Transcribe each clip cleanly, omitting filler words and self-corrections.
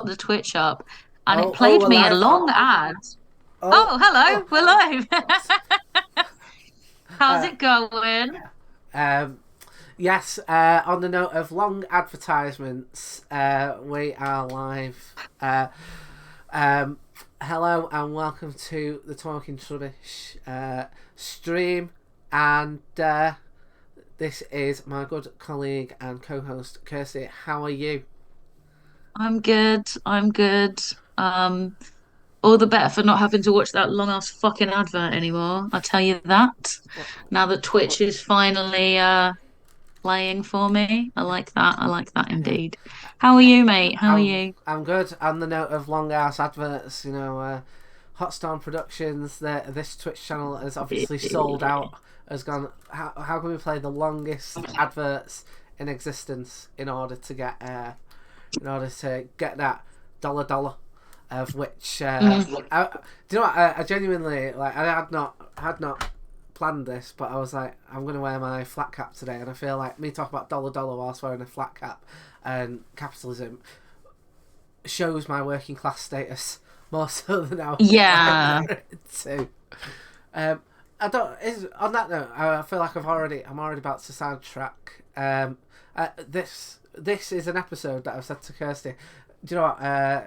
got the Twitch up, and it Oh, played we're me a live. long ad. Oh, Oh, hello, oh. we're live. How's Uh, it going? um, yes. On the note of long advertisements, we are live. Um, Hello and welcome to the Talking Trubbish stream, and this is my good colleague and co-host Kirsty. How are you? I'm good. I'm good. Um, all the better for not having to watch that long ass fucking advert anymore. I'll tell you that. What? Now that Twitch is finally playing for me. I like that. I like that Yeah. indeed. How are you, mate? How are I'm you? I'm good. On the note of long ass adverts, Hot Storm Productions. This Twitch channel is obviously sold out. Has gone. How can we play the longest adverts in existence in order to get that dollar of which do you know what I genuinely like. I had not planned this, but I was like, I'm going to wear my flat cap today, and I feel like me talking about dollar whilst wearing a flat cap and capitalism shows my working class status more so than I would Yeah. like it to. I don't. On that note, I feel like I'm already about to sidetrack. This is an episode that I've said to Kirsty. Do you know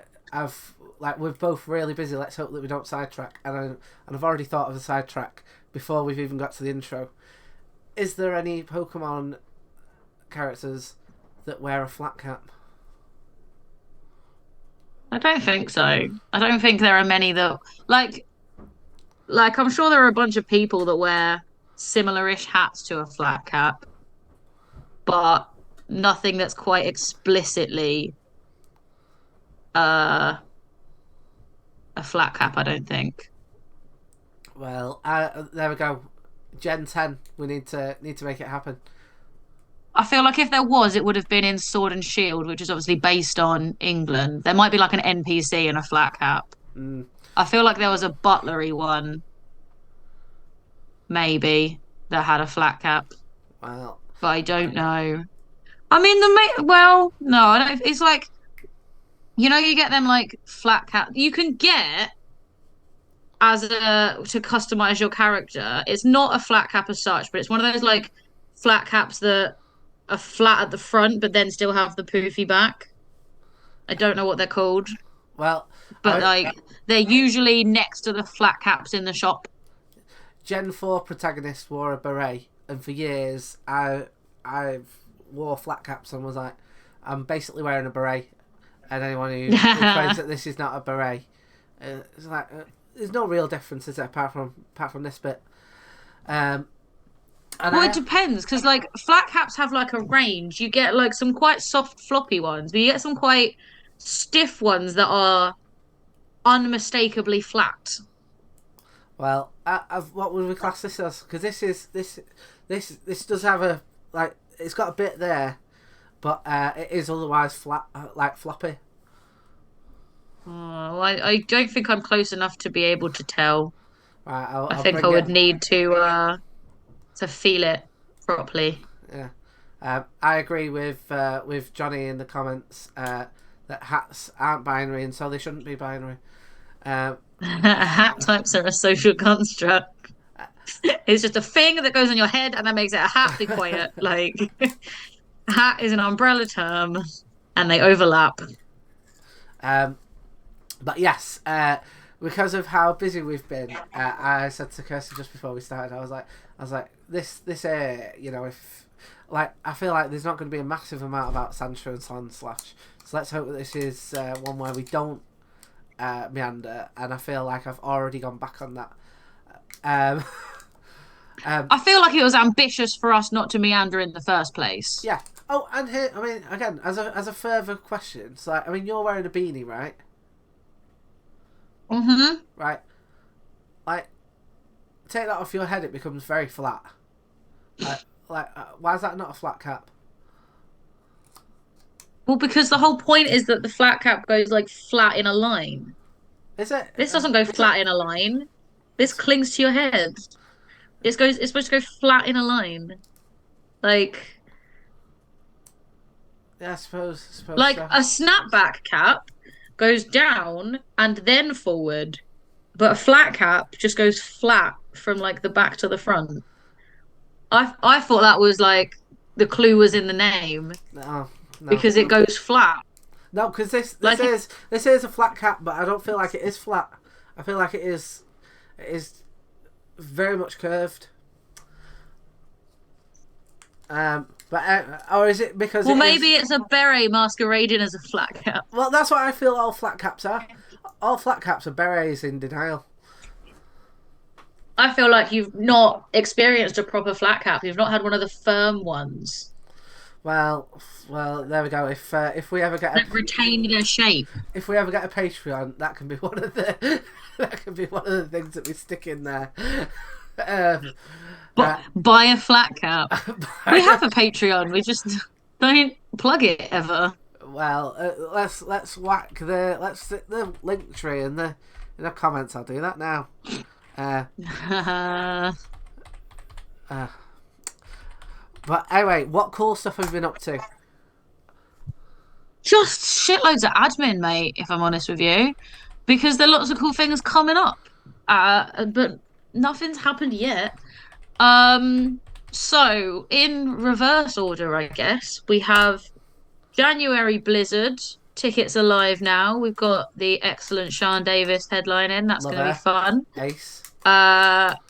what? We're both really busy. Let's hope that we don't sidetrack. And I've already thought of a sidetrack before we've even got to the intro. Is there any Pokemon characters that wear a flat cap? I don't think so. I don't think there are many that like I'm sure there are a bunch of people that wear similar-ish hats to a flat cap, but nothing that's quite explicitly uh a flat cap, I don't think. Well, there we go. Gen 10. We need to make it happen. I feel like if there was, it would have been in Sword and Shield, which is obviously based on England. There might be like an NPC in a flat cap. Mm, I feel like there was a butlery one, maybe, that had a flat cap, well, but I don't know. I mean, well, no, I don't. It's like you get them like flat cap. You can get as a to customize your character. It's not a flat cap as such, but it's one of those like flat caps that are flat at the front, but then still have the poofy back. I don't know what they're called, well. but like they're usually next to the flat caps in the shop. Gen 4 protagonist wore a beret, and for years I've wore flat caps and was like, I'm basically wearing a beret. And anyone who claims that this is not a beret, it's like there's no real difference, is it, apart from this bit. Um, and Well, it depends because like flat caps have like a range. You get like some quite soft, floppy ones, but you get some quite stiff ones that are unmistakably flat. well, what would we class this as? Because this does have a like it's got a bit there, but it is otherwise flat, like floppy. Oh, I don't think I'm close enough to be able to tell. Right, I I'll think I bring it. would need to feel it properly. Yeah, I agree with Johnny in the comments that hats aren't binary, and so they shouldn't be binary. Um, Hat types are a social construct. It's just a thing that goes on your head and that makes it a hat. Be quiet. Like hat is an umbrella term and they overlap. um, but yes, because of how busy we've been, I said to Kirsty just before we started, I was like, if like I feel like there's not going to be a massive amount about Sandshrew and Sandslash, so let's hope that this is one where we don't meander, and I feel like I've already gone back on that. Um, I feel like it was ambitious for us not to meander in the first place. yeah. Oh, and here, I mean, again, as a further question, so like, I mean, you're wearing a beanie, right? Mm-hmm. Right. Like, take that off your head, it becomes very flat. Why is that not a flat cap? Well, because the whole point is that the flat cap goes like flat in a line. Is it? This doesn't go flat in a line. This clings to your head. It's supposed to go flat in a line. Like Yeah, I suppose like so. a snapback cap goes down and then forward, but a flat cap just goes flat from like the back to the front. I thought that was like the clue was in the name No, no, because it goes flat. no. Because Like this is a flat cap, but I don't feel like it is flat. I feel like it is very much curved. Or is it because well, maybe it's a beret masquerading as a flat cap. Well, that's what I feel all flat caps are. All flat caps are berets in denial. I feel like you've not experienced a proper flat cap. You've not had one of the firm ones Well, there we go. If we ever get that retain their shape. if we ever get a Patreon, that can be one of the that can be one of the things that we stick in there. But buy a flat cap. We have a Patreon. We just don't plug it ever. Well, let's whack let's stick the link tree in the comments. I'll do that now. But anyway, what cool stuff have you been up to? Just shitloads of admin, mate, if I'm honest with you. Because there are lots of cool things coming up. But nothing's happened yet. So in reverse order, I guess, we have January Blizzard. Tickets are live now. We've got the excellent Sean Davis headlining. That's Love going to be her. fun. Ace.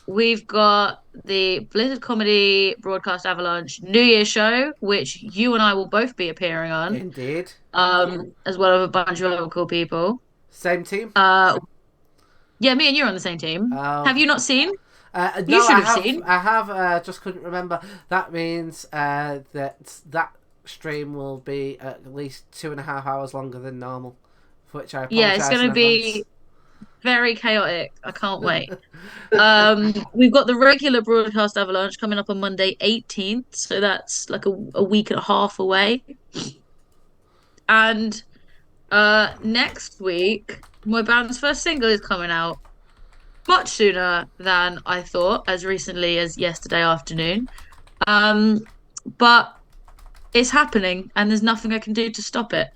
We've got the Blizzard Comedy Broadcast Avalanche New Year show, which you and I will both be appearing on. Indeed. As well as a bunch of other cool people. Same team. Yeah, me and you are on the same team. Oh. Have you not seen? No, You should have seen. I have. Just couldn't remember. That means that stream will be at least 2.5 hours longer than normal, for which I apologize. Yeah, it's going to be very chaotic. I can't wait. We've got the regular Broadcast Avalanche coming up on Monday 18th, so that's like a week and a half away. And next week, my band's first single is coming out much sooner than I thought, as recently as yesterday afternoon. But it's happening, and there's nothing I can do to stop it.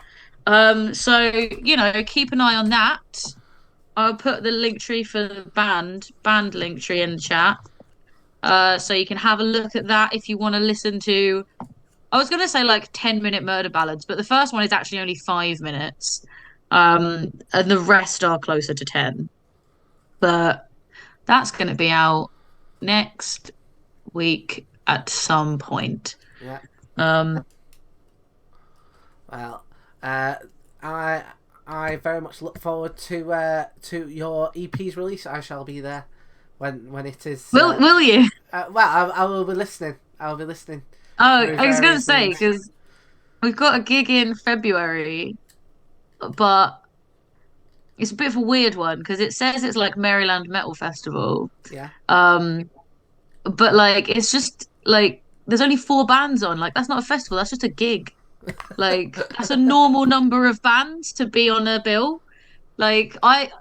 So, keep an eye on that. I'll put the link tree for the band link tree in the chat. So you can have a look at that if you want to listen to, I was going to say like 10-minute murder ballads, but the first one is actually only 5 minutes. And the rest are closer to 10. But that's going to be out next week at some point. Yeah. Well, I very much look forward to your EP's release. I shall be there when it is. Will you? Well, I will be listening. I will be listening. Oh, I was going to say, because we've got a gig in February, but it's a bit of a weird one because it says it's like Maryland Metal Festival. Yeah. But like it's just like there's only 4 bands on. Like that's not a festival. That's just a gig. Like that's a normal number of bands to be on a bill. Like I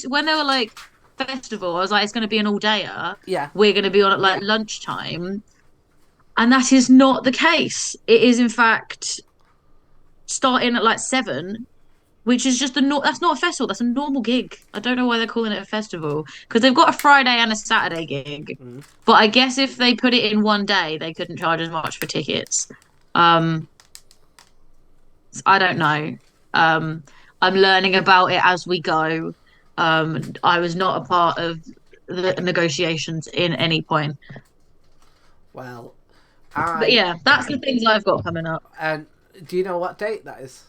when they were like festival, I was like, it's going to be an all-dayer. Yeah. We're going to be on at like lunchtime, and that is not the case. It is in fact starting at like 7, which is just that's not a festival. That's a normal gig. I don't know why they're calling it a festival because they've got a Friday and a Saturday gig. Mm. But I guess if they put it in one day, they couldn't charge as much for tickets. I don't know. I'm learning about it as we go. I was not a part of the negotiations in any point. Well, but yeah, that's the things I've got coming up. And do you know what date that is?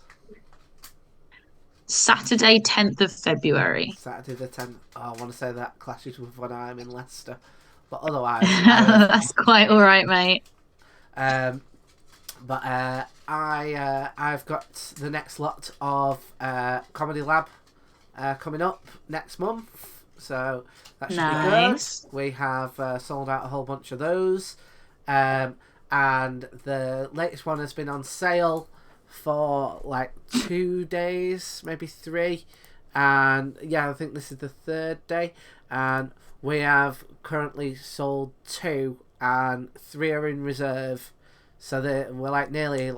Saturday, 10th of February. Saturday the 10th. Oh, I want to say that clashes with when I'm in Leicester, but otherwise, that's quite all right, mate. But I've got the next lot of Comedy Lab coming up next month, so that should be good. We have sold out a whole bunch of those, and the latest one has been on sale for like 2 days, maybe 3, and yeah, I think this is the 3rd day, and we have currently sold 2, and 3 are in reserve. So we're like nearly,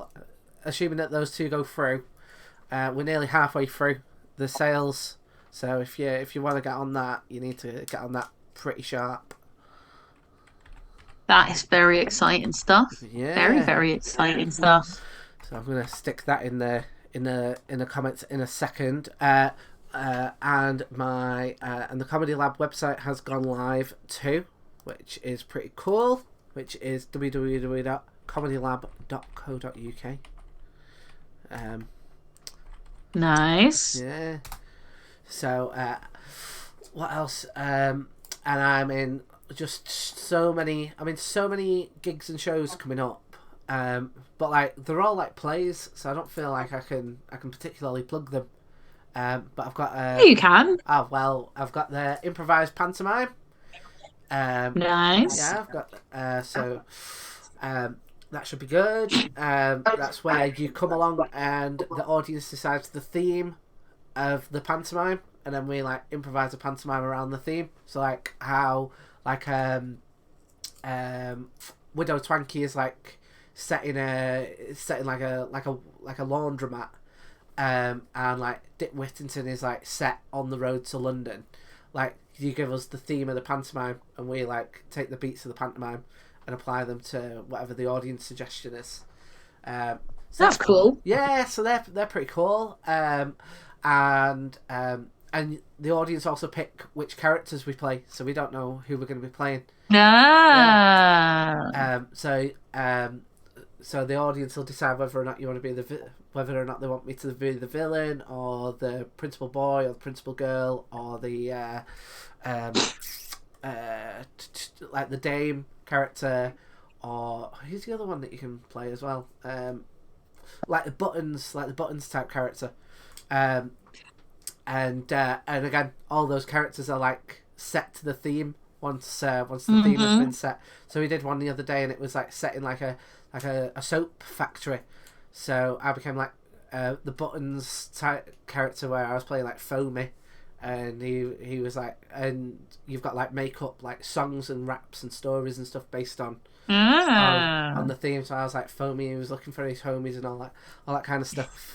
assuming that those 2 go through, we're nearly halfway through the sales. So if you want to get on that, you need to get on that pretty sharp. That is very exciting stuff. Very, Yeah. very exciting stuff. So I'm gonna stick that in the comments in a second. And the Comedy Lab website has gone live too, which is pretty cool. Which is www.comedylab.co.uk. Nice. Yeah. So what else? And I'm in just so many gigs and shows coming up. But like they're all like plays, so I don't feel like I can particularly plug them. But I've got You can. oh well, I've got the improvised pantomime. Nice. Yeah, I've got that should be good. That's where you come along and the audience decides the theme of the pantomime, and then we like improvise a pantomime around the theme. So like how Widow Twanky is like set in like a laundromat, and like Dick Whittington is like set on the road to London. Like you give us the theme of the pantomime, and we like take the beats of the pantomime and apply them to whatever the audience suggestion is. So That's cool. Yeah, so they're pretty cool. And the audience also pick which characters we play, so we don't know who we're going to be playing. Ah. Yeah. So the audience will decide whether or not you want to be whether or not they want me to be the villain or the principal boy or the principal girl or the like the dame character, or who's the other one that you can play as well? Like the buttons type character. And again, all those characters are like set to the theme once the theme has been set. So we did one the other day, and it was like set in like a soap factory. So I became like the buttons type character, where I was playing like Foamy, and he was like, and you've got like makeup, like songs and raps and stories and stuff based on the theme. So I was like Foamy, he was looking for his homies and all that kind of stuff.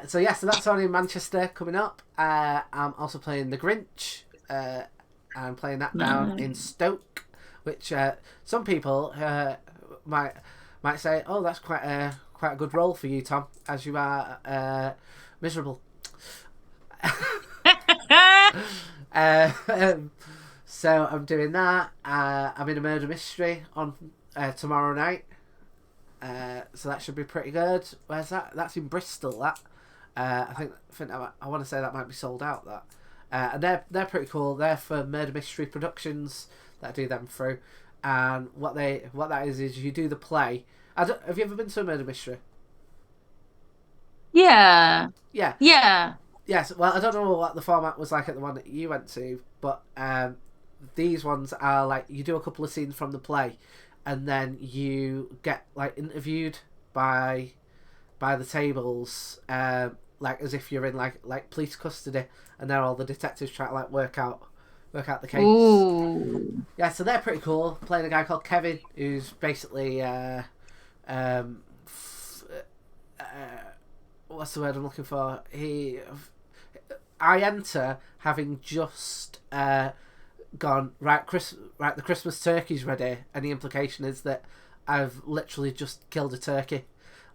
So that's on in Manchester coming up. I'm also playing The Grinch. I'm playing that down in Stoke, which some people might say, "Oh, that's quite a good role for you, Tom, as you are miserable." So I'm doing that. I'm in a murder mystery on tomorrow night. So that should be pretty good. Where's that? That's in Bristol. That I think I want to say that might be sold out. That and they're pretty cool. They're for Murder Mystery Productions that I do them through. And what that is you do the play. Have you ever been to a murder mystery? Yeah. Yeah. Yeah. Yes. Well, I don't know what the format was like at the one that you went to, but these ones are like you do a couple of scenes from the play, and then you get like interviewed by the tables, like as if you're in like police custody, and they're all the detectives trying to like work out the case. Ooh. Yeah, so they're pretty cool. Playing a guy called Kevin, who's basically what's the word I'm looking for? I enter having just gone right. The Christmas turkey's ready, and the implication is that I've literally just killed a turkey,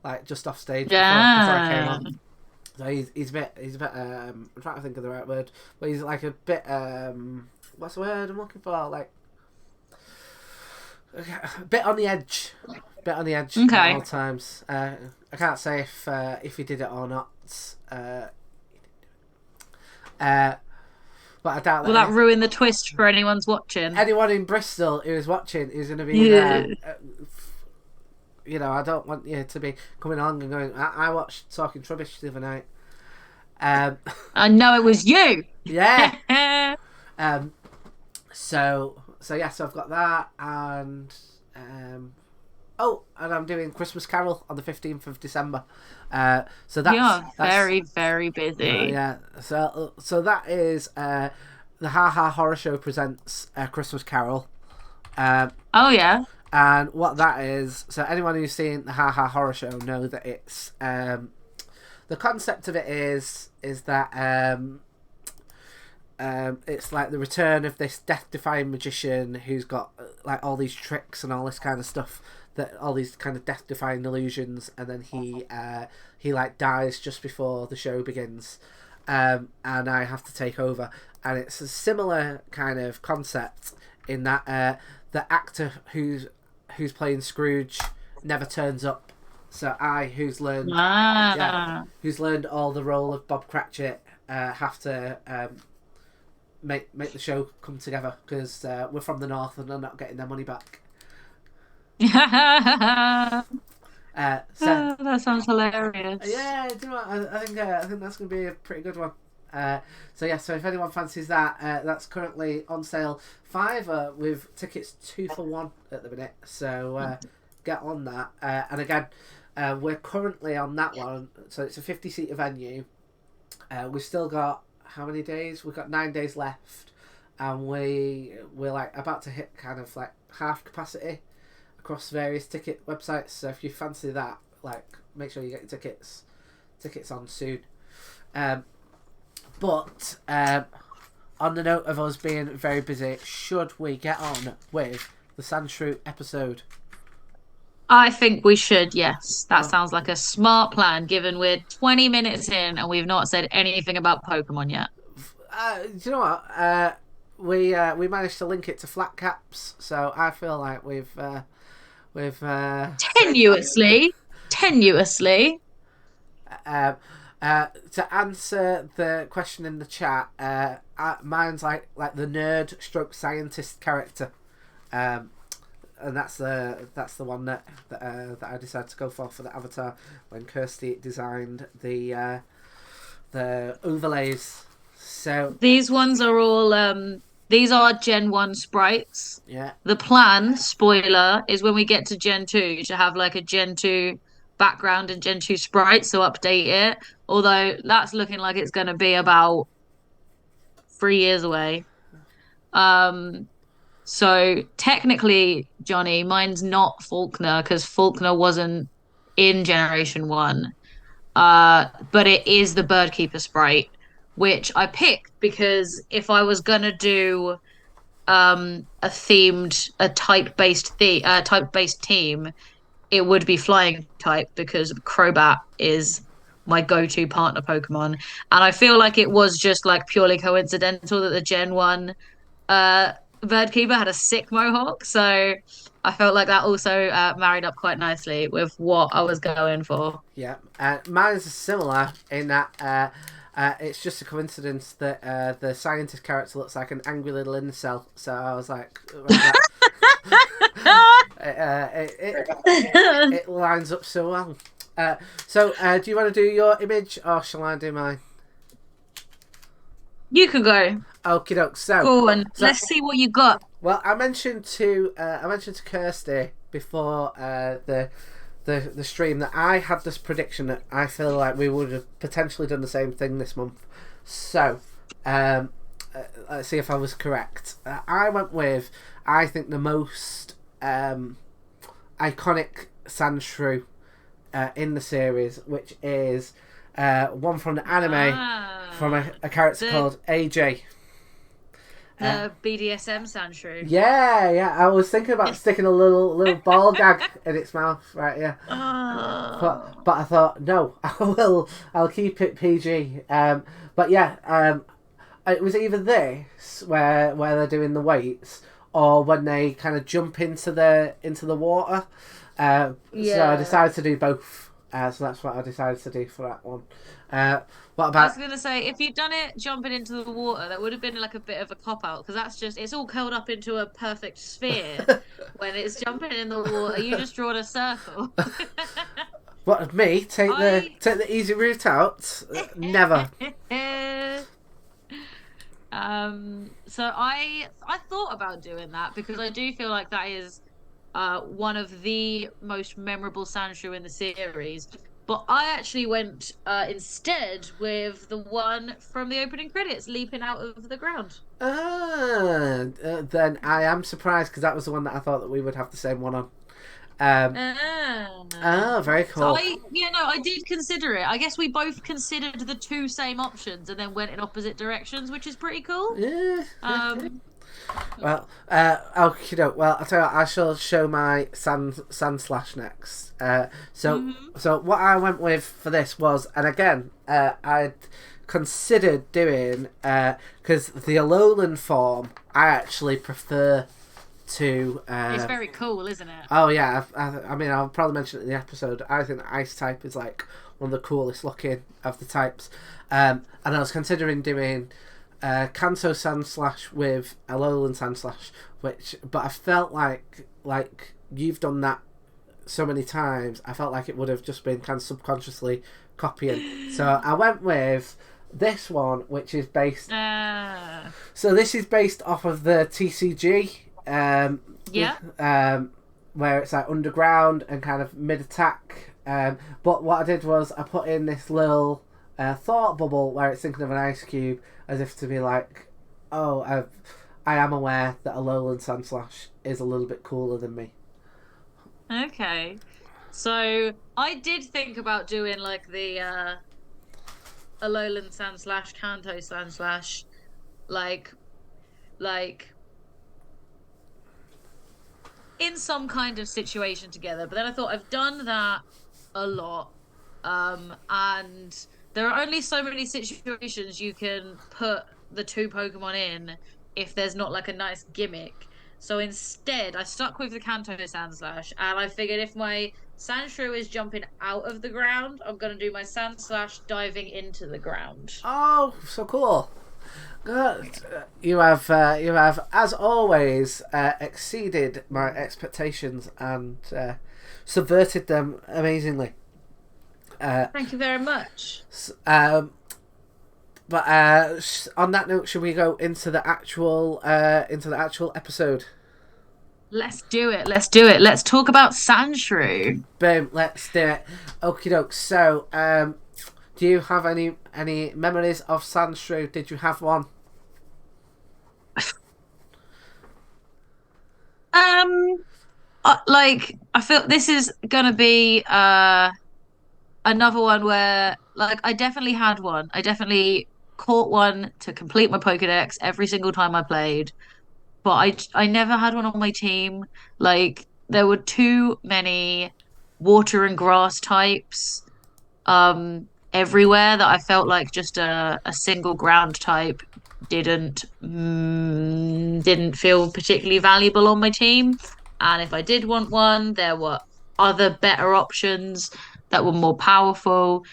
like just off stage before I came on. So he's a bit I'm trying to think of the right word, but he's like a bit what's the word I'm looking for? Like a bit on the edge. Okay. At all times. I can't say if he did it or not. But I doubt that. Will that ruin the twist for anyone's watching? Anyone in Bristol who is watching is going to be there. You know, I don't want you to be coming along and going, I watched Talking Trubbish the other night. I know it was you. Yeah. So I've got that, and and I'm doing Christmas Carol on the 15th of December. So that's very, very busy. Yeah. So that is the Ha Ha Horror Show presents Christmas Carol. Oh yeah. And what that is, so anyone who's seen the Ha Ha Horror Show know that it's the concept of it is that it's like the return of this death-defying magician who's got like all these tricks and all this kind of stuff, that all these kind of death-defying illusions, and then he like dies just before the show begins, and I have to take over. And it's a similar kind of concept in that the actor who's playing Scrooge never turns up. So who's learned all the role of Bob Cratchit, have to make the show come together because we're from the north and they're not getting their money back. So that sounds hilarious. Yeah, do you know what? I think that's going to be a pretty good one. So if anyone fancies that, that's currently on sale Fiverr with tickets 2 for 1 at the minute. So get on that. And again, we're currently on that one. So it's a 50-seater venue. We've still got how many days? We've got 9 days left, and we're like about to hit kind of like half capacity across various ticket websites. So if you fancy that, like, make sure you get your tickets on soon. But on the note of us being very busy, should we get on with the Sandshrew episode? I think we should, yes. That sounds like a smart plan, given we're 20 minutes in and we've not said anything about Pokemon yet. Do you know what? We managed to link it to flat caps, so I feel like we've tenuously. To answer the question in the chat, mine's like the nerd stroke scientist character, and that's the one that I decided to go for the avatar when Kirsty designed the overlays. So these ones are all these are Gen 1 sprites. Yeah. The plan, spoiler, is when we get to Gen 2 to have like a Gen 2 background and Gen 2 sprites, so update it. Although that's looking like it's going to be about 3 years away. So technically, Johnny, mine's not Faulkner because Faulkner wasn't in Generation 1. But it is the Birdkeeper sprite, which I picked because if I was gonna do a type-based team, it would be flying type because Crobat is my go-to partner Pokemon. And I feel like it was just like purely coincidental that the Gen 1 Birdkeeper had a sick mohawk, so I felt like that also married up quite nicely with what I was going for. Yeah, mine is similar in that it's just a coincidence that the scientist character looks like an angry little incel. So I was like, it lines up so well. So do you want to do your image or shall I do mine? You can go. Okie doke. So go on. Let's see what you got. Well, I mentioned to Kirsty before the stream that I had this prediction that I feel like we would have potentially done the same thing this month. So let's see if I was correct. I went with, I think, the most iconic Sandshrew in the series, which is one from the anime from a character called AJ. The BDSM Sandshrew. Yeah. I was thinking about sticking a little ball gag in its mouth, right? Yeah. But I thought no, I'll keep it PG. But yeah, it was either this where they're doing the weights, or when they kind of jump into the water. So I decided to do both. So that's what I decided to do for that one. What about? I was gonna say, if you'd done it jumping into the water, that would have been like a bit of a cop out because that's just, it's all curled up into a perfect sphere. When it's jumping in the water, you just drawn a circle. What, me take the easy route out? Never. So I thought about doing that because I do feel like that is one of the most memorable Sandshrew in the series. But I actually went instead with the one from the opening credits, leaping out of the ground. Then I am surprised because that was the one that I thought that we would have the same one on. Um, Very So cool. I did consider it. I guess we both considered the two same options and then went in opposite directions, which is pretty cool. Yeah. Um, Well, okay, well, I'll tell you what, I shall show my Sandslash next. mhm. So what I went with for this was, and again, I'd considered doing, because the Alolan form, I actually prefer to. It's very cool, isn't it? Oh yeah, I mean, I'll probably mention it in the episode. I think Ice type is like one of the coolest looking of the types, and I was considering doing Kanto Sandslash with Alolan Sandslash, but I felt like you've done that so many times. I felt like it would have just been kind of subconsciously copying. So I went with this one, which is based. So this is based off of the TCG. Yeah. Where it's like underground and kind of mid attack. But what I did was I put in this little thought bubble where it's thinking of an ice cube, as if to be like, oh, I am aware that Alolan Sandslash is a little bit cooler than me. Okay. So I did think about doing like the Alolan Sandslash, Kanto Sandslash, like like in some kind of situation together. But then I thought I've done that a lot. And there are only so many situations you can put the two Pokemon in if there's not like a nice gimmick. So instead, I stuck with the Kanto Sandslash, and I figured if my Sandshrew is jumping out of the ground, I'm gonna do my Sandslash diving into the ground. Oh, so cool! Good. You have, as always, exceeded my expectations and subverted them amazingly. Thank you very much. But on that note, should we go into the actual episode? Let's do it. Let's do it. Let's talk about Sandshrew. Boom, let's do it. Okie doke. So, do you have any memories of Sandshrew? Did you have one? Like I feel this is gonna be another one where like I definitely had one. I definitely caught one to complete my Pokédex every single time I played, but I never had one on my team. Like there were too many water and grass types everywhere that I felt like just a single ground type didn't feel particularly valuable on my team. And if I did want one, there were other better options that were more powerful.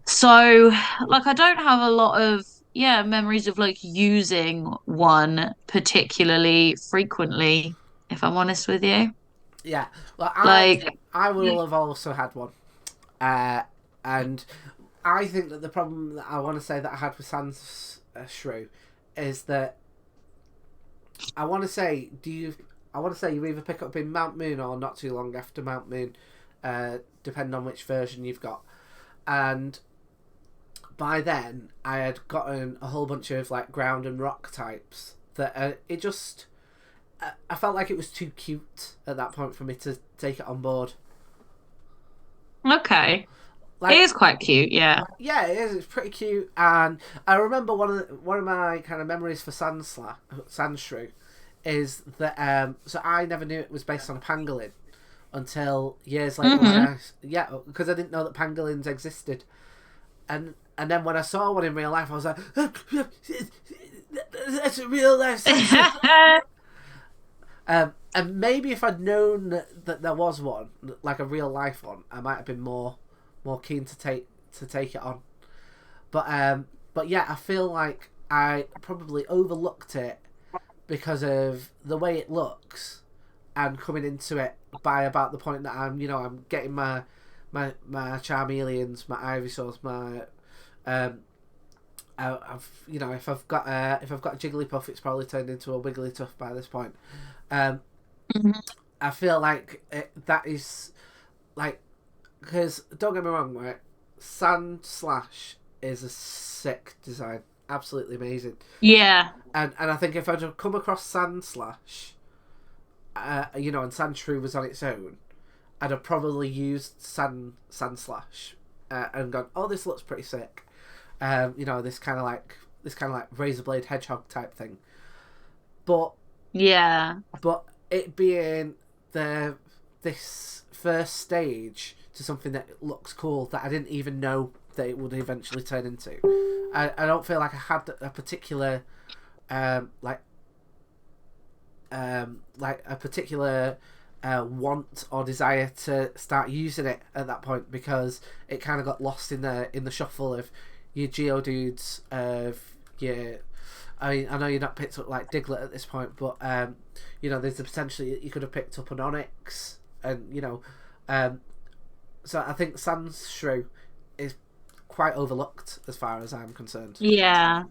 So, like, I don't have a lot of, yeah, memories of like using one particularly frequently, if I'm honest with you. Yeah. Well, Like, I yeah. will have also had one, and I think that the problem that I want to say that I had with Sans Shrew is that I want to say, I want to say you either pick up in Mount Moon or not too long after Mount Moon, depending on which version you've got. And by then, I had gotten a whole bunch of like ground and rock types that it just. I felt like it was too cute at that point for me to take it on board. Okay. It Like, is quite cute, yeah. yeah, it is. It's pretty cute, and I remember one of my kind of memories for Sandshrew is that so I never knew it was based on a pangolin until years later. Hmm. Because I didn't know that pangolins existed, and then when I saw one in real life, I was like, that's a real life Sandshrew. And maybe if I'd known that there was one, like a real life one, I might have been more keen to take it on. But yeah, I feel like I probably overlooked it because of the way it looks and coming into it by about the point that I'm getting my Charmeleons, my Ivysaurs, my if I've got Jigglypuff, it's probably turned into a Wigglytuff by this point. I feel like that is like because don't get me wrong, right? Sandslash is a sick design, absolutely amazing. Yeah. And I think if I'd have come across Sandslash, and Sandshrew was on its own, I'd have probably used Sandslash and gone, oh, this looks pretty sick. This kind of like razor blade hedgehog type thing. But it being this first stage to something that looks cool that I didn't even know that it would eventually turn into. I don't feel like I had a particular want or desire to start using it at that point, because it kind of got lost in the shuffle of your Geodudes, of your. I mean, I know you're not picked up like Diglett at this point, but there's the potential you could have picked up an Onyx, and so I think Sandshrew is quite overlooked as far as I'm concerned. Yeah.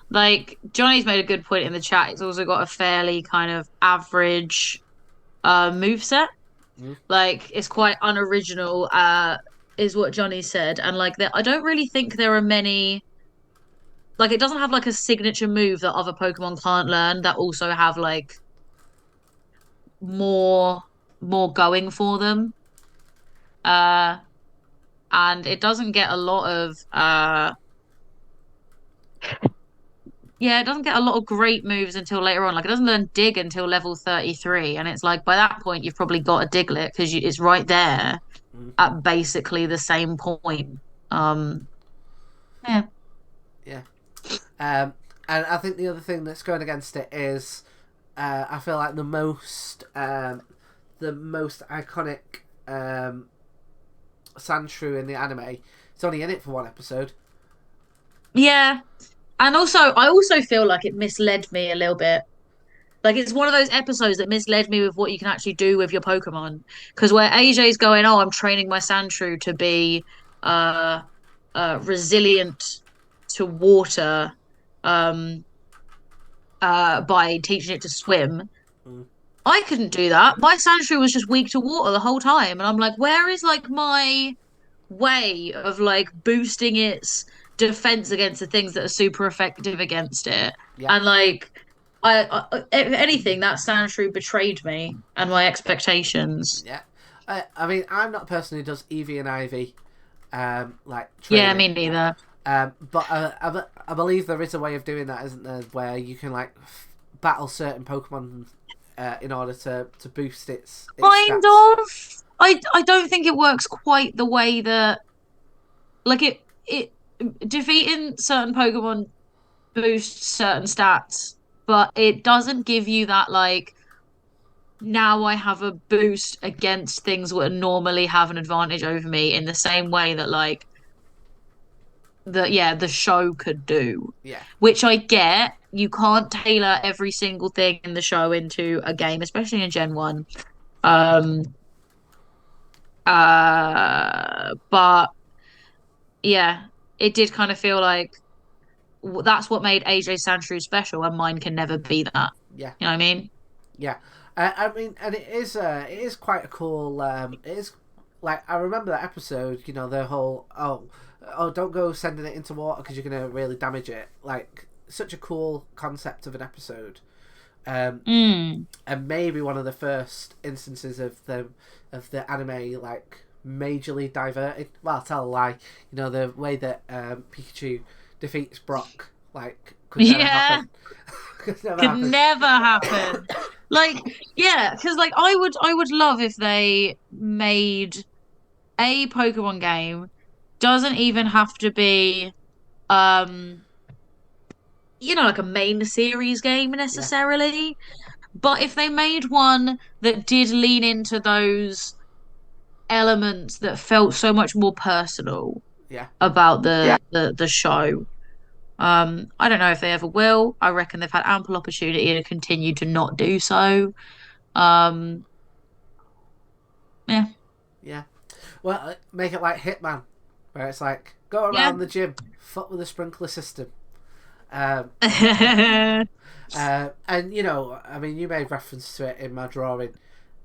Like Johnny's made a good point in the chat. It's also got a fairly kind of average moveset. Like it's quite unoriginal, is what Johnny said. And like I don't really think there are many, like it doesn't have like a signature move that other Pokemon can't learn that also have like more going for them. And it doesn't get a lot of it doesn't get a lot of great moves until later on. Like it doesn't learn Dig until level 33, and it's like by that point you've probably got a Diglett because it's right there at basically the same point. Yeah. Yeah. And I think the other thing that's going against it is I feel like the most iconic Sandshrew in the anime, it's only in it for one episode. Yeah. And also, I also feel like it misled me a little bit. Like it's one of those episodes that misled me with what you can actually do with your Pokemon. Because where AJ's going, oh, I'm training my Sandshrew to be resilient to water by teaching it to swim. I couldn't do that. My Sandshrew was just weak to water the whole time. And I'm like, where is like my way of like boosting its defense against the things that are super effective against it? Yeah. And like if anything, that Sandshrew betrayed me and my expectations. Yeah. I mean, I'm not a person who does Eevee and Ivy training. Yeah, me neither. But I believe there is a way of doing that, isn't there, where you can like battle certain Pokemon in order to boost its kind stats. of. I don't think it works quite the way that like it defeating certain Pokemon boosts certain stats, but it doesn't give you that like now I have a boost against things that normally have an advantage over me in the same way that like the show could do. Yeah. Which I get. You can't tailor every single thing in the show into a game, especially in Gen 1. But yeah, it did kind of feel like that's what made AJ Sandshrew special, and mine can never be that. Yeah. You know what I mean? Yeah. I mean, and it is quite a cool. It is like I remember that episode. The whole don't go sending it into water because you're gonna really damage it. Like such a cool concept of an episode. And maybe one of the first instances of the anime like majorly diverted. Well, I'll tell a lie. The way that Pikachu defeats Brock could never happen. could never happen. Like because like I would love if they made a Pokemon game. Doesn't even have to be like a main series game necessarily. But if they made one that did lean into those elements that felt so much more personal about the show. I don't know if they ever will. I reckon they've had ample opportunity to continue to not do so. Yeah. Yeah. Well, make it like Hitman, where it's like go around the gym, fuck with the sprinkler system. And I mean, you made reference to it in my drawing.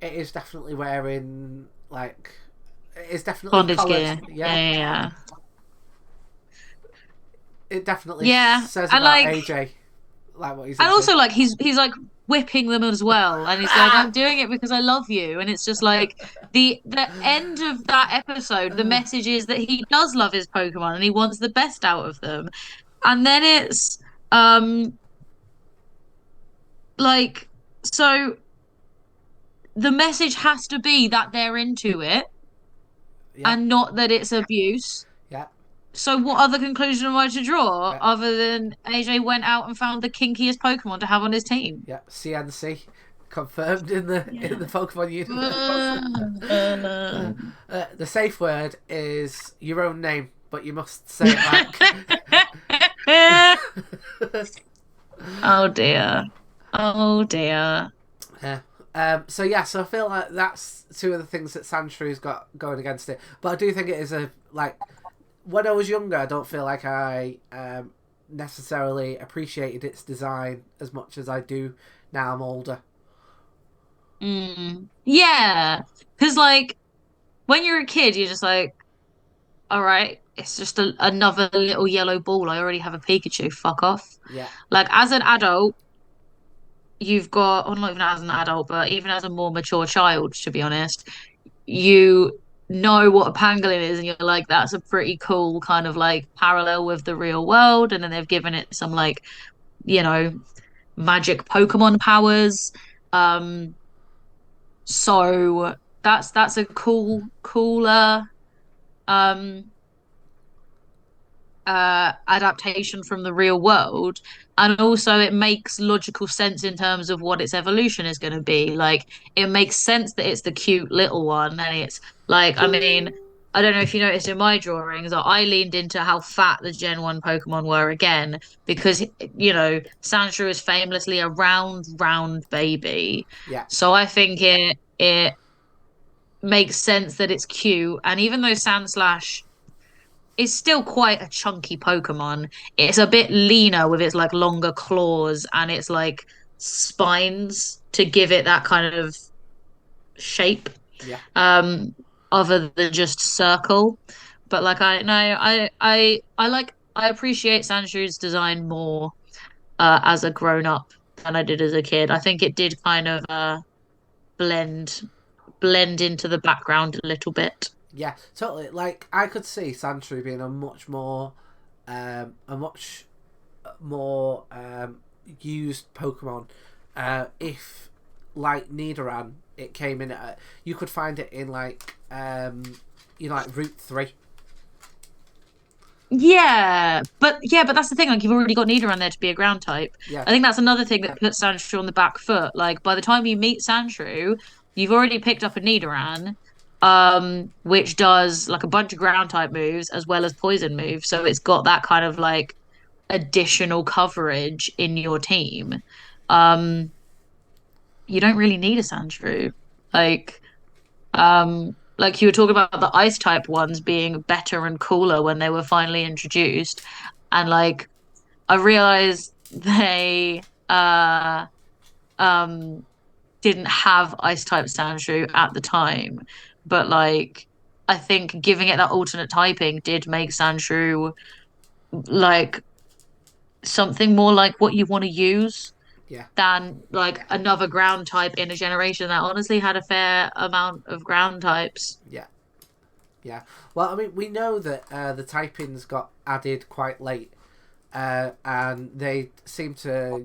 It is definitely wearing like It's definitely Bondage coloured. gear. Yeah, Yeah, yeah, it definitely yeah. says And about like, AJ, like what he's and into. also like he's like whipping them as well, and he's like, "I'm doing it because I love you," and it's just like the end of that episode. The message is that he does love his Pokemon and he wants the best out of them, and then it's um like so the message has to be that they're into it Yeah, and not that it's abuse. yeah, So what other conclusion am I to draw yeah, other than AJ went out and found the kinkiest Pokemon to have on his team? yeah. CNC confirmed in the Yeah. Pokemon universe. The safe word is your own name, but you must say it like. Oh dear. Oh dear. Yeah. So I feel like that's two of the things that Sandshrew's got going against it. But I do think it is a like when I was younger, I don't feel like I necessarily appreciated its design as much as I do now. I'm older. Yeah. Because like when you're a kid, you're just like, all right, it's just another little yellow ball. I already have a Pikachu. Fuck off. Yeah, Like as an adult, you've got, or not even as an adult, but even as a more mature child, to be honest, you know what a pangolin is, and you're like, that's a pretty cool kind of like parallel with the real world. And then they've given it some like, you know, magic Pokemon powers. Um, so that's a cooler um adaptation from the real world, and also it makes logical sense in terms of what its evolution is going to be. Like it makes sense that it's the cute little one, and it's like, I mean, I don't know if you noticed in my drawings that I leaned into how fat the Gen 1 Pokemon were again, because Sandshrew is famously a round baby. yeah, So I think it makes sense that it's cute, and even though Sandslash is still quite a chunky Pokemon. It's a bit leaner with its like longer claws and its like spines to give it that kind of shape. yeah, Um, other than just circle. But like I no, I appreciate Sandshrews design more as a grown up than I did as a kid. I think it did kind of blend blend into the background a little bit. yeah. Totally. Like I could see Sandshrew being a much more used Pokemon if like Nidoran it came in at you could find it in like like Route 3. Yeah, but that's the thing. Like you've already got Nidoran there to be a ground type. Yeah, I think that's another thing that puts Sandshrew on the back foot. Like by the time you meet Sandshrew, you've already picked up a Nidoran, which does like a bunch of ground type moves as well as poison moves. So it's got that kind of like additional coverage in your team. Um, you don't really need a Sandshrew. Like like you were talking about the ice type ones being better and cooler when they were finally introduced. And like I realized they um didn't have ice type Sandshrew at the time. But like I think giving it that alternate typing did make Sandshrew like something more like what you want to use yeah, than like another ground type in a generation that honestly had a fair amount of ground types. yeah, yeah. Well, I mean, we know that the typings got added quite late, and they seem to,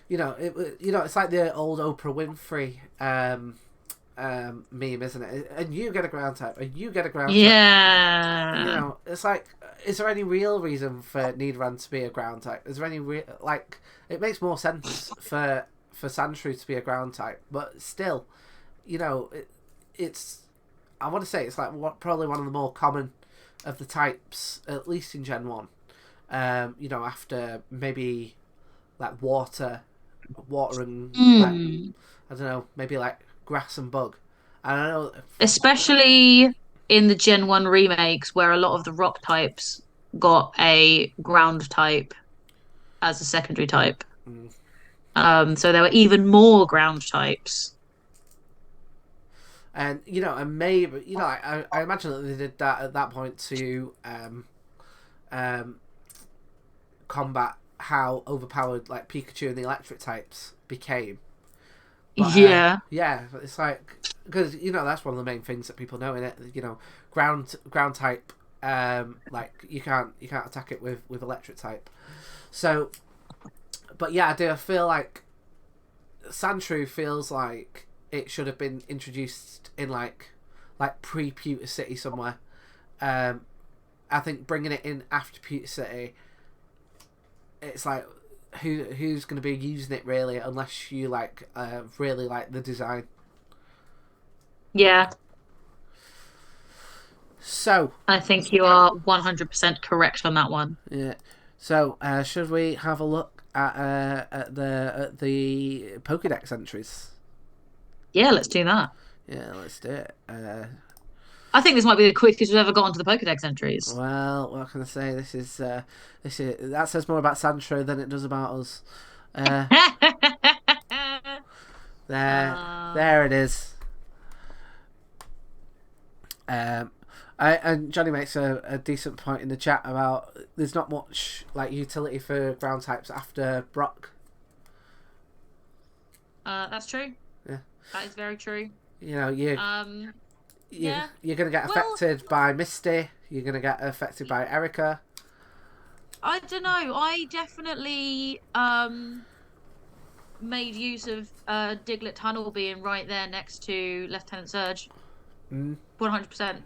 it's like the old Oprah Winfrey meme, isn't it? And you get a ground type, and you get a ground type. Yeah. It's like, is there any real reason for Nidoran to be a ground type? Is there any like? It makes more sense for Sandshrew to be a ground type, but still, it's. I want to say it's like probably one of the more common of the types, at least in Gen 1. After maybe like water and like I don't know, maybe like grass and bug. And I know, Especially in the Gen 1 remakes where a lot of the rock types got a ground type as a secondary type. So there were even more ground types. And and maybe I imagine that they did that at that point to um, combat how overpowered like Pikachu and the electric types became. But Yeah. yeah, it's like because that's one of the main things that people know in it. Ground type, like you can't attack it with electric type. So, but yeah, I feel like Sandshrew feels like it should have been introduced in like pre-Pewter City somewhere. I think bringing it in after Pewter City, it's like who's going to be using it really unless you really like the design. Yeah. So I think you are 100% correct on that one. yeah. So should we have a look at the Pokédex entries? Yeah, let's do that. Yeah, let's do it. I think this might be the quickest we've ever got onto the Pokédex entries. Well, what can I say? This is that says more about Sandshrew than it does about us. Uh, there it is. And Johnny makes a decent point in the chat about there's not much like utility for ground types after Brock. That's true. Yeah, that is very true. You're gonna get affected by Misty. You're gonna get affected by Erica. I don't know. I definitely made use of Diglett Tunnel being right there next to Lieutenant Surge. 100%.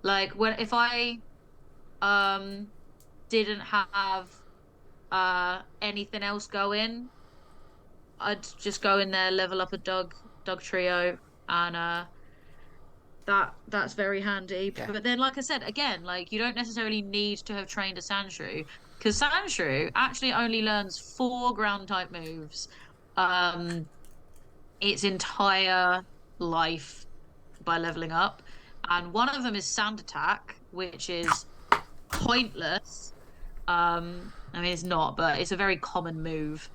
Like if I didn't have anything else going, I'd just go in there, level up a dog trio, and that's very handy. Yeah. But then, like I said, again, like you don't necessarily need to have trained a Sandshrew, because Sandshrew actually only learns 4 ground type moves its entire life by leveling up, and one of them is Sand Attack, which is pointless. I mean, it's not, but it's a very common move.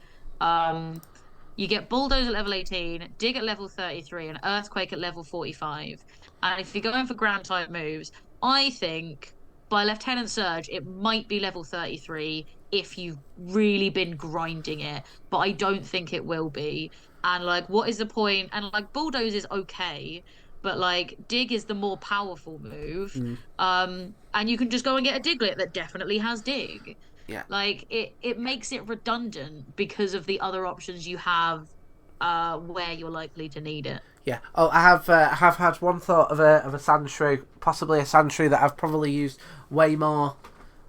You get Bulldoze at level 18, Dig at level 33, and Earthquake at level 45. And if you're going for ground type moves, I think by Lieutenant Surge, it might be level 33 if you've really been grinding it, but I don't think it will be. And like, what is the point? And like, Bulldoze is okay, but like, Dig is the more powerful move. And you can just go and get a Diglett that definitely has Dig. Yeah. Like it makes it redundant because of the other options you have where you're likely to need it. Yeah. Oh, I have had one thought of a Sandshrew, possibly a Sandshrew that I've probably used way more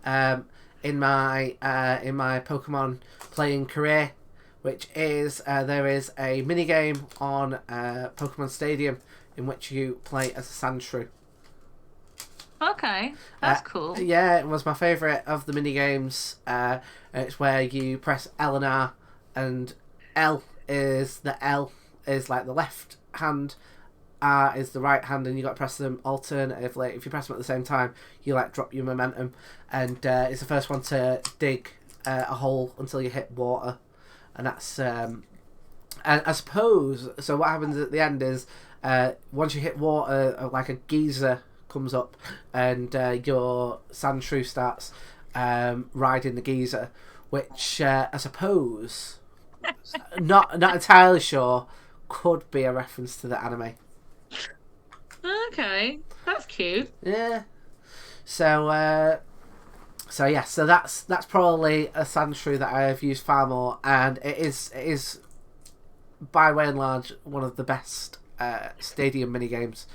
in my Pokemon playing career, which is there is a mini game on Pokemon Stadium in which you play as a Sandshrew. Okay, that's cool. Yeah, it was my favourite of the mini games. It's where you press L and R, and L is like the left hand, R is the right hand, and you got to press them alternatively. If you press them at the same time, you like drop your momentum, and it's the first one to dig a hole until you hit water, and that's and I suppose so. What happens at the end is once you hit water, like a geyser comes up, and your Sandshrew starts riding the geyser, which I suppose not entirely sure could be a reference to the anime. Okay, that's cute. Yeah. So that's probably a Sandshrew that I have used far more, and it is by way and large one of the best stadium mini games.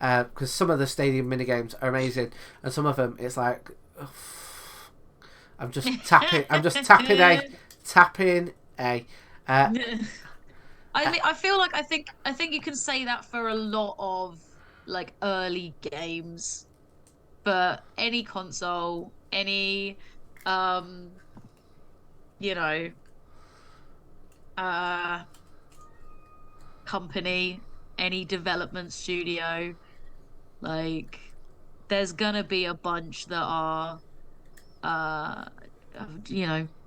Because some of the stadium mini games are amazing, and some of them it's like I'm just tapping A. I mean, I feel like I think you can say that for a lot of like early games, but any console, any company, any development studio. Like, there's gonna be a bunch that are,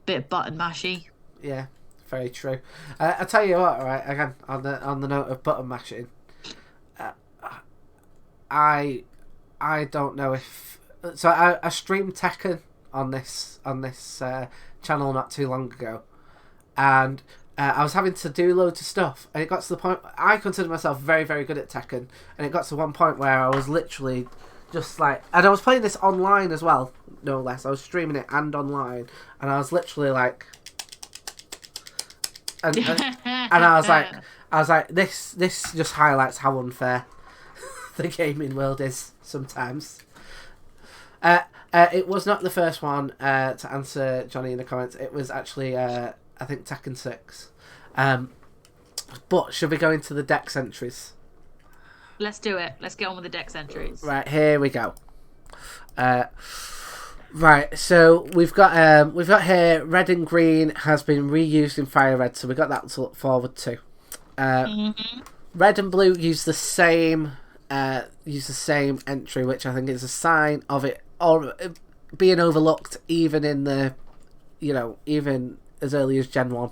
bit button mashy. Yeah, very true. I tell you what, right? Again, on the note of button mashing, I don't know if so. I streamed Tekken on this channel not too long ago, and I was having to do loads of stuff, and it got to the point I consider myself very, very good at Tekken, and it got to one point where I was literally just like, and I was playing this online as well, no less. I was streaming it and online, and I was literally like, and I was like, this just highlights how unfair the gaming world is sometimes. It was not the first one to answer Johnny in the comments. It was actually, I think, Tekken 6. But should we go into the dex entries? Let's do it. Let's get on with the dex entries. Right, here we go. Right, so we've got here red and green has been reused in Fire Red, so we got that to look forward to. Red and blue use the same entry, which I think is a sign of it or being overlooked even in the, even as early as Gen 1.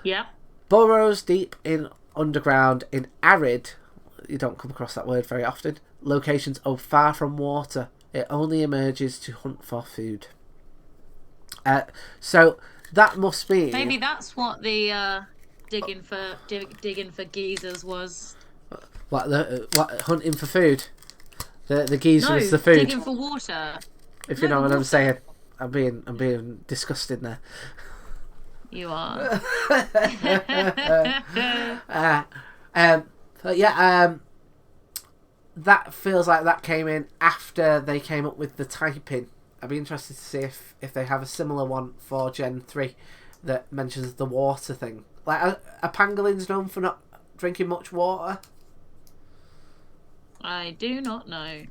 Yeah. Burrows deep in underground in arid, you don't come across that word very often, locations or far from water. It only emerges to hunt for food. So that must be... Maybe that's what the digging for geezers was. What hunting for food? The geezer is the food. Digging for water. If you know what I'm saying, I'm being disgusting there. You are. But yeah, that feels like that came in after they came up with the typing. I'd be interested to see if they have a similar one for Gen 3 that mentions the water thing. Like, are pangolins known for not drinking much water? I do not know.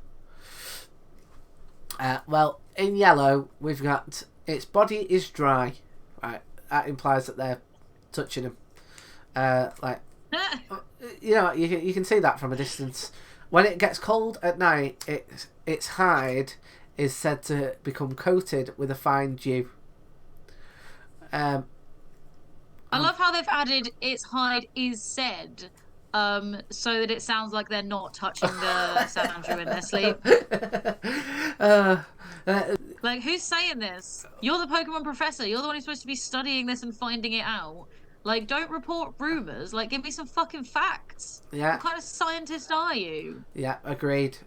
Well, in yellow, we've got its body is dry. Right, that implies that they're touching him. You can see that from a distance. When it gets cold at night, its hide is said to become coated with a fine dew. I love how they've added its hide is said, so that it sounds like they're not touching the Sandshrew in their sleep. Like, who's saying this? You're the Pokemon professor. You're the one who's supposed to be studying this and finding it out. Like, don't report rumors. Like, give me some fucking facts. Yeah. What kind of scientist are you? Yeah, agreed.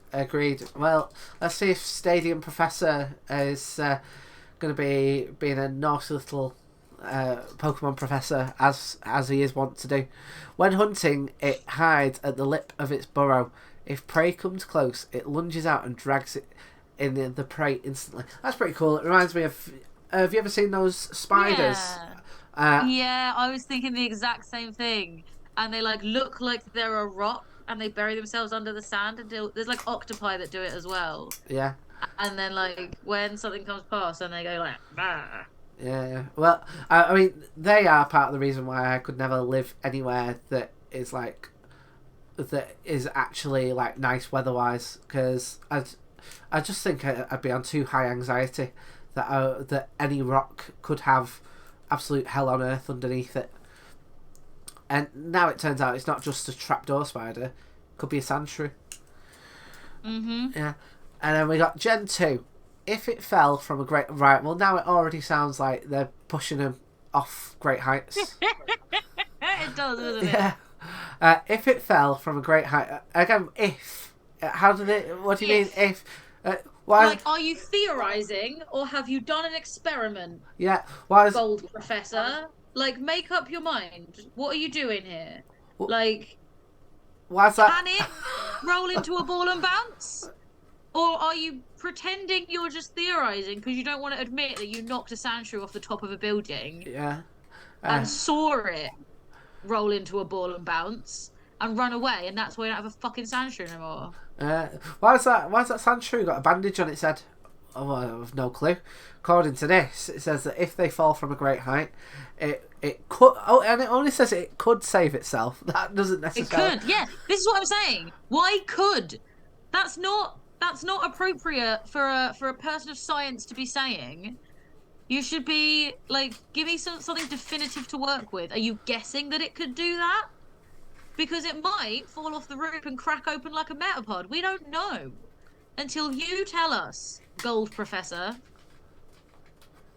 Well, let's see if Stadium Professor is going to be being a nice little Pokemon professor, as he is wont to do. When hunting, it hides at the lip of its burrow. If prey comes close, it lunges out and drags it in the prey instantly. That's pretty cool. It reminds me of... have you ever seen those spiders? Yeah, I was thinking the exact same thing. And they look like they're a rock, and they bury themselves under the sand until there's octopi that do it as well. Yeah. And then when something comes past, then they go bah. Yeah. Well, I mean, they are part of the reason why I could never live anywhere that is actually nice weather-wise, because I just think I'd be on too high anxiety that any rock could have absolute hell on earth underneath it. And now it turns out it's not just a trapdoor spider, it could be a Sandshrew. Yeah. And then we got Gen 2. If it fell from a great... Right, well, now it already sounds like they're pushing him off great heights. It does, doesn't it? Yeah. If it fell from a great height... Again, if... How did it... What do you mean, if... why? Are you theorizing, or have you done an experiment? Yeah. Why is... Gold Professor? Make up your mind. What are you doing here? Why is that... Can it roll into a ball and bounce? Or are you pretending you're just theorizing because you don't want to admit that you knocked a Sandshrew off the top of a building? Yeah. And saw it roll into a ball and bounce and run away, and that's why you don't have a fucking Sandshrew anymore. Why has that Sandshrew got a bandage on its head? Oh, I have no clue. According to this, it says that if they fall from a great height, it could... Oh, and it only says it could save itself. That doesn't necessarily... It could, yeah. This is what I'm saying. Why could? That's not appropriate for a person of science to be saying. You should be give me something definitive to work with. Are you guessing that it could do that? because it might fall off the roof and crack open like a metapod. We don't know until you tell us, Gold Professor.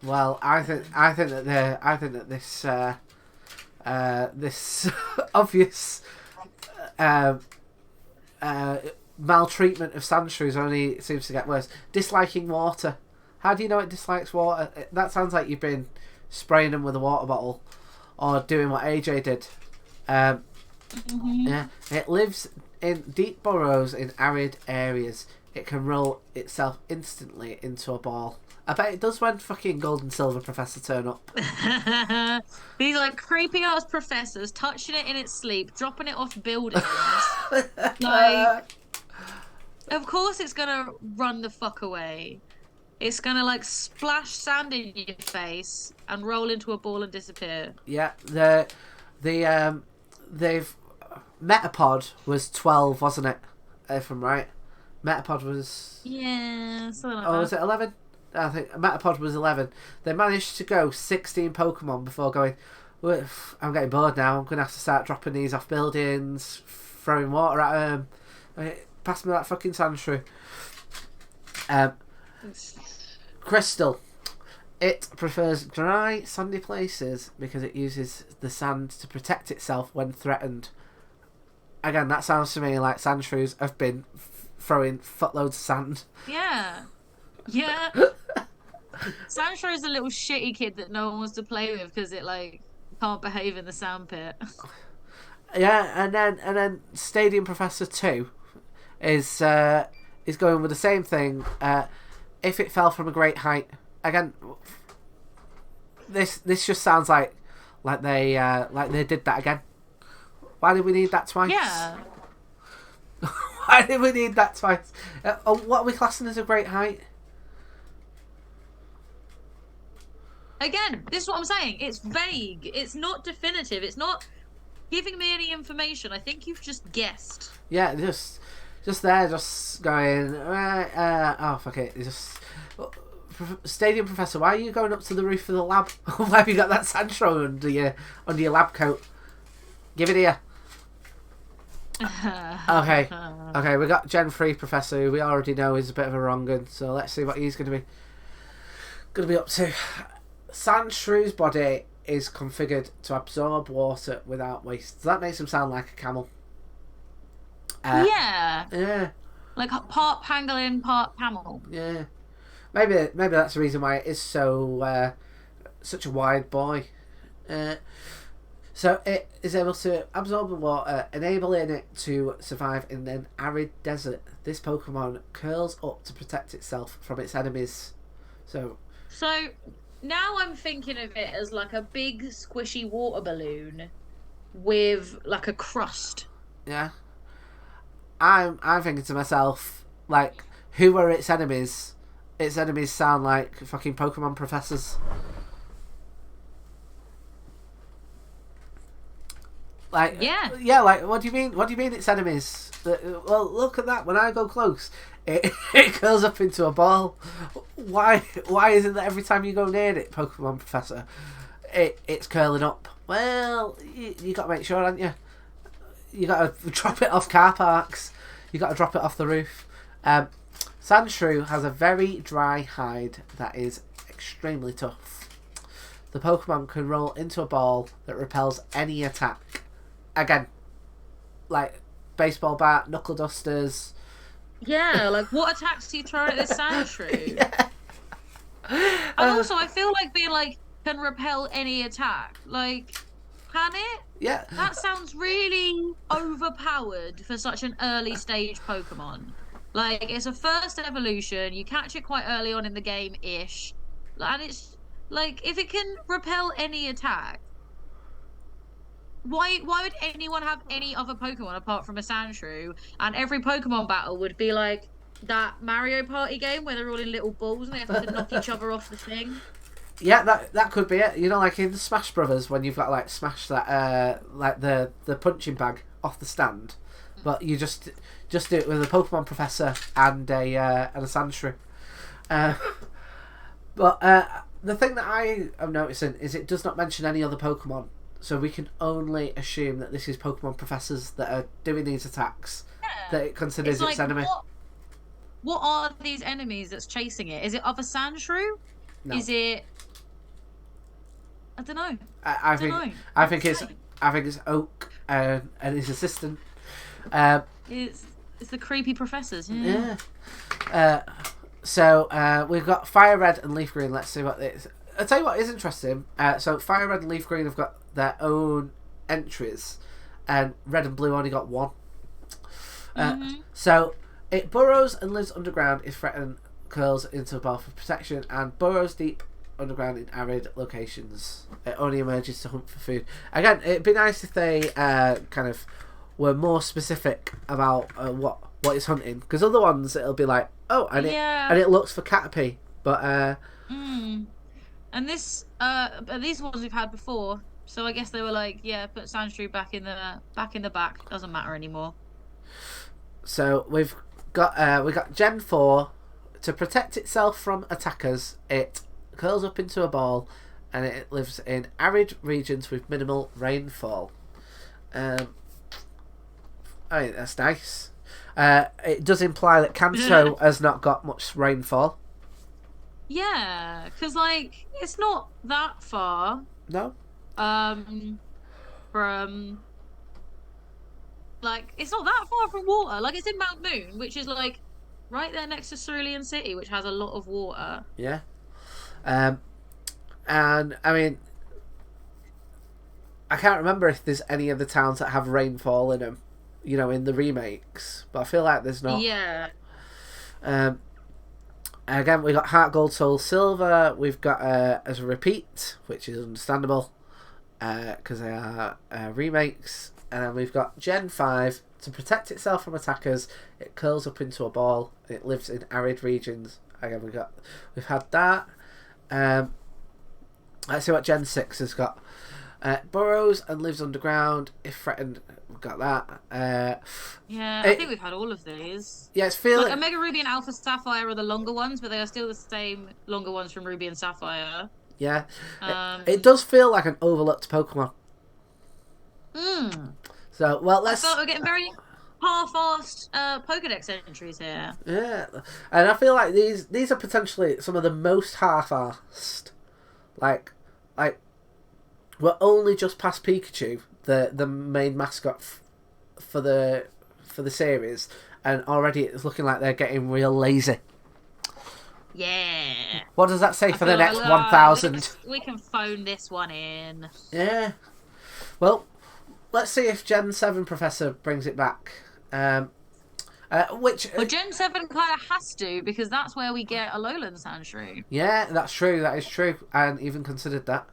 Well, I think that this obvious maltreatment of sandshrews only seems to get worse. Disliking water. How do you know it dislikes water? That sounds like you've been spraying them with a water bottle, or doing what AJ did. Yeah, it lives in deep burrows in arid areas. It can roll itself instantly into a ball. I bet it does when fucking Gold and Silver Professor turn up. These like creepy ass professors touching it in its sleep, dropping it off buildings. Like, of course it's gonna run the fuck away. It's gonna like splash sand in your face and roll into a ball and disappear. Yeah, they've Metapod was 12, wasn't it? If I'm right, Metapod was something like oh, that. was it 11? I think Metapod was 11. They managed to go 16 Pokemon before going, I'm getting bored now. I'm gonna have to start dropping these off buildings, throwing water at them. Pass me that fucking Sandshrew. Crystal. It prefers dry, sandy places because it uses the sand to protect itself when threatened. Again, that sounds to me like Sandshrews have been throwing footloads of sand. Yeah. Sandshrew is a little shitty kid that no one wants to play with because it like can't behave in the sand pit. Yeah, and then Stadium Professor 2 is going with the same thing. If it fell from a great height, again, this just sounds like they did that again. Why did we need that twice? Yeah. Why did we need that twice? What are we classing as a great height? Again, this is what I'm saying. It's vague. It's not definitive. It's not giving me any information. I think you've just guessed. Yeah, just going. Oh fuck it. Just Stadium Professor. Why are you going up to the roof of the lab? Why have you got that Sandshrew under your lab coat? Give it here. Okay. We got Gen 3 Professor, who we already know is a bit of a wrong un. So let's see what he's going to be up to. Sandshrew's body is configured to absorb water without waste. Does that make him sound like a camel? Yeah. Like part pangolin, part camel. Yeah. Maybe that's the reason why it is so such a wide boy. So it is able to absorb the water, enabling it to survive in an arid desert. This Pokemon curls up to protect itself from its enemies. So now I'm thinking of it as like a big squishy water balloon with like a crust. Yeah. I'm thinking to myself, like, who are its enemies? Its enemies sound like fucking Pokemon professors. Like, yeah. Like, what do you mean? What do you mean its enemies? Well, look at that. When I go close, it curls up into a ball. Why isn't that every time you go near it, Pokemon Professor, it's curling up? Well, you got to make sure, haven't you? You got to drop it off car parks. You got to drop it off the roof. Sandshrew has a very dry hide that is extremely tough. The Pokemon can roll into a ball that repels any attack. Again, like baseball bat, knuckle dusters. Yeah, like what attacks do you throw at this Sandshrew? Yeah. And also, I feel like being like can repel any attack. Like, can it? Yeah. That sounds really overpowered for such an early stage Pokemon. Like, it's a first evolution. You catch it quite early on in the game-ish. And it's like, if it can repel any attack, why would anyone have any other Pokemon apart from a Sandshrew? And every Pokemon battle would be like that Mario Party game where they're all in little balls and they have to knock each other off the thing. Yeah, that could be it. You know, like in Smash Brothers when you've got like smash that like the punching bag off the stand, but you just do it with a Pokemon Professor and a Sandshrew. But the thing that I am noticing is it does not mention any other Pokemon. So we can only assume that this is Pokemon professors that are doing these attacks Yeah. that it considers It's like its enemy. what are these enemies that's chasing it? Is it other Sandshrew? No, Is it I don't know. I Don't think know. I think it's Oak and his assistant. Um, It's the creepy professors. Yeah. yeah. So we've got Fire Red and Leaf Green. Let's see what this. I'll tell you what is interesting. So Fire Red and Leaf Green have got their own entries, and Red and Blue only got one. So it burrows and lives underground if threatened, curls into a ball for protection, and burrows deep underground in arid locations. It only emerges to hunt for food. Again, it'd be nice if they kind of were more specific about what it's hunting, because other ones it'll be like, oh, and it looks for Caterpie, but and these ones we've had before, so I guess they were like, yeah, put Sandshrew back in the back. Doesn't matter anymore. So we got Gen 4 to protect itself from attackers. It curls up into a ball, and it lives in arid regions with minimal rainfall. I mean, that's nice. It does imply that Kanto has not got much rainfall. Yeah, because like it's not that far. No. From like it's not that far from water. Like it's in Mount Moon, which is like right there next to Cerulean City, which has a lot of water. Yeah. And I mean, I can't remember if there's any of the towns that have rainfall in them, you know, in the remakes, but I feel like there's not. Yeah. Again, we got Heart Gold, Soul Silver. We've got as a repeat, which is understandable because they are remakes. And then we've got Gen 5 to protect itself from attackers. It curls up into a ball. It lives in arid regions. Again, we've had that. Let's see what Gen 6 has got. Burrows and lives underground if threatened. We've got that. I think we've had all of these. Yeah, it's feeling like Omega Ruby and Alpha Sapphire are the longer ones, but they are still the same longer ones from Ruby and Sapphire. Yeah, it does feel like an overlooked Pokemon. So let's. I felt we're getting very half-assed Pokedex entries here. Yeah, and I feel like these are potentially some of the most half-assed. Like we're only just past Pikachu, the main mascot for the series, and already it's looking like they're getting real lazy. Yeah. What does that say for the next 1,000? We can phone this one in. Yeah. Well, let's see if Gen 7 Professor brings it back. Well, Gen 7 kind of has to, because that's where we get a Alolan Sandshrew. Yeah, that's true. That is true. I hadn't even considered that.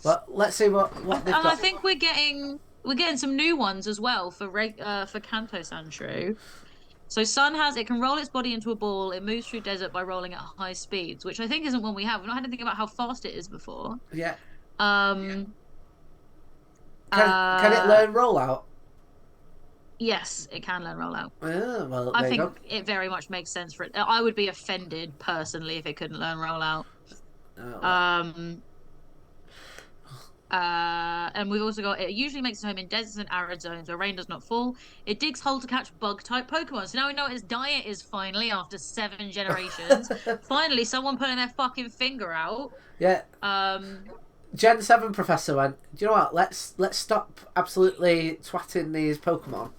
Well, let's see what they've got. I think we're getting some new ones as well for Kanto Sandshrew. So Sun it can roll its body into a ball. It moves through desert by rolling at high speeds, which I think isn't one we have. We've not had anything about how fast it is before. Yeah. Can it learn rollout? Yes, it can learn rollout. Well, I think it very much makes sense for it. I would be offended personally if it couldn't learn rollout. And we've also got it usually makes its home in deserts and arid zones where rain does not fall. It digs holes to catch bug type Pokemon. So now we know what its diet is finally after 7 generations. Finally, someone putting their fucking finger out. Yeah. Gen 7 Professor went, do you know what? Let's stop absolutely twatting these Pokemon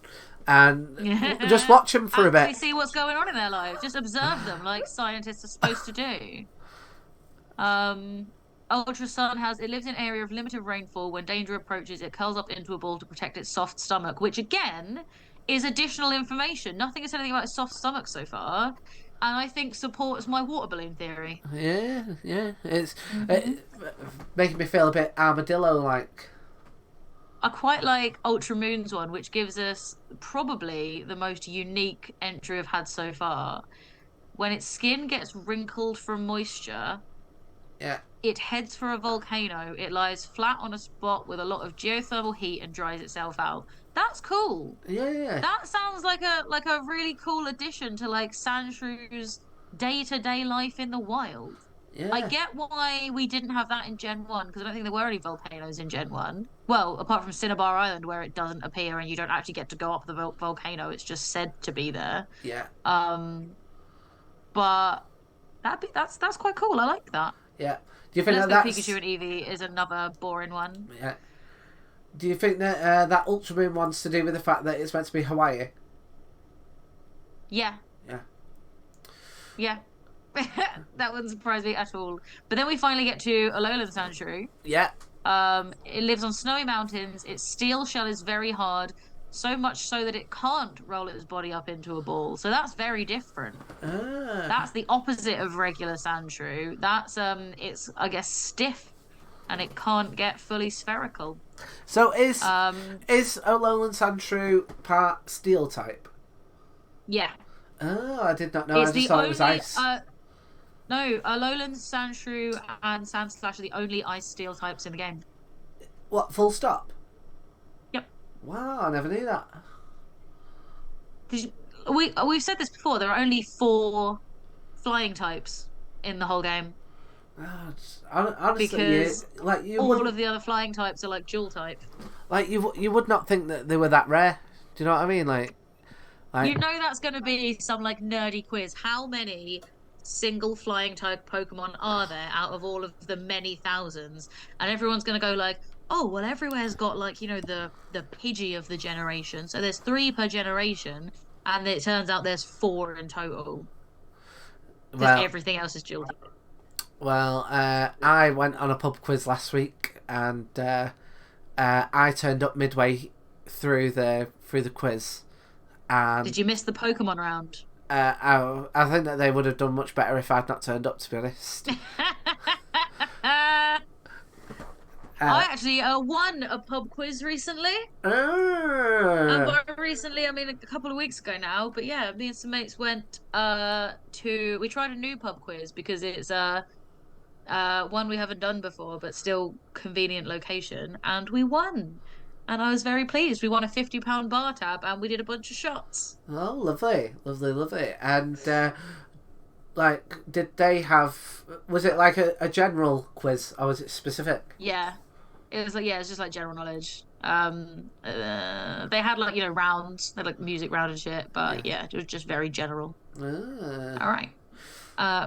and just watch them for a bit. See what's going on in their lives. Just observe them like scientists are supposed to do. Ultra Sun it lives in an area of limited rainfall. When danger approaches, it curls up into a ball to protect its soft stomach, which again is additional information. Nothing has said anything about its soft stomach so far, and I think supports my water balloon theory. Yeah, it's making me feel a bit armadillo-like. I quite like Ultra Moon's one, which gives us probably the most unique entry I've had so far. When its skin gets wrinkled from moisture, it heads for a volcano. It lies flat on a spot with a lot of geothermal heat and dries itself out. That's cool. Yeah. That sounds like a really cool addition to like Sandshrew's day-to-day life in the wild. I Yeah. get why we didn't have that in Gen 1 because I don't think there were any volcanoes in Gen 1. Well, apart from Cinnabar Island where it doesn't appear and you don't actually get to go up the volcano, it's just said to be there. Yeah. Um, but that's quite cool. I like that. Yeah. Do you think Let's that Go Pikachu that's and Eevee is another boring one. yeah? Do you think that that Ultra Moon one's to do with the fact that it's meant to be Hawaii? Yeah, Yeah. yeah. That wouldn't surprise me at all. But then we finally get to Alolan Sandshrew. Yeah. It lives on snowy mountains. Its steel shell is very hard, so much so that it can't roll its body up into a ball. So that's very different. Ah. That's the opposite of regular Sandshrew. That's it's I guess stiff and it can't get fully spherical. So Um, is Alolan Sandshrew part Steel type? yeah, Oh, I did not know. it's I just the thought it only was ice. no, Alolan Sandshrew and Sandslash are the only ice steel types in the game. What? Full stop. Yep. Wow, I never knew that. 'Cause we've said this before. There are only four flying types in the whole game Oh, honestly, because you all wouldn't of the other flying types are like dual type. you would not think that they were that rare. Do you know what I mean? You Like know that's going to be some like nerdy quiz. How many single flying type Pokemon are there out of all of the many thousands? And everyone's going to go like, "Oh, well, everywhere's got like, the Pidgey of the generation. So there's three per generation." And it turns out there's four in total because well, everything else is dual type. I went on a pub quiz last week, and I turned up midway through the quiz, and Did you miss the Pokemon round? I think that they would have done much better if I'd not turned up. To be honest, I uh, actually won a pub quiz recently. uh, By recently, I mean a couple of weeks ago now. But yeah, me and some mates went we tried a new pub quiz because it's one we haven't done before, but still convenient location, and we won. And I was very pleased. We won a £50 bar tab and we did a bunch of shots. oh, lovely, lovely, lovely, and did they have? Was it like a general quiz, or was it specific? Yeah. It's just like general knowledge. They had like, rounds, they had like music round and shit, Yeah. but yeah, it was just very general. Ah, All right.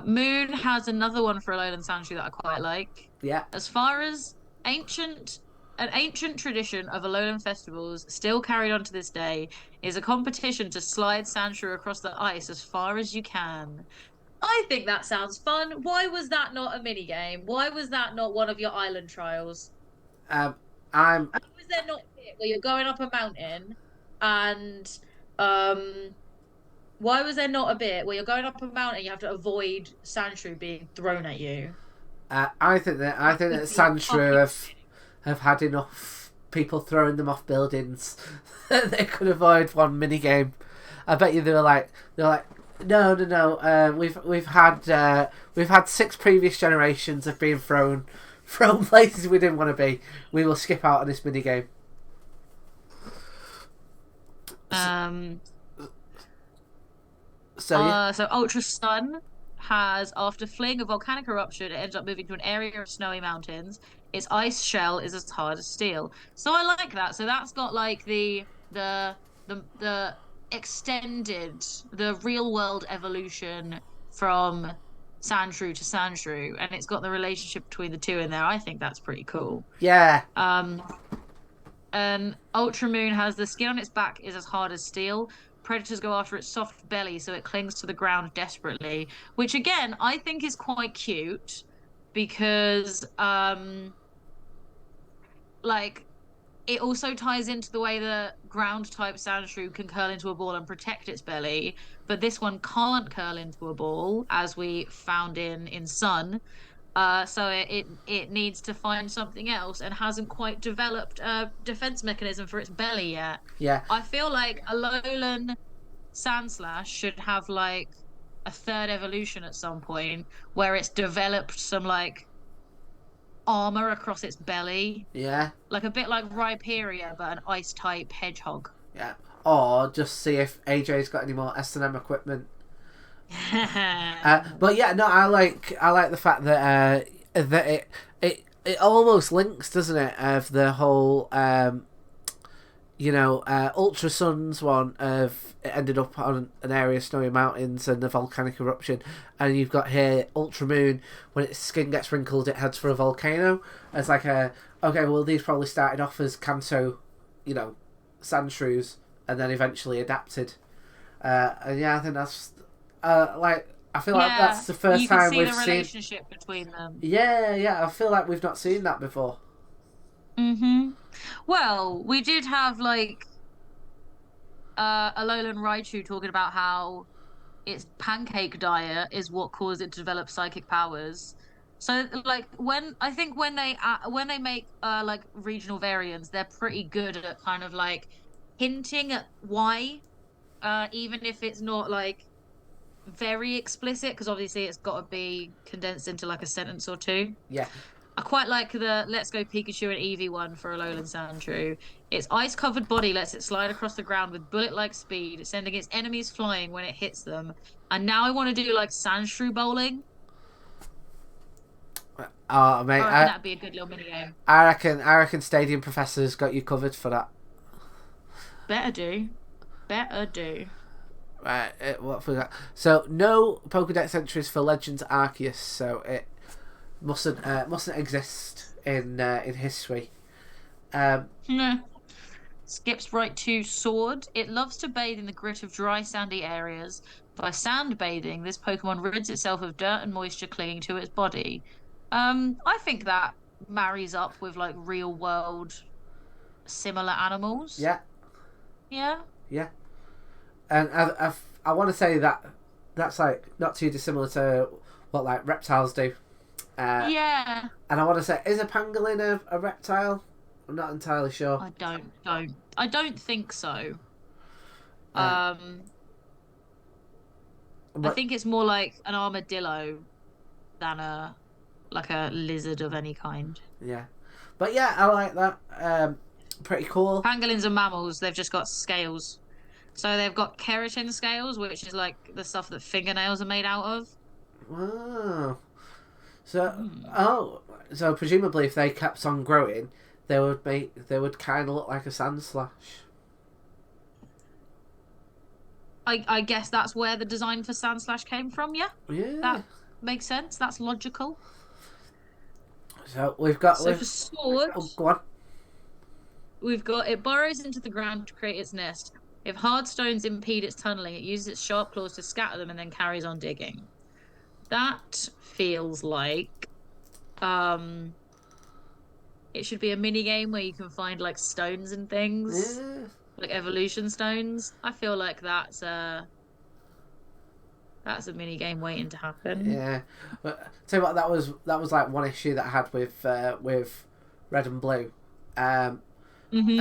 Moon has another one for Alolan Sandshrew that I quite like. yeah. As far as an ancient tradition of Alolan festivals still carried on to this day is a competition to slide Sandshrew across the ice as far as you can. I think that sounds fun. Why was that not a mini game? Why was that not one of your island trials? Um, I'm Why was there not a bit where you're going up a mountain and um why was there not a bit where you're going up a mountain and you have to avoid Sandshrew being thrown at you? I think Would that be Sandshrew fucking have had enough people throwing them off buildings that they could avoid one mini game. I bet you they were like no, no, no. We've had six previous generations of being thrown places we didn't want to be. We will skip out on this mini game. Um, So yeah, so Ultra Sun has, after fleeing a volcanic eruption, it ends up moving to an area of snowy mountains. Its ice shell is as hard as steel. So I like that. So that's got like the extended, the real world evolution from Sandshrew to Sandshrew, and it's got the relationship between the two in there. I think that's pretty cool. yeah, Um, and Ultra Moon has the skin on its back is as hard as steel. Predators go after its soft belly, so it clings to the ground desperately, which again I think is quite cute because like it also ties into the way the ground type Sandshrew can curl into a ball and protect its belly, but this one can't curl into a ball, as we found in Sun. So it needs to find something else and hasn't quite developed a defense mechanism for its belly yet. yeah, I feel like Alolan Sandslash should have like a third evolution at some point where it's developed some like armor across its belly, yeah, like a bit like Rhyperior, but an ice type hedgehog. yeah. Or just see if AJ's got any more S&M equipment But yeah, no, I like the fact that that it almost links, doesn't it, of the whole Ultra Sun's one of it ended up on an area of snowy mountains and a volcanic eruption, and you've got here Ultra Moon when its skin gets wrinkled, it heads for a volcano. It's like okay, well these probably started off as Kanto, Sandshrews, and then eventually adapted. And yeah, I think that's I feel like Yeah, that's the first you can time see we've the seen. relationship between them. Yeah, I feel like we've not seen that before. Well, we did have like Alolan Raichu talking about how its pancake diet is what caused it to develop psychic powers. So like when they make like regional variants, they're pretty good at kind of like hinting at why, even if it's not like very explicit, because obviously it's got to be condensed into like a sentence or two. Yeah. I quite like the Let's Go Pikachu and Eevee one for Alolan Sandshrew. Its ice-covered body lets it slide across the ground with bullet-like speed, sending its enemies flying when it hits them. And now I want to do like Sandshrew bowling. Oh, mate, I reckon that'd be a good little mini game. I reckon Stadium Professor's got you covered for that. Better do. Better do. Right, what have we got? So no Pokedex entries for Legends Arceus, so it mustn't exist in history. Nah. Skips right to sword. It loves to bathe in the grit of dry, sandy areas. By sand bathing, this Pokemon rids itself of dirt and moisture clinging to its body. I think that marries up with like real world similar animals. Yeah, Yeah. yeah, and I want to say that that's like not too dissimilar to what like reptiles do. Yeah. And I want to say, is a pangolin a reptile? I'm not entirely sure. I don't think so. Uh, Um, I but think it's more like an armadillo than a like a lizard of any kind. yeah, but yeah, I like that. Pretty cool. Pangolins are mammals, they've just got scales. So they've got keratin scales, which is like the stuff that fingernails are made out of. Wow. So Mm. so presumably if they kept on growing, they would kind of look like a Sandslash. I guess that's where the design for Sandslash came from, yeah? Yeah. That makes sense. That's logical. So we've got So for sword, go on. we've got it burrows into the ground to create its nest. If hard stones impede its tunneling, it uses its sharp claws to scatter them and then carries on digging. That feels like um it should be a mini game where you can find like stones and things, Yeah. like evolution stones. I feel like that's a mini game waiting to happen. Yeah, but tell you what, that was like one issue that I had with Red and Blue. I, Hmm.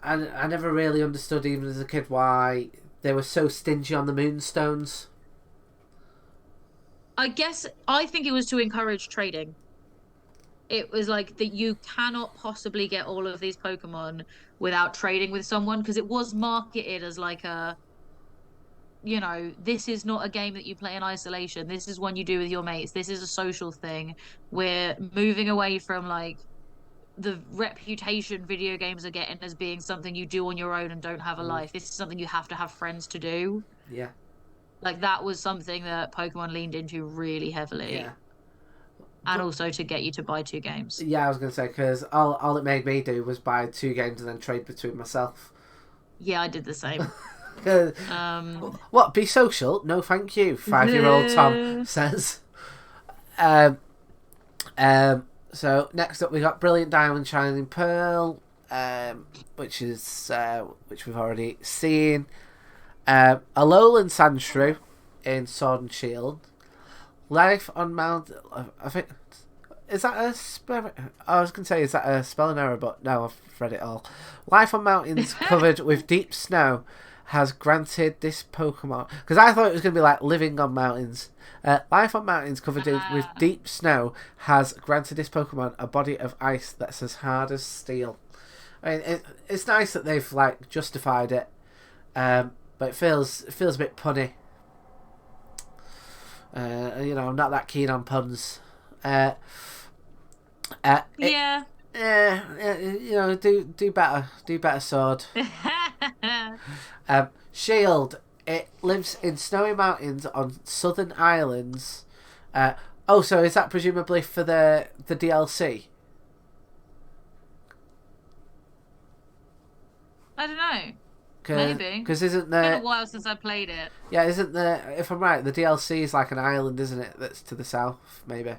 I never really understood, even as a kid, why they were so stingy on the moonstones. I think it was to encourage trading. It was like that you cannot possibly get all of these Pokemon without trading with someone because it was marketed as like this is not a game that you play in isolation. This is one you do with your mates. This is a social thing. We're moving away from like the reputation video games are getting as being something you do on your own and don't have a Mm, life. This is something you have to have friends to do. yeah, Like that was something that Pokemon leaned into really yeah, heavily. And but also to get you to buy two games. yeah, I was gonna say because all it made me do was buy two games and then trade between myself. Yeah, I did the same. 'Cause- Um, what? Be social? No, thank you. 5-year-old Tom says. Um, So next up we got Brilliant Diamond Shining Pearl, which we've already seen. Alolan Sandshrew in Sword and Shield. Life on Mount. I think is that a spell? I was gonna say is that a spelling error, but no, I've read it all. Life on mountains covered with deep snow has granted this Pokemon because I thought it was gonna be like living on mountains. Life on mountains covered with deep snow has granted this Pokemon a body of ice that's as hard as steel. I mean, it's nice that they've like justified it, but it feels a bit punny. I'm not that keen on puns. Yeah. Do better, sword. Shield. It lives in snowy mountains on southern islands. So is that presumably for the DLC? I don't know. Maybe. Because isn't It's been there... a while since I played it. Yeah, isn't there... If I'm right, the DLC is like an island, isn't it? That's to the south, maybe.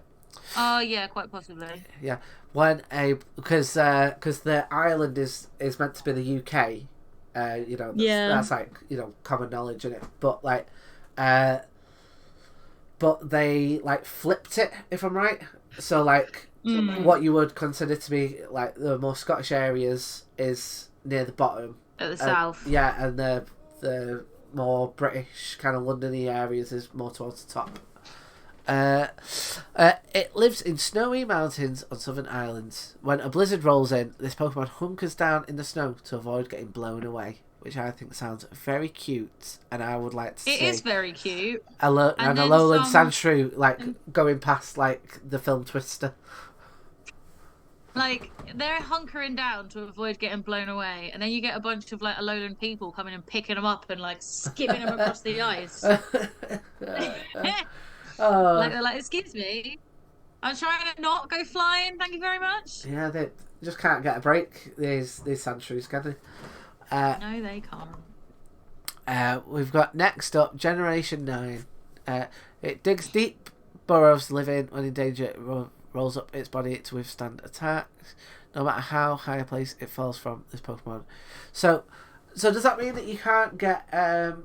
Oh, yeah, quite possibly. Yeah. Because the island is meant to be the UK. That's like, common knowledge in it. But like, but they like flipped it, if I'm right. So like, what you would consider to be like the more Scottish areas is near the bottom at the south. Yeah, and the more British kind of Londony areas is more towards the top. It lives in snowy mountains on southern islands. When a blizzard rolls in, this Pokemon hunkers down in the snow to avoid getting blown away, which I think sounds very cute, and I would like to see. It is very cute. And a lowland Sandshrew, like, going past, like, the film Twister. Like, they're hunkering down to avoid getting blown away, and then you get a bunch of, like, Alolan people coming and picking them up and, like, skipping them across the ice. Like, excuse me, I'm trying to not go flying, thank you very much. Yeah, they just can't get a break, these Sandshrews, can they? No, they can't. We've got next up Generation 9. It digs deep burrows, live in. When in danger, it rolls up its body to withstand attacks, no matter how high a place it falls from. This Pokemon. So does that mean that you can't get a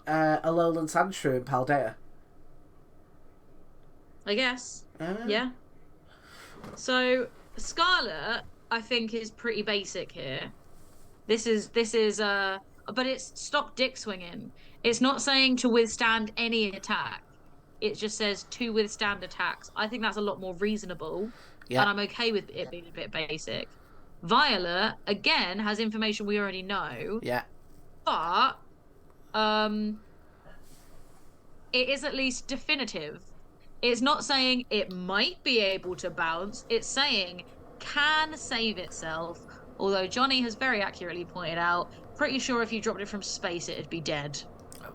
lowland Sandshrew in Paldea? I guess. Yeah. So Scarlet, I think, is pretty basic here. This is but it's stop dick swinging. It's not saying to withstand any attack. It just says to withstand attacks. I think that's a lot more reasonable. Yeah. And I'm okay with it being a bit basic. Violet, again, has information we already know. Yeah. But it is at least definitive. It's not saying it might be able to bounce. It's saying can save itself. Although Johnny has very accurately pointed out, pretty sure if you dropped it from space, it'd be dead.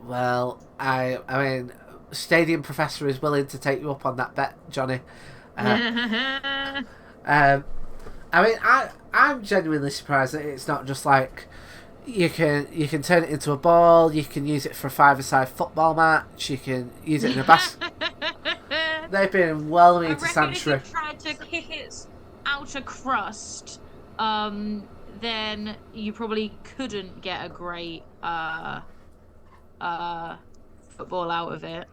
Well, I mean, Stadium Professor is willing to take you up on that bet, Johnny. I mean, I'm genuinely surprised that it's not just like you can turn it into a ball. You can use it for a five-a-side football match. You can use it in a basket. They've been well mean to Sandshrew. If you tried to kick its outer crust, then you probably couldn't get a great football out of it.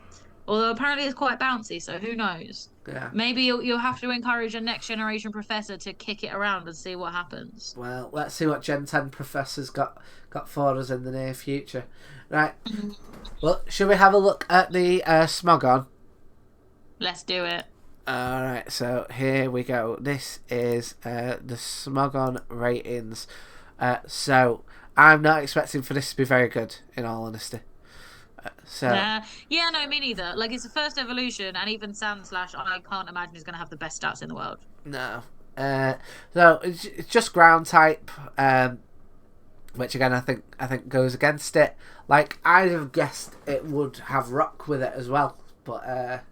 Although apparently it's quite bouncy, so who knows? Yeah. Maybe you'll have to encourage a next generation professor to kick it around and see what happens. Well, let's see what Gen 10 professors got for us in the near future. Right. Well, should we have a look at the Smogon? Let's do it. Alright, so here we go. This is the Smogon ratings. So, I'm not expecting for this to be very good, in all honesty. Yeah, no, me neither. Like, it's the first evolution, and even Sandslash, I can't imagine is going to have the best stats in the world. No. So, it's just ground type, which again, I think goes against it. Like, I'd have guessed it would have rock with it as well, but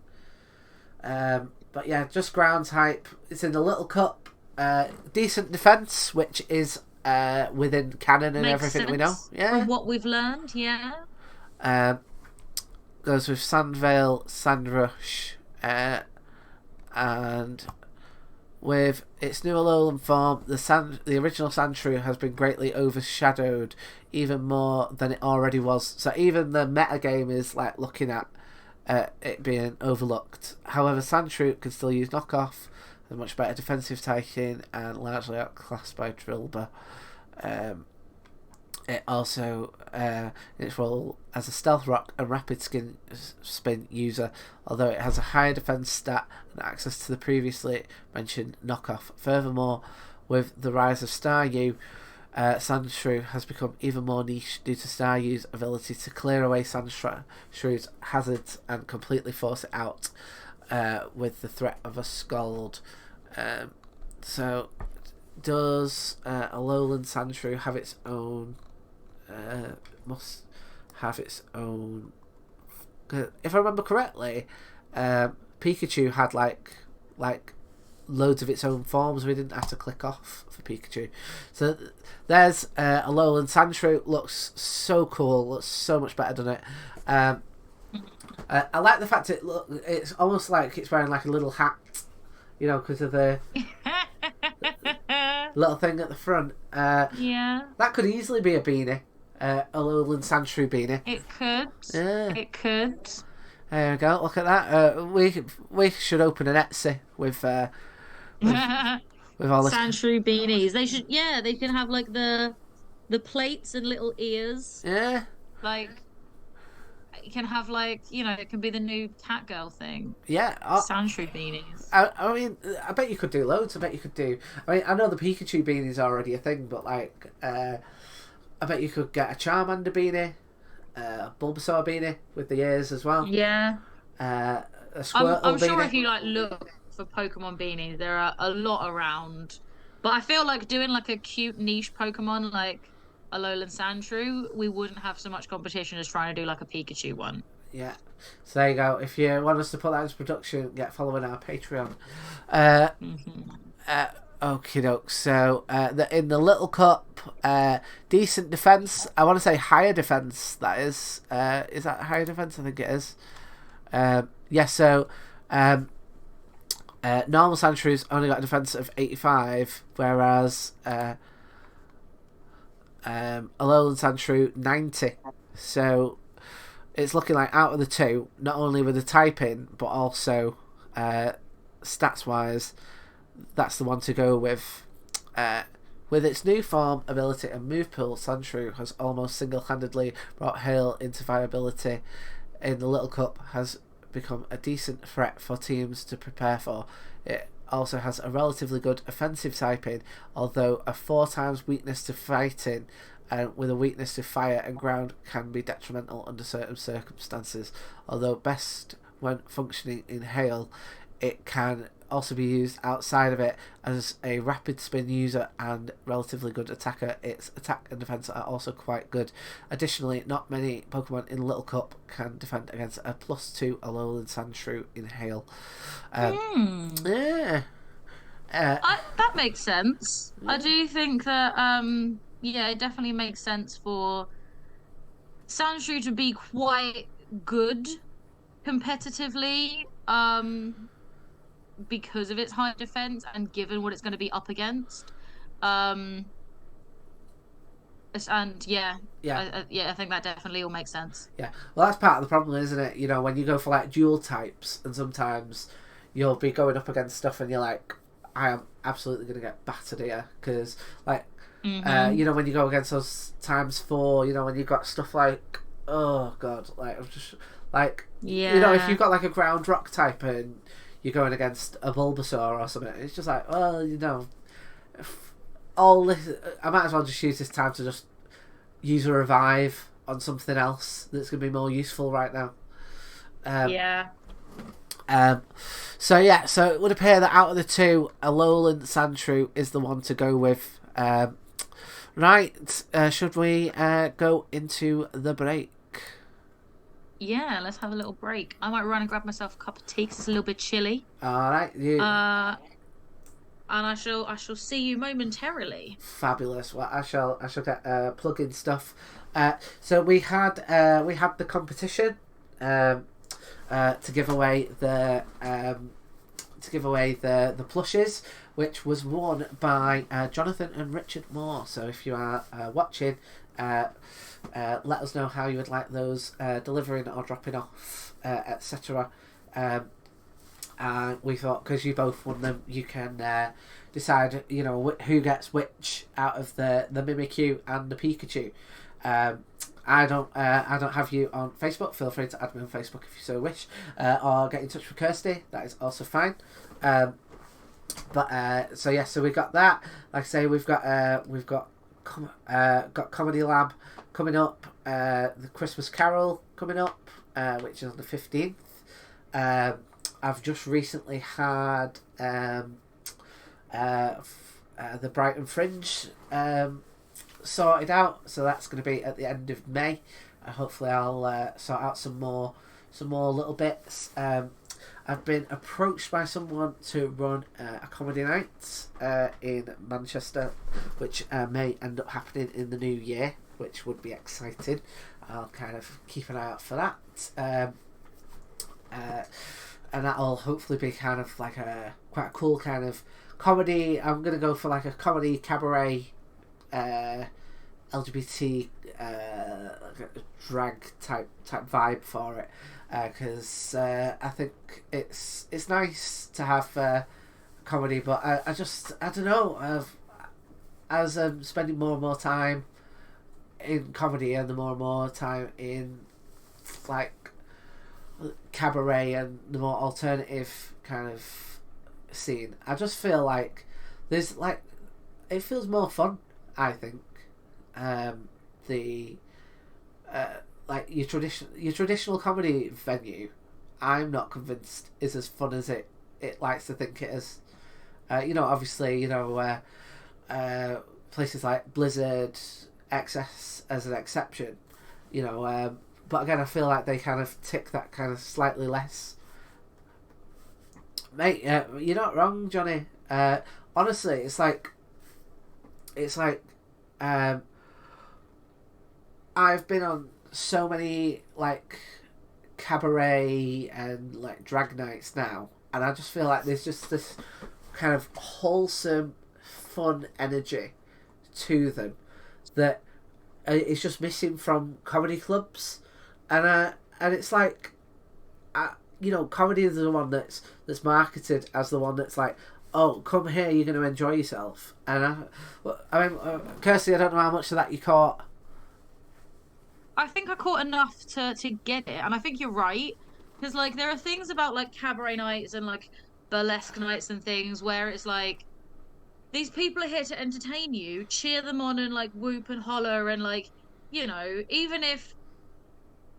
yeah, just ground type. It's in the little cup. Decent defense, which is within canon and Makes everything sense we know. Yeah, from what we've learned. Yeah. Goes with Sandvale, Sandrush, and with its new Alolan form, the original Sandshrew has been greatly overshadowed, even more than it already was. So even the metagame is like looking at it being overlooked. However, Sandshrew can still use knockoff, has much better defensive taking, and largely outclassed by Drillbur. It also, in its role as a stealth rock and rapid spin user, although it has a higher defense stat and access to the previously mentioned knockoff. Furthermore, with the rise of Staryu, Sandshrew has become even more niche due to Staryu's ability to clear away Sandshrew's hazards and completely force it out with the threat of a scald. So, does a lowland Sandshrew have its own? Must have its own. If I remember correctly, Pikachu had like loads of its own forms. We didn't have to click off for Pikachu. So there's a lowland Sandshrew. Looks so cool. Looks so much better, doesn't it? I like the fact it's almost like it's wearing like a little hat, you know, because of the little thing at the front. Yeah. That could easily be a beanie. A lowland Sandshrew beanie. It could. Yeah. It could. There we go. Look at that. We should open an Etsy with all the Sandshrew beanies. They should. Yeah, they can have like the plates and little ears. Yeah. Like, you can have like, you know, it can be the new Catgirl thing. Yeah. Sandshrew beanies. I mean, I bet you could do loads. I bet you could do. I mean, I know the Pikachu beanie is already a thing, but like, I bet you could get a Charmander beanie. A Bulbasaur beanie with the ears as well. Yeah. A Squirtle I'm sure beanie. if you like look for Pokemon beanies, there are a lot around. But I feel like doing like a cute niche Pokemon like a Alolan Sandshrew, we wouldn't have so much competition as trying to do like a Pikachu one. Yeah. So there you go. If you want us to put that into production, get following our Patreon. Okie doke. So in the little cup, decent defense. I want to say higher defense. That is that higher defense? I think it is. Yeah. So normal Sandshrews only got a defense of 85, whereas Alolan Sandshrew 90. So it's looking like out of the two, not only with the typing but also stats wise, that's the one to go with. With its new form, ability and move pool, Sandshrew has almost single-handedly brought Hail into viability in the Little Cup, has become a decent threat for teams to prepare for. It also has a relatively good offensive typing, although a 4 times weakness to fighting and with a weakness to fire and ground can be detrimental under certain circumstances. Although best when functioning in Hail, it can also be used outside of it as a rapid spin user and relatively good attacker. Its attack and defense are also quite good. Additionally, not many Pokemon in Little Cup can defend against a +2 Alolan Sandshrew in Hail. Yeah. That makes sense. Yeah. I do think that yeah, it definitely makes sense for Sandshrew to be quite good competitively. Because of its high defense and given what it's going to be up against. And yeah, I think that definitely all makes sense. Yeah, well, that's part of the problem, isn't it? You know, when you go for like dual types, and sometimes you'll be going up against stuff, and you're like, I am absolutely going to get battered here because, like, you know, when you go against those ×4, you know, when you've got stuff like, oh god, like I'm just like, yeah, you know, if you've got like a ground rock type and you're going against a Bulbasaur or something, it's just like, well, you know, all this, I might as well just use this time to just use a revive on something else that's going to be more useful right now. Yeah. So yeah, so it would appear that out of the two, Alolan Sandshrew is the one to go with. Right, should we go into the break? Yeah, let's have a little break. I might run and grab myself a cup of tea because it's a little bit chilly. All right, you. And I shall see you momentarily. Fabulous. Well, I shall get plug-in stuff. So we had the competition to give away the plushes, which was won by Jonathan and Richard Moore. So if you are watching, let us know how you would like those delivering or dropping off, etc. And we thought, because you both won them, you can decide, you know, who gets which out of the Mimikyu and the Pikachu. I don't have you on Facebook. Feel free to add me on Facebook if you so wish, or get in touch with Kirsty. That is also fine. So we got that. Like I say, we've got got Comedy Lab coming up. The Christmas Carol coming up, which is on the 15th. I've just recently had the Brighton Fringe sorted out, so that's going to be at the end of May. Hopefully, I'll sort out some more little bits. I've been approached by someone to run a comedy night in Manchester, which may end up happening in the new year, which would be exciting. I'll kind of keep an eye out for that. And that'll hopefully be kind of like quite a cool kind of comedy. I'm going to go for like a comedy cabaret LGBT drag type vibe for it, because I think it's nice to have comedy, but I don't know, as I'm spending more and more time in comedy and the more and more time in like cabaret and the more alternative kind of scene, I just feel like there's like, it feels more fun, I think. The like your traditional comedy venue, I'm not convinced is as fun as it likes to think it is. Obviously, places like Blizzard, XS as an exception, but again, I feel like they kind of tick that kind of slightly less. Mate, you're not wrong, Johnny. Honestly, it's like I've been on so many like cabaret and like drag nights now, and I just feel like there's just this kind of wholesome, fun energy to them that is just missing from comedy clubs, and it's like, comedy is the one that's marketed as the one that's like, oh, come here, you're going to enjoy yourself. And Kirsty, I don't know how much of that you caught. I think I caught enough to get it, and I think you're right, because like there are things about like cabaret nights and like burlesque nights and things where it's like these people are here to entertain you, cheer them on and like whoop and holler, and like, even if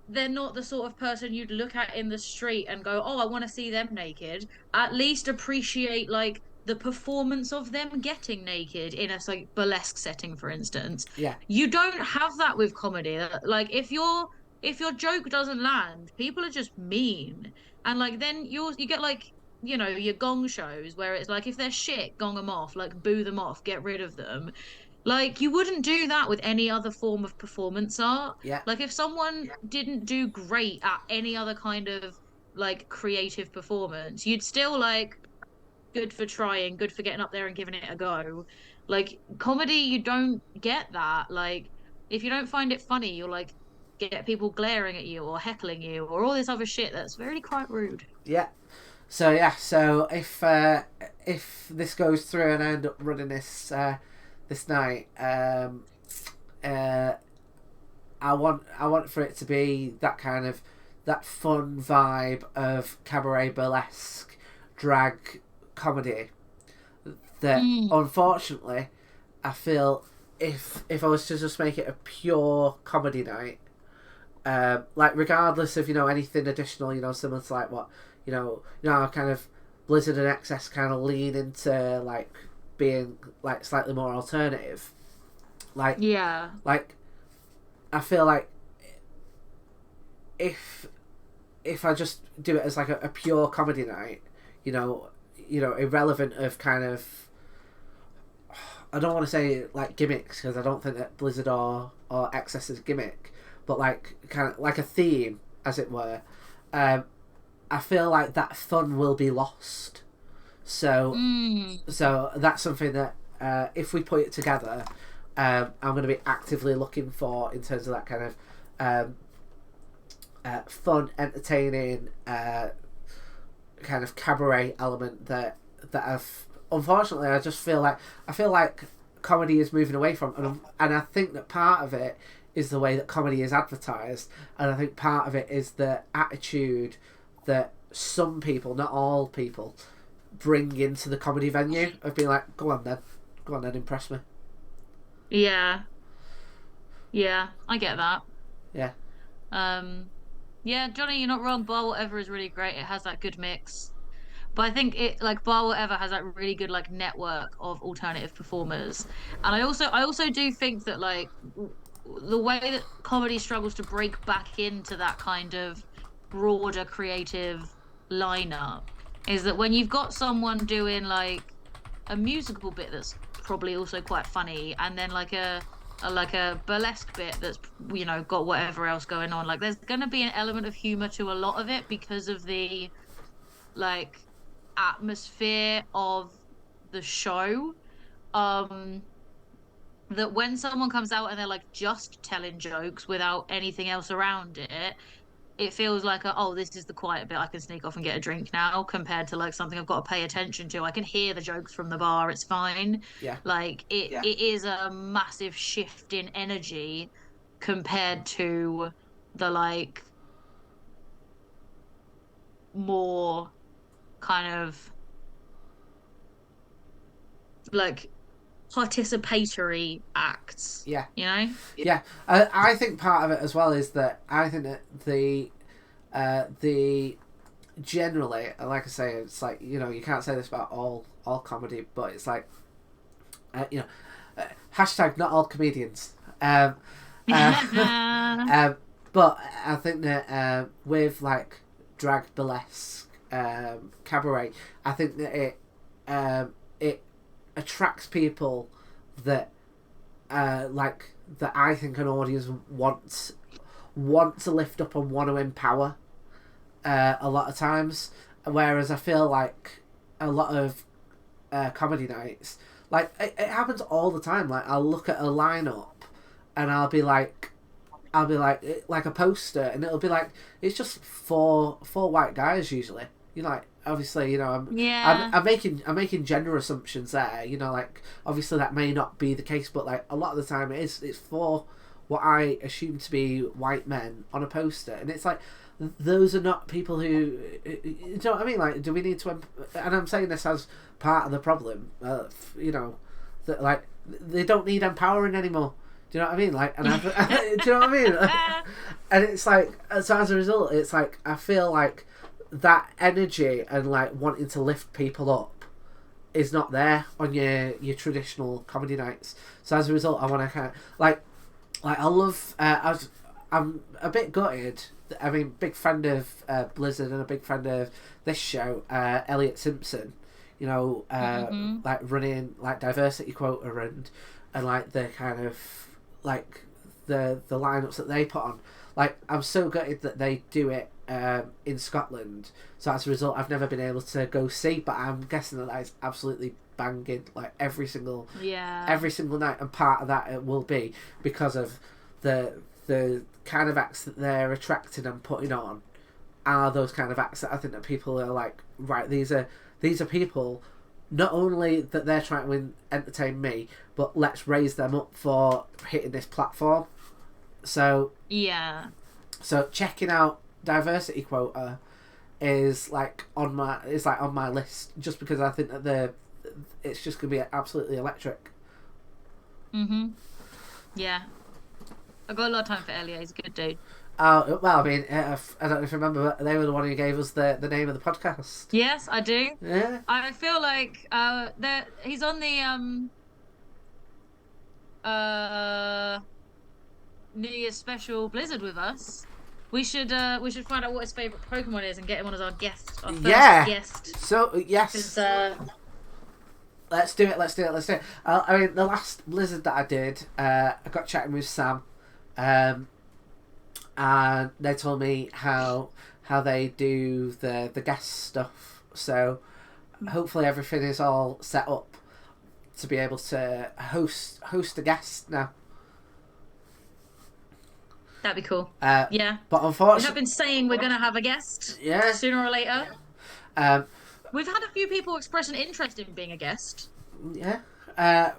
they're not the sort of person you'd look at in the street and go, oh, I want to see them naked, at least appreciate like the performance of them getting naked in a like burlesque setting, for instance. Yeah. You don't have that with comedy. Like if your joke doesn't land, people are just mean. And like then you get like, your gong shows where it's like if they're shit, gong them off, like boo them off, get rid of them. Like you wouldn't do that with any other form of performance art. Yeah. Like if someone didn't do great at any other kind of like creative performance, you'd still like, good for trying, good for getting up there and giving it a go. Like comedy, you don't get that. Like if you don't find it funny, you'll like get people glaring at you or heckling you or all this other shit that's really quite rude. Yeah. So if this goes through and I end up running this night, I want for it to be that kind of that fun vibe of cabaret burlesque drag comedy that unfortunately I feel if I was to just make it a pure comedy night, like regardless of anything additional, similar to like what kind of Blizzard and XS kind of lean into like being like slightly more alternative, like I feel like if I just do it as like a pure comedy night, irrelevant of kind of, I don't want to say like gimmicks because I don't think that Blizzard or XS is gimmick, but like kind of like a theme as it were. I feel like that fun will be lost. So that's something that if we put it together, I'm going to be actively looking for in terms of that kind of fun, entertaining, kind of cabaret element that unfortunately I feel like comedy is moving away from, and I think that part of it is the way that comedy is advertised, and I think part of it is the attitude that some people, not all people, bring into the comedy venue of being like, go on then, impress me. Yeah. Yeah. I get that. Yeah, Um, yeah, Johnny, you're not wrong. Bar Whatever is really great. It has that good mix. But I think it like Bar Whatever has that really good like network of alternative performers. And I also do think that like the way that comedy struggles to break back into that kind of broader creative lineup is that when you've got someone doing like a musical bit that's probably also quite funny, and then like a burlesque bit that's got whatever else going on. Like there's going to be an element of humor to a lot of it because of the like atmosphere of the show. Um, that when someone comes out and they're like just telling jokes without anything else around it, it feels like oh, this is the quiet bit. I can sneak off and get a drink now, compared to like something I've got to pay attention to. I can hear the jokes from the bar. It's fine. yeah, Like it is a massive shift in energy compared to the like more kind of like participatory acts, yeah, you know? yeah. I think part of it as well is that I think that the generally, like I say, it's like you can't say this about all comedy, but it's like hashtag not all comedians. Um, but I think that with like drag burlesque cabaret, I think that it attracts people that like that I think an audience want to lift up and want to empower a lot of times, whereas I feel like a lot of comedy nights, like it happens all the time. Like I'll look at a lineup and I'll be like a poster, and it'll be like it's just four white guys usually. Like obviously Yeah. I'm making gender assumptions there. Like obviously that may not be the case, but like a lot of the time it's for what I assume to be white men on a poster, and it's like those are not people who you know what I mean. Like, do we need to? And I'm saying this as part of the problem. That like they don't need empowering anymore. Do you know what I mean? Like, and do you know what I mean? And it's like, so as a result, it's like I feel like that energy and like wanting to lift people up is not there on your traditional comedy nights. So as a result, I want to kind of like I love. I'm a bit gutted. I mean, big fan of Blizzard and a big fan of this show, Elliot Simpson. Like running like diversity quota and like the kind of like the lineups that they put on. Like I'm so gutted that they do it in Scotland. So as a result, I've never been able to go see. But I'm guessing that is absolutely banging like every single night, and part of that it will be because of the kind of acts that they're attracting and putting on are those kind of acts that I think that people are like, right, these are people not only that they're trying to entertain me, but let's raise them up for hitting this platform. So checking out diversity quota is like on my list, just because I think that it's just gonna be absolutely electric. Yeah. I've got a lot of time for Elliot. He's a good dude. Well, I mean, I don't know if you remember, but they were the one who gave us the name of the podcast. Yes, I do. Yeah. I feel like he's on the New Year's special Blizzard with us. We should find out what his favorite Pokemon is and get him on as our guest, our first guest. So yes. Let's do it. I mean, the last Blizzard that I did, I got chatting with Sam, and they told me how they do the guest stuff. So hopefully everything is all set up to be able to host a guest now. That'd be cool. Yeah. But unfortunately, we have been saying we're going to have a guest. Yeah. Sooner or later. We've had a few people express an interest in being a guest. Yeah.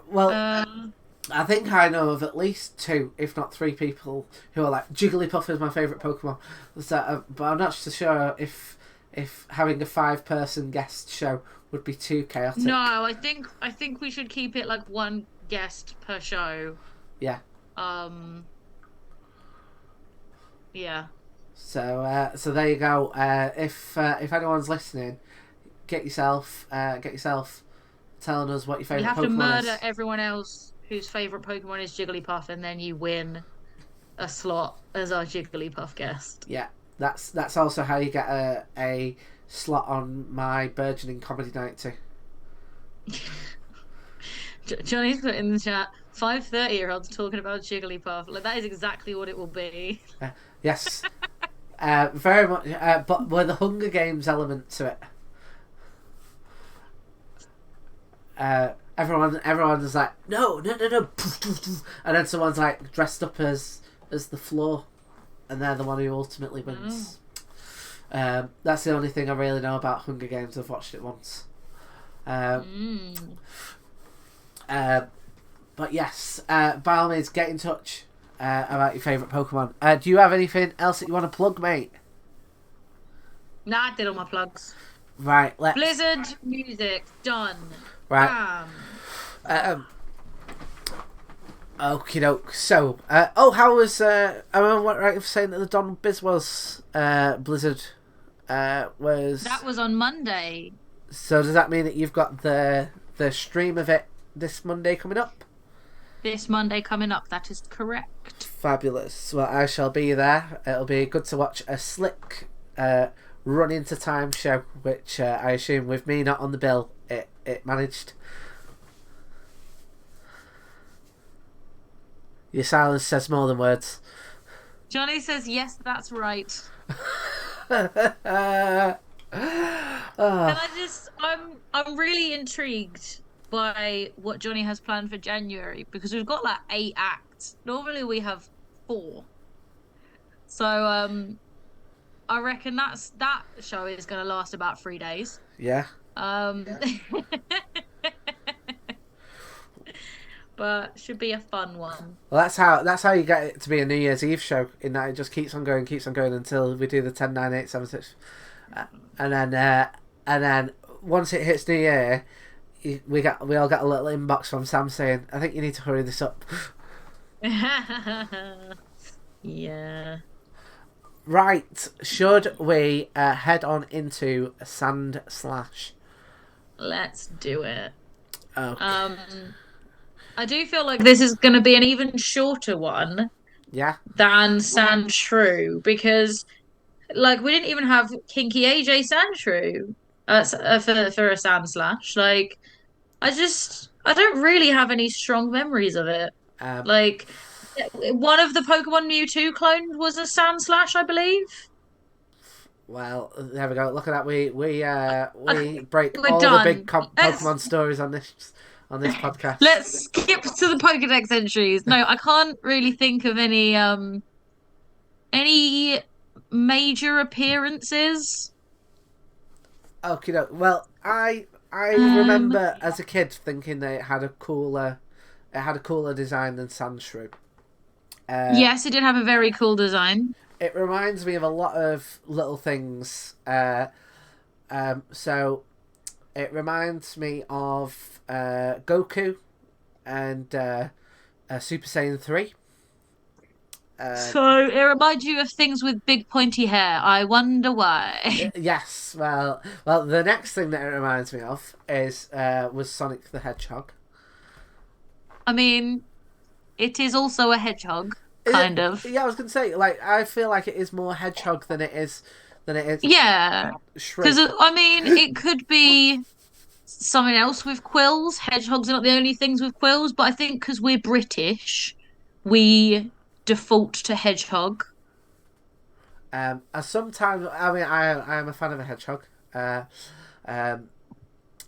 Well, I think I know of at least 2, if not 3 people who are like, Jigglypuff is my favourite Pokemon. So, but I'm not so sure if having a 5-person guest show would be too chaotic. No, I think we should keep it like one guest per show. Yeah. Um, yeah. So there you go. If anyone's listening, get yourself telling us what your You favorite have to Pokemon murder is. everyone else whose favorite Pokemon is Jigglypuff, and then you win a slot as our Jigglypuff guest. Yeah, that's also how you get a slot on my burgeoning comedy night too. Johnny's put in the chat 5 30-year-olds talking about Jigglypuff. Like that is exactly what it will be. Yes, very much. But with the Hunger Games element to it. Everyone's like, no, and then someone's like dressed up as the floor, and they're the one who ultimately wins. That's the only thing I really know about Hunger Games. I've watched it once. But yes, by all means, get in touch about your favourite Pokemon. Do you have anything else that you want to plug, mate? Nah, I did all my plugs. Right, let's... Blizzard music done. Right. Okie doke. So, how was... am I right in saying that the Don Biswas Blizzard was... That was on Monday. So does that mean that you've got the stream of it this Monday coming up? This Monday coming up, that is correct. Fabulous. Well, I shall be there. It'll be good to watch a slick run into time show, which I assume with me not on the bill, it managed. Your silence says more than words. Johnny says, yes, that's right. I'm really intrigued by what Johnny has planned for January, because we've got like 8 acts. Normally we have 4. So I reckon that show is going to last about 3 days. Yeah. But should be a fun one. Well, that's how you get it to be a New Year's Eve show, in that it just keeps on going until we do the 10, 9, 8, 7, 6. And then once it hits New Year, we all get a little inbox from Sam saying, I think you need to hurry this up. Yeah. Right, should we head on into Sandslash? Let's do it. Okay. I do feel like this is going to be an even shorter one. Yeah. Than Sandshrew, because like we didn't even have Kinky AJ Sandshrew for a Sandslash. Like I don't really have any strong memories of it. Like one of the Pokemon Mewtwo clones was a Sandslash, I believe. Well, there we go. Look at that. We break We're all done. the big Pokemon stories on this podcast. Let's skip to the Pokedex entries. No, I can't really think of any major appearances. Okay, no. Well, I remember as a kid thinking that it had a cooler design than Sandshrew. Yes, it did have a very cool design. It reminds me of a lot of little things. So it reminds me of Goku and Super Saiyan 3. So it reminds you of things with big pointy hair. I wonder why. Yes, well, the next thing that it reminds me of was Sonic the Hedgehog. I mean, it is also a hedgehog, kind of. Yeah, I was gonna say, like, I feel like it is more hedgehog than it is. Yeah, because I mean, it could be something else with quills. Hedgehogs are not the only things with quills, but I think because we're British, we default to hedgehog. Sometimes, I mean, I am a fan of a hedgehog.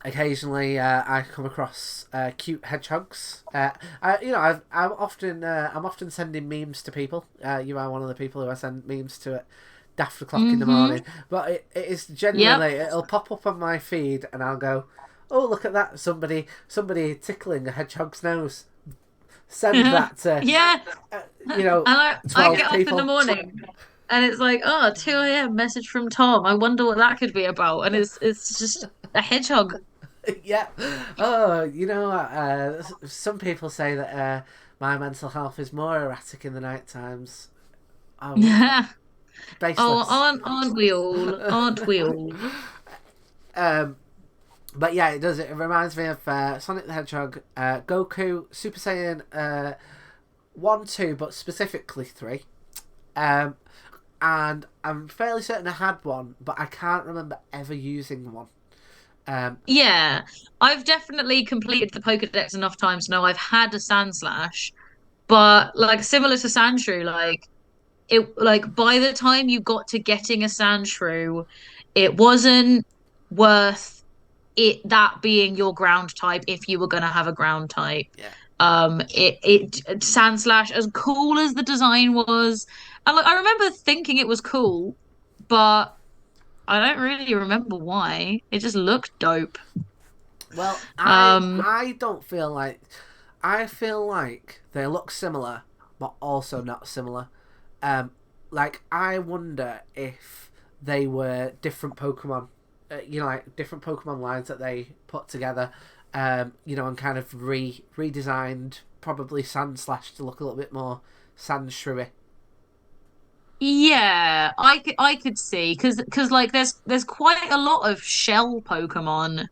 Occasionally, I come across cute hedgehogs. I'm often sending memes to people. You are one of the people who I send memes to at daft o'clock in the morning. But it is genuinely, it'll pop up on my feed, and I'll go, oh, look at that! Somebody tickling a hedgehog's nose. Send that to I 12 get people. up in the morning. And it's like, 2 a.m. message from Tom. I wonder what that could be about. And it's just a hedgehog. Yeah. Oh, some people say that my mental health is more erratic in the night times. Oh, Oh, baseless. aren't we all? Aren't we all? um, but yeah, it does. It reminds me of Sonic the Hedgehog, Goku, Super Saiyan 1, 2, but specifically 3. Um, and I'm fairly certain I had one, but I can't remember ever using one. Um, Yeah, I've definitely completed the Pokédex enough times to know I've had a Sandslash, but like similar to Sandshrew, like by the time you got to getting a Sandshrew, it wasn't worth it that being your ground type if you were gonna have a ground type. yeah, It Sandslash, as cool as the design was, and like I remember thinking it was cool, but I don't really remember why. It just looked dope. well, I Um, I don't feel like I feel like they look similar, but also not similar. Um, like I wonder if they were different Pokemon, like different Pokemon lines that they put together, and kind of redesigned probably Sandslash to look a little bit more Sandshrewy. yeah, I could see because like there's quite a lot of shell Pokemon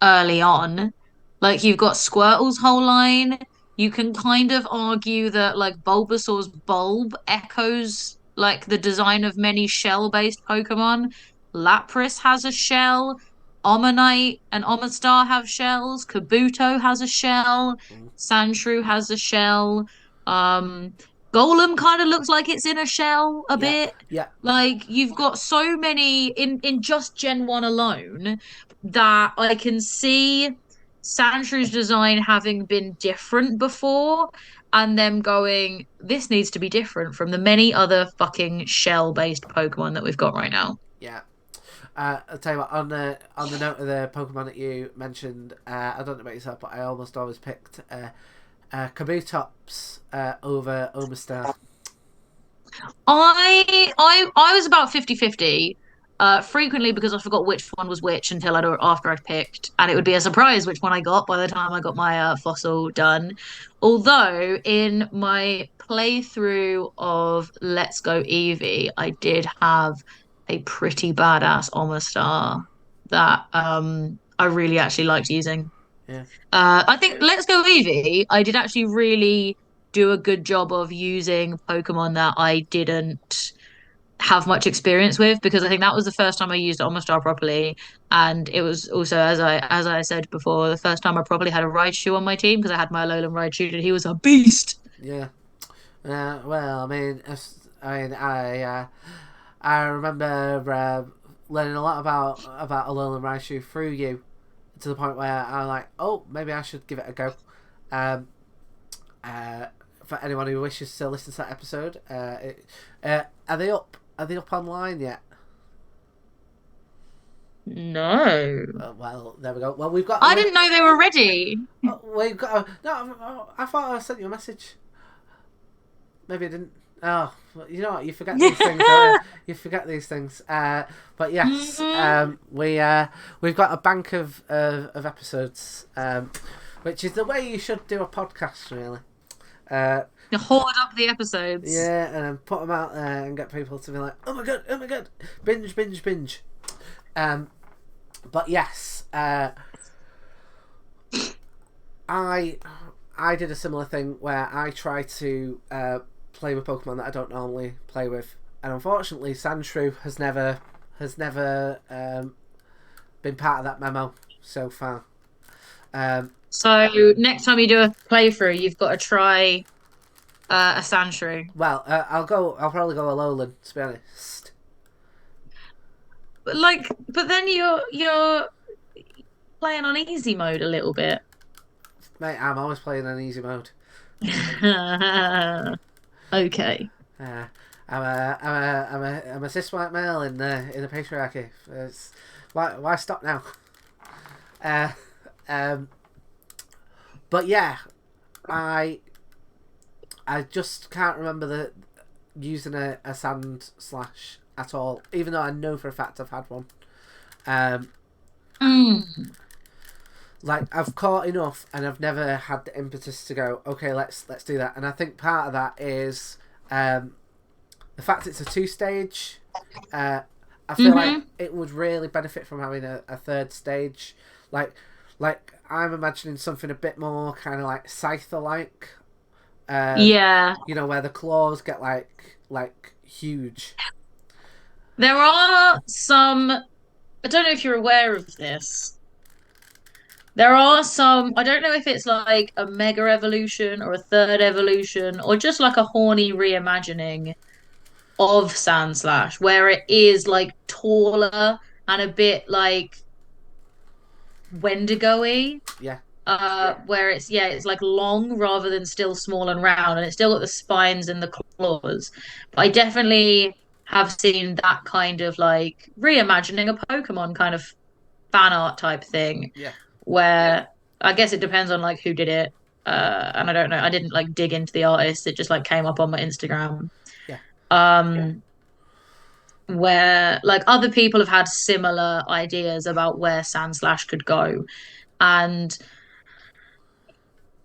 early on. Like you've got Squirtle's whole line. You can kind of argue that like Bulbasaur's bulb echoes like the design of many shell-based Pokemon. Lapras has a shell. Omanyte and Omastar have shells. Kabuto has a shell. Mm. Sandshrew has a shell. Um, Golem kind of looks like it's in a shell a Yeah, bit. yeah, Like you've got so many in just Gen 1 alone that I can see Sandshrew's design having been different before and them going, this needs to be different from the many other fucking shell-based Pokemon that we've got right now. yeah. I'll tell you what. On the note of the Pokemon that you mentioned, I don't know about yourself, but I almost always picked Kabutops over Omastar. I was about 50-50, frequently because I forgot which one was which until after I'd picked, and it would be a surprise which one I got by the time I got my fossil done. Although in my playthrough of Let's Go Eevee, I did have a pretty badass Omastar that I really actually liked using. Yeah, I think Let's Go Eevee, I did actually really do a good job of using Pokemon that I didn't have much experience with because I think that was the first time I used Omastar properly, and it was also as I said before, the first time I probably had a Raichu on my team because I had my Alolan Raichu and he was a beast. yeah. Well, I mean, I remember learning a lot about Alolan Raichu through you, to the point where I'm like, oh, maybe I should give it a go. Um, for anyone who wishes to listen to that episode, are they up? Are they up online yet? No. Well, there we go. Well, we've got. I didn't know they were ready. We've got. No, I thought I sent you a message. Maybe I didn't. Oh, well, you know what? You forget these things. You forget these things. But yes, Mhm. we've got a bank of episodes, which is the way you should do a podcast, really. Hoard up the episodes. Yeah, and then put them out there and get people to be like, oh my god, binge, binge, binge. But yes, I did a similar thing where I tried to play with Pokemon that I don't normally play with, and unfortunately, Sandshrew has never been part of that memo so far. So next time you do a playthrough, you've got to try a Sandshrew. Well, I'll probably go Alolan, to be honest. But then you're playing on easy mode a little bit. Mate, I'm always playing on easy mode. Okay. Uh, I'm a cis white male in the patriarchy. Why stop now? Uh, um, but yeah, I just can't remember using a Sandslash at all, even though I know for a fact I've had one. Um, Mm. like I've caught enough, and I've never had the impetus to go. Okay, let's do that. And I think part of that is the fact it's a two-stage. Uh, I feel like Mm-hmm. it would really benefit from having a third stage, like I'm imagining something a bit more kind of like Scyther like, um, Yeah. where the claws get like huge. There are some, I don't know if you're aware of this. There are some, I don't know if it's like a mega evolution or a third evolution or just like a horny reimagining of Sandslash where it is like taller and a bit like Wendigo-y. Yeah, Where it's it's like long rather than still small and round, and it's still got the spines and the claws. But I definitely have seen that kind of like reimagining a Pokemon kind of fan art type thing, yeah, where I guess it depends on like who did it. And I don't know, I didn't like dig into the artist, it just like came up on my Instagram. yeah, Um, where like other people have had similar ideas about where Sandslash could go. And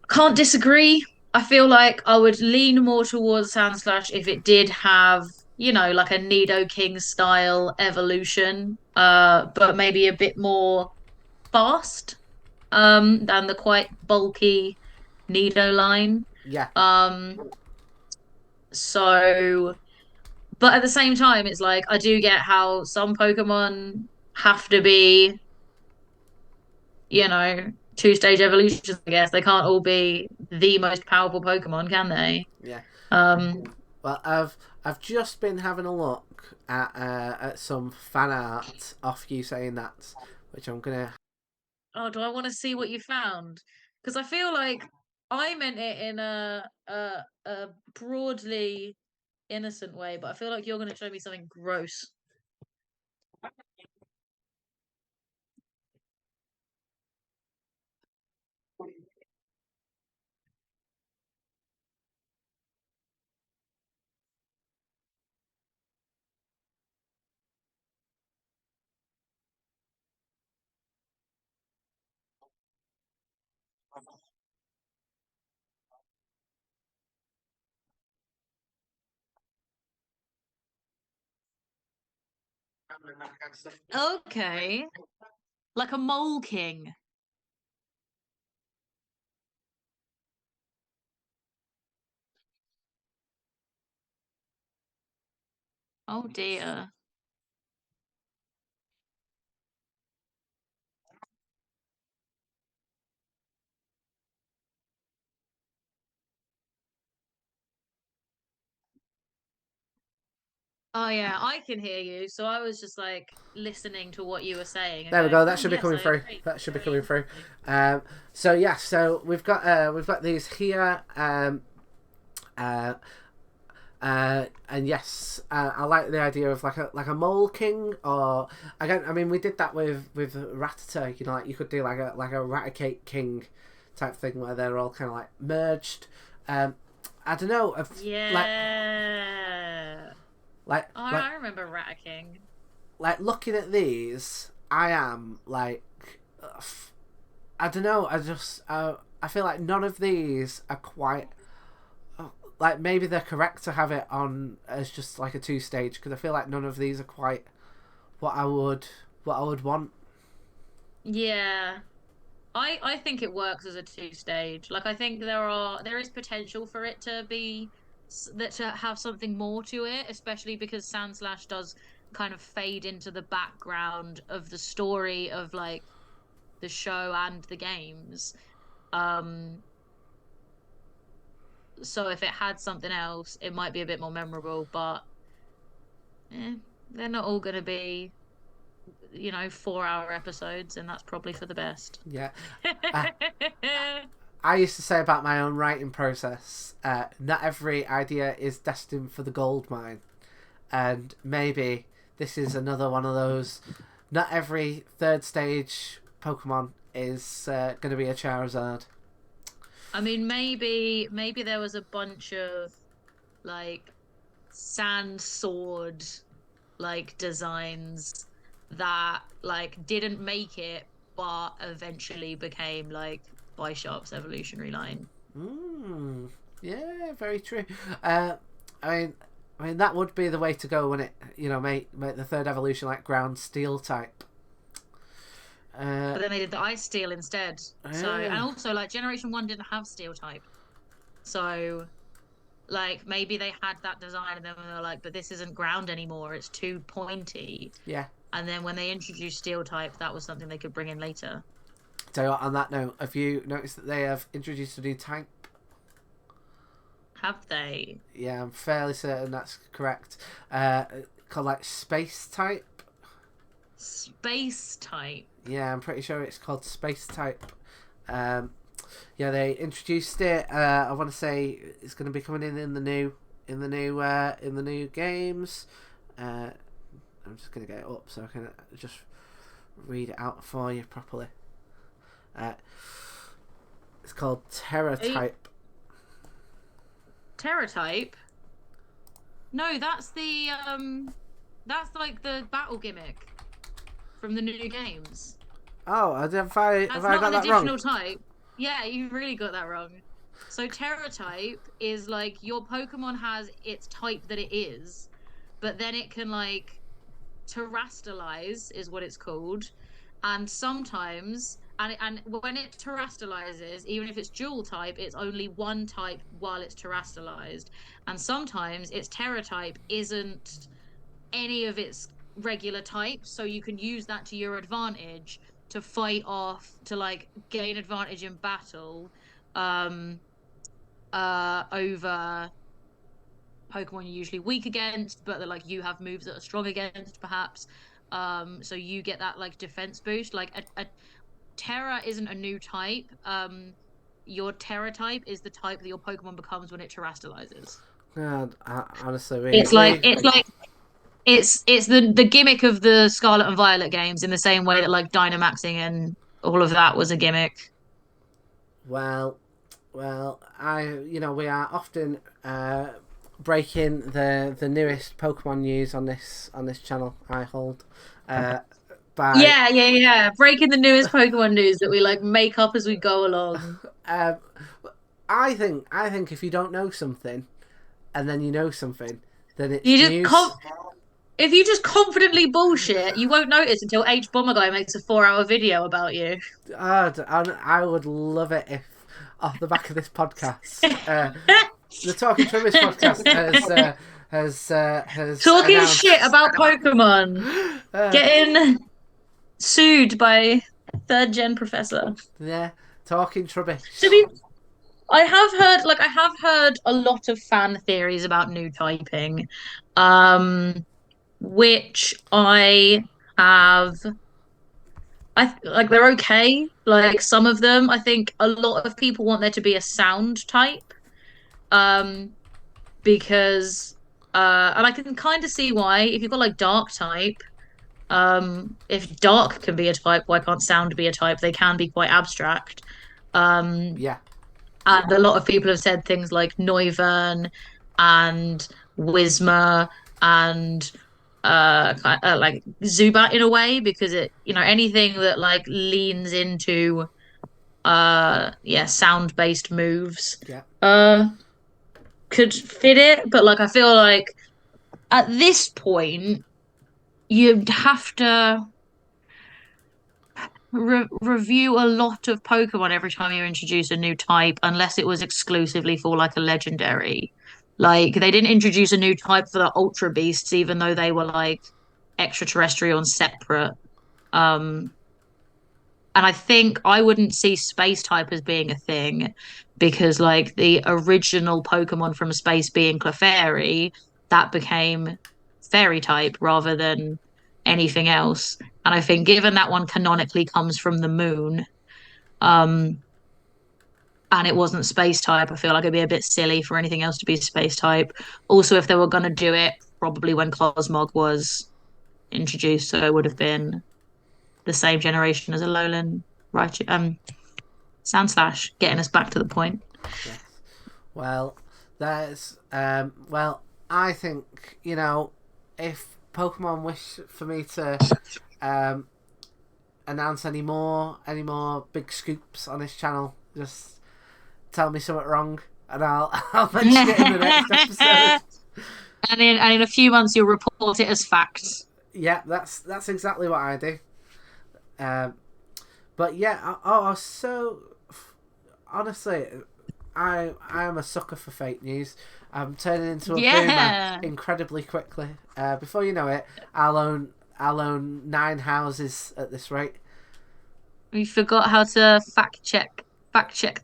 can't disagree. I feel like I would lean more towards Sandslash if it did have, like a Nidoking style evolution, but maybe a bit more fast, than the quite bulky Nido line. yeah, Um, so, but at the same time, it's like I do get how some Pokemon have to be, two-stage evolutions, I guess. They can't all be the most powerful Pokemon, can they? yeah. Um, Well, I've just been having a look at some fan art off you saying that, which I'm gonna. oh, do I want to see what you found? Because I feel like I meant it in a broadly innocent way, but I feel like you're going to show me something gross. Okay, like a mole king. Oh dear. Oh yeah, I can hear you. So I was just like listening to what you were saying and There we going, go. That "Oh should be yes, coming I through. agree." That should be coming through. So yeah, so we've got these here. Uh, and yes, I like the idea of like a mole king, or again, I mean, we did that with Rattata. Like you could do like a Raticate king type thing where they're all kind of like merged. I don't know, like Yeah. like Oh, like I remember Rat King. like looking at these, I am like, I don't know. I feel like none of these are quite like maybe they're correct to have it on as just like a two stage because I feel like none of these are quite what I would want. Yeah. I think it works as a two stage. Like I think there is potential for it to be that to have something more to it, especially because Sandslash does kind of fade into the background of the story of like the show and the games. Um, so if it had something else, it might be a bit more memorable, but eh, they're not all gonna be, 4-hour episodes, and that's probably for the best. Yeah, uh, I used to say about my own writing process. Not every idea is destined for the gold mine, and maybe this is another one of those. Not every third stage Pokemon is going to be a Charizard. I mean, maybe there was a bunch of like sand sword like designs that like didn't make it but eventually became like Bisharp's evolutionary line. Yeah, very true. I mean that would be the way to go when it, make the third evolution like ground steel type. But then they did the ice steel instead. So, and also like Generation 1 didn't have steel type. So like maybe they had that design and then they were like, but this isn't ground anymore, it's too pointy. Yeah. And then when they introduced steel type, that was something they could bring in later. Tell you what, on that note, have you noticed that they have introduced a new type? Have they? Yeah, I'm fairly certain that's correct. Called like space type. Space type. Yeah, I'm pretty sure it's called space type. Yeah, they introduced it. I want to say it's going to be coming in the new games. I'm just going to get it up so I can just read it out for you properly. It's called Terra type. Terra type? No, that's the that's like the battle gimmick from the new games. Oh, have I got that wrong? That's not an additional type. Yeah, you really got that wrong. So Terra type is like your Pokemon has its type that it is, but then it can like terrestrialize is what it's called, and sometimes and when it terrestrializes, even if it's dual type, it's only one type while it's terrestrialized, and sometimes its Terra type isn't any of its regular types, so you can use that to your advantage to fight off, to like gain advantage in battle over Pokemon you're usually weak against, but that like you have moves that are strong against perhaps. So you get that like defense boost. Like a Terra isn't a new type. Your Terra type is the type that your Pokemon becomes when it terrestrializes. Yeah, honestly, It's the gimmick of the Scarlet and Violet games in the same way that like Dynamaxing and all of that was a gimmick. Well, we are often breaking the newest Pokemon news on this channel. I hold. Yeah. Breaking the newest Pokemon news that we like make up as we go along. I think if you don't know something, and then you know something, then it's news. If you just confidently bullshit, you won't notice until H Bomber Guy makes a 4-hour video about you. I would love it if, off the back of this podcast, the Talking Trubbish podcast has talking announced... shit about Pokemon, getting sued by 3rd gen professor. Yeah, Talking Trubbish. I have heard a lot of fan theories about new typing. Which I have. They're okay. Like some of them, I think a lot of people want there to be a sound type, because and I can kind of see why. If you've got like dark type, if dark can be a type, why can't sound be a type? They can be quite abstract. Yeah. And a lot of people have said things like Noivern and Whismur and like Zubat in a way, because it, anything that like leans into sound based moves could fit it. But like I feel like at this point you'd have to review a lot of Pokemon every time you introduce a new type, unless it was exclusively for like a legendary. Like they didn't introduce a new type for the Ultra Beasts, even though they were like extraterrestrial and separate. And I think I wouldn't see space type as being a thing, because like the original Pokemon from space being Clefairy, that became fairy type rather than anything else. And I think given that one canonically comes from the moon, and it wasn't space type, I feel like it'd be a bit silly for anything else to be space type. Also, if they were going to do it, probably when Cosmog was introduced, so it would have been the same generation as a Alolan, right? Sandslash, getting us back to the point. Yes. Well, I think, if Pokemon wish for me to announce any more big scoops on his channel, just tell me something wrong, and I'll mention it in the next episode. And in a few months, you'll report it as fact. Yeah, that's exactly what I do. Um, but yeah, so honestly, I am a sucker for fake news. I'm turning into a boomer incredibly quickly. Before you know it, I'll own 9 houses at this rate. You forgot how to fact check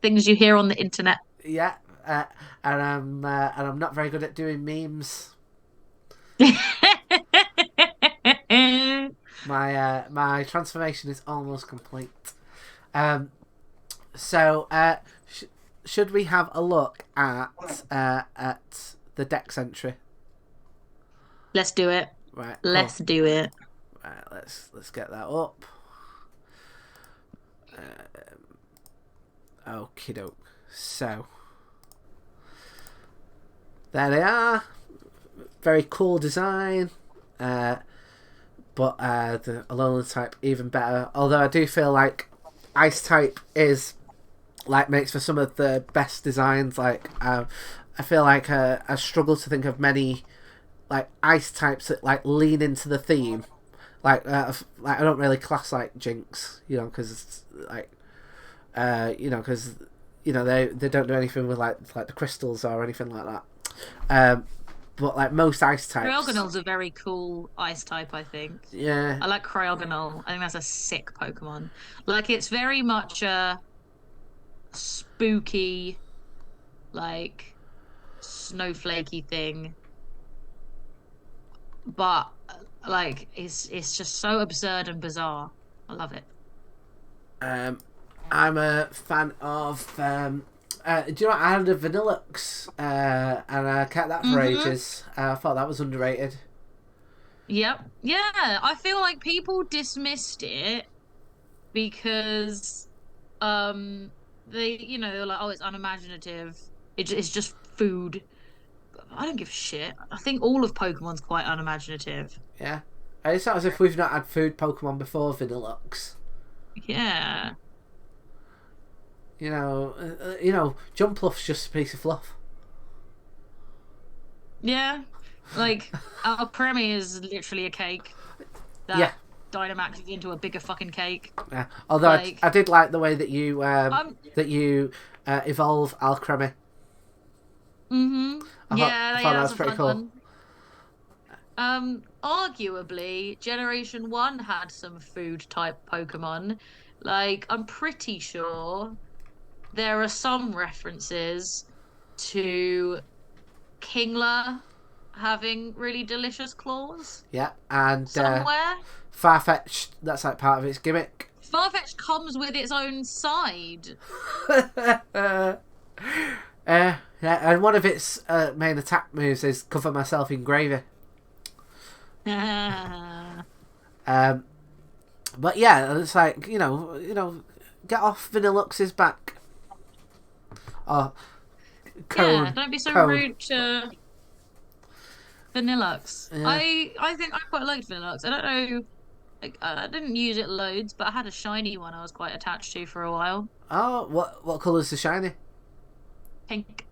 things you hear on the internet. Yeah, and I'm not very good at doing memes. My transformation is almost complete. So should we have a look at the dex entry? Let's do it. Right. Let's do it. Right. Let's get that up. Okie doke. So there they are. Very cool design. But the Alolan type even better. Although I do feel like Ice type is like makes for some of the best designs. Like I feel like I struggle to think of many like Ice types that like lean into the theme. Like I don't really class like Jinx, because like because they don't do anything with like the crystals or anything like that. But like most Ice types, Cryogonal's a very cool Ice type, I think. Yeah, I like Cryogonal. I think that's a sick Pokemon. Like it's very much a spooky, like snowflakey thing, but like it's just so absurd and bizarre. I love it. I'm a fan of. Do you know what? I had a Vanillux, and I kept that for ages. I thought that was underrated. Yep. Yeah, I feel like people dismissed it because they're like, oh, it's unimaginative. It's just food. I don't give a shit. I think all of Pokemon's quite unimaginative. Yeah. It's not as if we've not had food Pokemon before Vanillux. Yeah. Jumpluff's just a piece of fluff. Yeah. Like, our Premi is literally a cake that Dynamaxes into a bigger fucking cake. Yeah. Although I did like the way that you evolve Alcremie. I thought that was pretty cool. Arguably, Generation 1 had some food type Pokemon. Like, I'm pretty sure there are some references to Kingler having really delicious claws. Yeah, and somewhere. Farfetch'd, that's like part of its gimmick. Farfetch'd comes with its own side. Yeah, and one of its main attack moves is cover myself in gravy. But yeah, it's like get off Vanillux's back. Oh, yeah, don't be so rude to Vanillux. Yeah. I think I quite liked Vanillux. I don't know, I didn't use it loads, but I had a shiny one I was quite attached to for a while. Oh, what colour's the shiny? Pink.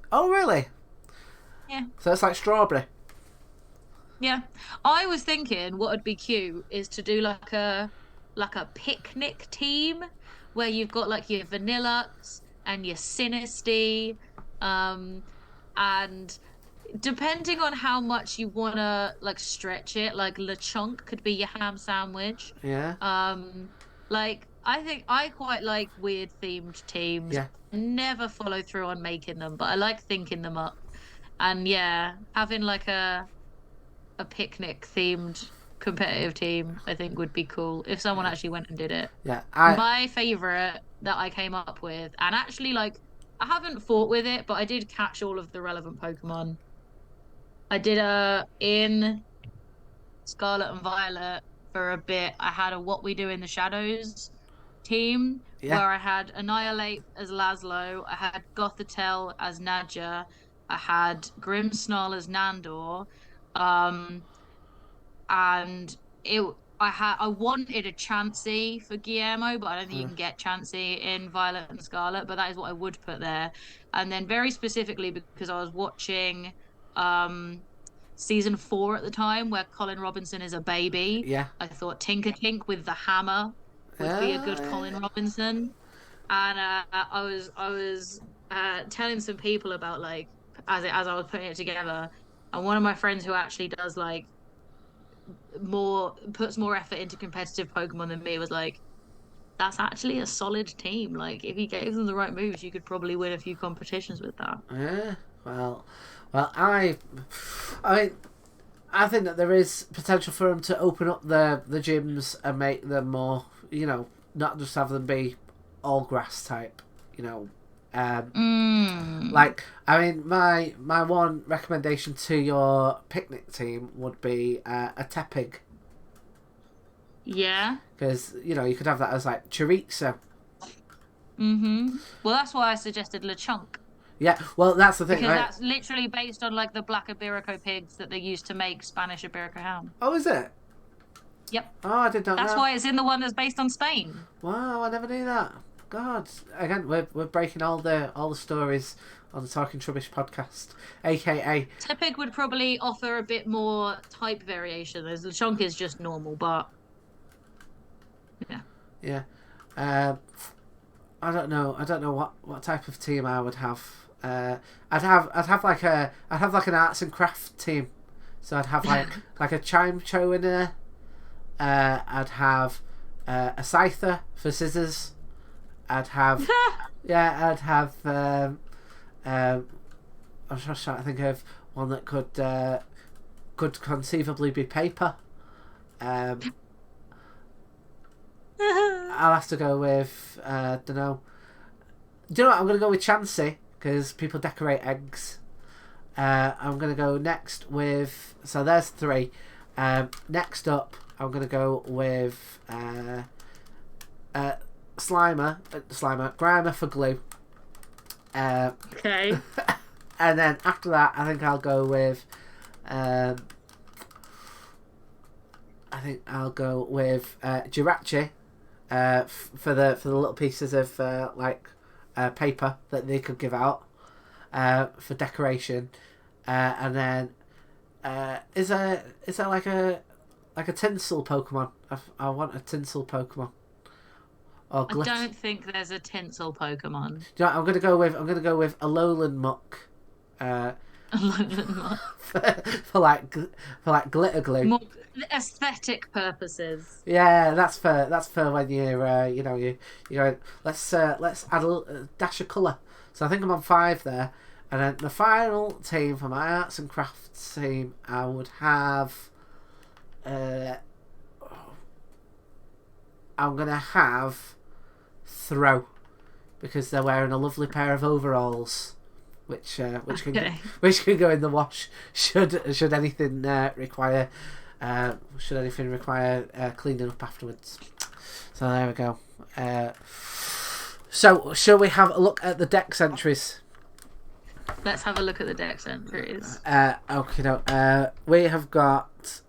Oh, really? Yeah. So it's like strawberry. Yeah, I was thinking what would be cute is to do like a picnic team where you've got like your Vanillux and your Sinistea, and depending on how much you wanna like stretch it, like Lechonk could be your ham sandwich. Yeah. Like I think I quite like weird themed teams. Yeah. Never follow through on making them, but I like thinking them up. And yeah, having like a picnic themed competitive team I think would be cool if someone actually went and did it. Yeah. My favorite that I came up with, and actually like I haven't fought with it, but I did catch all of the relevant Pokemon. I did in Scarlet and Violet for a bit. I had a What We Do in the Shadows team where I had Annihilate as Laszlo, I had Gothitelle as Nadja, I had Grimmsnarl as Nandor, and I wanted a Chansey for Guillermo, but I don't think you Uh, can get Chansey in Violet and Scarlet, but that is what I would put there. And then very specifically because I was watching um season 4 at the time where Colin Robinson is a baby, yeah. I thought Tinker Tink with the hammer would be a good Yeah. Colin Robinson. And I was telling some people about like as I was putting it together, and one of my friends who actually does like more puts more effort into competitive Pokemon than me was like, that's actually a solid team. Like if you gave them the right moves, you could probably win a few competitions with that. Yeah. Well, well, I mean, I think that there is potential for them to open up the gyms and make them more, not just have them be all grass type, you know. Mm. Like, I mean, my one recommendation to your picnic team would be a Tepig, Yeah. because you could have that as like chorizo. Well, that's why I suggested LeChunk Yeah, well, that's the thing, because right? that's literally based on like the black Iberico pigs that they used to make Spanish Iberico ham. Oh, is it? Yep. Oh, I did not That's know. why it's in the one that's based on Spain. Wow, I never knew that. God, again, we're breaking all the stories on the Talking Trubbish podcast, aka Tepig would probably offer a bit more type variation. As LeChonk is just normal, but yeah. yeah. Um, I don't know what type of team I would have. I'd have like an arts and craft team. So I'd have like a chime cho in there. I'd have a scyther for scissors. I'd have I'd have I'm just trying to think of one that could conceivably be paper. I'll have to go with don't know. Do you know what? I'm going to go with Chansey because people decorate eggs. I'm going to go next with. So there's 3. Next up, I'm going to go with Slimer, Grimer for glue. Okay. And then after that, I think I'll go with. Jirachi for the little pieces of paper that they could give out for decoration, and then is there like a tinsel Pokemon? I want a tinsel Pokemon. Or I don't think there's a tinsel Pokemon. Do you know what I'm gonna go with a Lowland Muck. Uh, for like glitter glue. More aesthetic purposes. Yeah, that's for when you're you go, let's add a dash of colour. So I think I'm on 5 there, and then the final team for my arts and crafts team, I would have. I'm gonna have Throw, because they're wearing a lovely pair of overalls, which can go in the wash should anything require cleaning up afterwards. So there we go. So shall we have a look at the dex entries? Let's have a look at the dex entries. We have got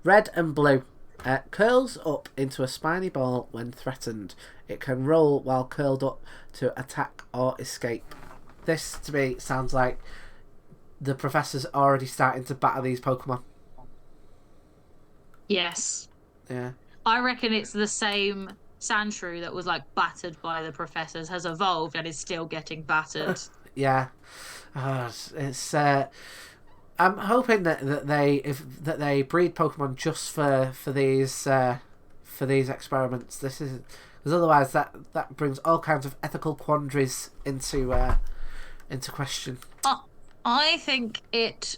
red and blue. Curls up into a spiny ball when threatened. It can roll while curled up to attack or escape. This to me sounds like the professor's already starting to batter these Pokemon. Yes. Yeah. I reckon it's the same Sandshrew that was like battered by the professors has evolved and is still getting battered. Yeah. It's I'm hoping that they breed Pokemon just for these experiments. This is because otherwise that brings all kinds of ethical quandaries into question. I think it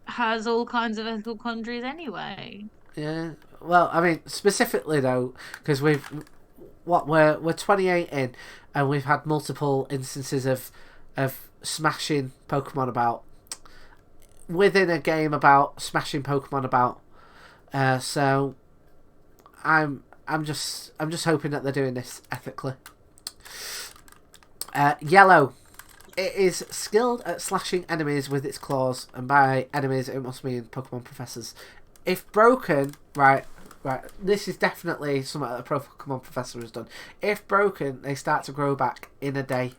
has all kinds of ethical quandaries anyway. Yeah. Well, I mean specifically though, because we're 28 in, and we've had multiple instances of smashing Pokemon about within a game about smashing Pokemon about. So I'm just hoping that they're doing this ethically. Yellow it is skilled at slashing enemies with its claws, and by enemies it must mean Pokemon professors. If broken, right, this is definitely something that a pro Pokemon professor has done. If broken, they start to grow back in a day.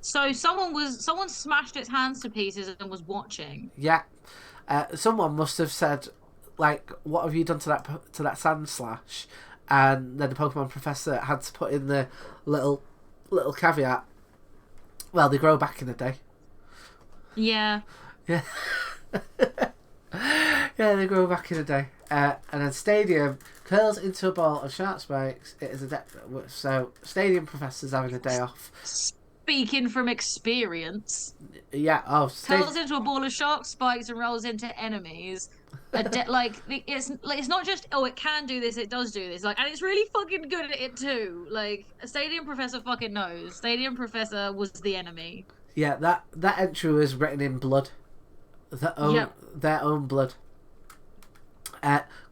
So someone smashed its hands to pieces and was watching. Yeah. Someone must have said, like, what have you done to that Sandslash? And then the Pokemon professor had to put in the little caveat. Well, they grow back in a day. Yeah. Yeah. Yeah, they grow back in a day. And then Stadium curls into a ball of sharp spikes. It is so Stadium professor's having a day off. Speaking from experience. Yeah. Curls into a ball of sharp spikes and rolls into enemies. It's not just it can do this, it does do this, and it's really fucking good at it too. A Stadium Professor fucking knows. Stadium Professor was the enemy. Yeah, that entry was written in blood, their own blood.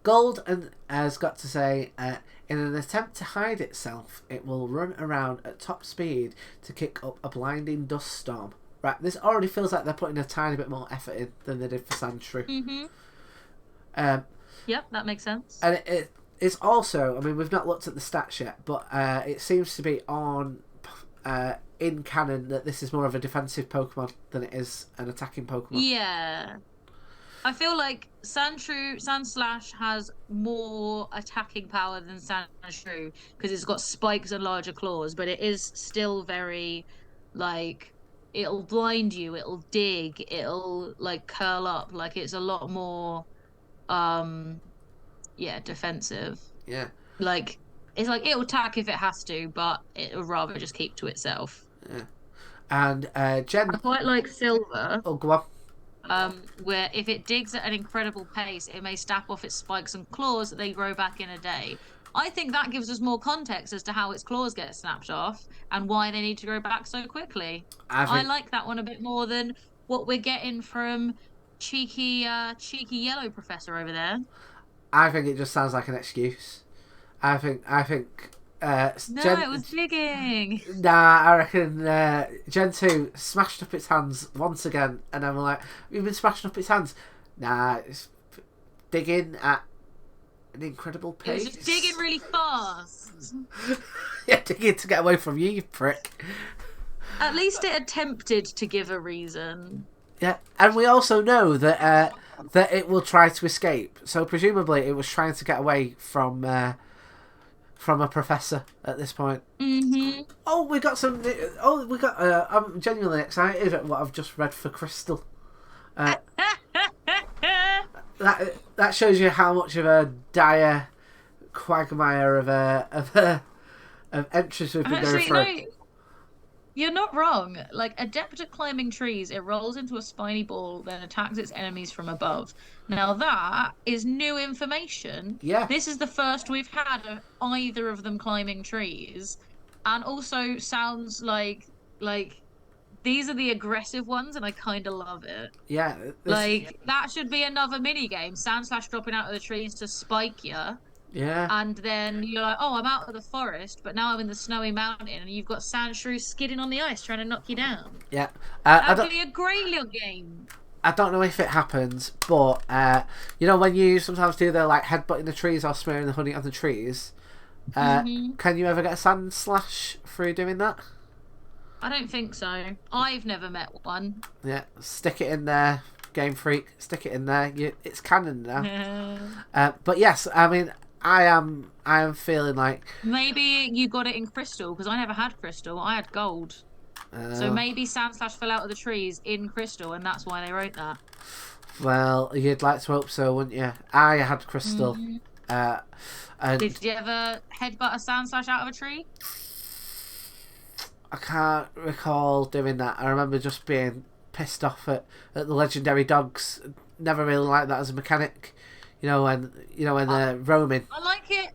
Gold has got to say, in an attempt to hide itself, it will run around at top speed to kick up a blinding dust storm. Right, this already feels like they're putting a tiny bit more effort in than they did for Sandshrew. Mm-hmm. Yep, that makes sense. And it's also, I mean, we've not looked at the stats yet, but it seems to be on in canon that this is more of a defensive Pokemon than it is an attacking Pokemon. Yeah. I feel like Sandslash has more attacking power than Sandshrew because it's got spikes and larger claws, but it is still very, it'll blind you, it'll dig, it'll, curl up. It's a lot more, defensive. Yeah. It's it'll attack if it has to, but it would rather just keep to itself. Yeah. And Jen... I quite like Silver. Oh, go on. Where if it digs at an incredible pace, it may snap off its spikes and claws that they grow back in a day. I think that gives us more context as to how its claws get snapped off and why they need to grow back so quickly. I like that one a bit more than what we're getting from cheeky yellow professor over there. I think it just sounds like an excuse. I think it was digging. Nah, I reckon Gen 2 smashed up its hands once again, and I'm like, you've been smashing up its hands. Nah, it's digging at an incredible pace. It was just digging really fast. Yeah, digging to get away from you, you prick. At least it attempted to give a reason. Yeah, and we also know that it will try to escape. So presumably it was trying to get away from a professor at this point. Mm-hmm. I'm genuinely excited at what I've just read for Crystal. That shows you how much of a dire quagmire of entries we've been going through. No, you're not wrong. Adept at climbing trees, it rolls into a spiny ball, then attacks its enemies from above. Now that is new information. Yeah. This is the first we've had of either of them climbing trees, and also sounds like these are the aggressive ones, and I kind of love it. Yeah. That should be another mini game. Sandslash dropping out of the trees to spike you. Yeah. And then you're like, oh, I'm out of the forest, but now I'm in the snowy mountain, and you've got Sandshrew skidding on the ice trying to knock you down. Yeah. That'd be a great little game. I don't know if it happens, but when you sometimes do the headbutting the trees or smearing the honey on the trees, can you ever get a Sandslash through doing that? I don't think so. I've never met one. Yeah, stick it in there, Game Freak. Stick it in there. It's canon now. But yes, I mean, I am feeling like maybe you got it in Crystal because I never had Crystal. I had Gold. So maybe Sandslash fell out of the trees in Crystal, and that's why they wrote that. Well, you'd like to hope so, wouldn't you? I had Crystal. Mm-hmm. Did you ever headbutt a Sandslash out of a tree? I can't recall doing that. I remember just being pissed off at the legendary dogs. Never really liked that as a mechanic. When they're roaming. I like it.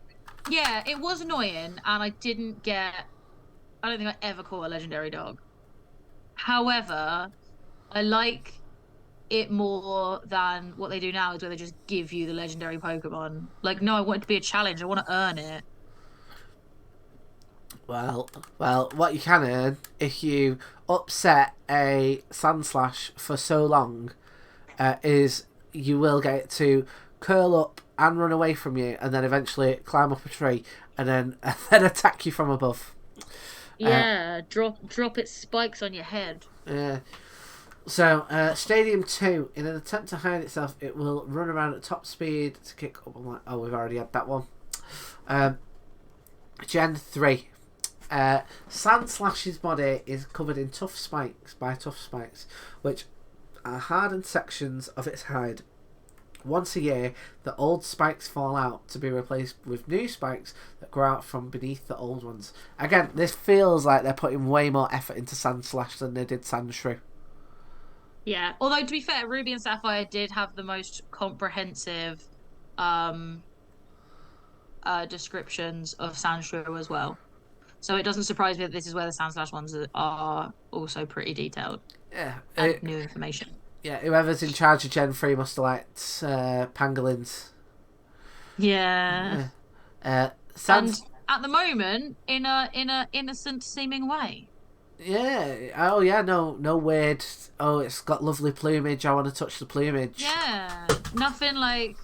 Yeah, it was annoying, and I don't think I ever caught a legendary dog. However, I like it more than what they do now, is where they just give you the legendary Pokemon. No, I want it to be a challenge. I want to earn it. Well, what you can earn if you upset a Sandslash for so long is you will get it to curl up and run away from you, and then eventually climb up a tree and then attack you from above. Yeah, drop its spikes on your head. Yeah. So, Stadium 2, in an attempt to hide itself, it will run around at top speed to kick up. Oh, we've already had that one. Gen 3. Sandslash's body is covered in tough spikes, which are hardened sections of its hide. Once a year, the old spikes fall out to be replaced with new spikes that grow out from beneath the old ones. Again, this feels like they're putting way more effort into Sandslash than they did Sandshrew. Yeah, although to be fair, Ruby and Sapphire did have the most comprehensive descriptions of Sandshrew as well. So it doesn't surprise me that this is where the Sandslash ones are also pretty detailed. Yeah. And new information. Yeah, whoever's in charge of Gen 3 must have liked pangolins. Yeah. And at the moment, in a innocent seeming way. Yeah. Oh yeah. No weird. Oh, it's got lovely plumage. I want to touch the plumage. Yeah. Nothing like,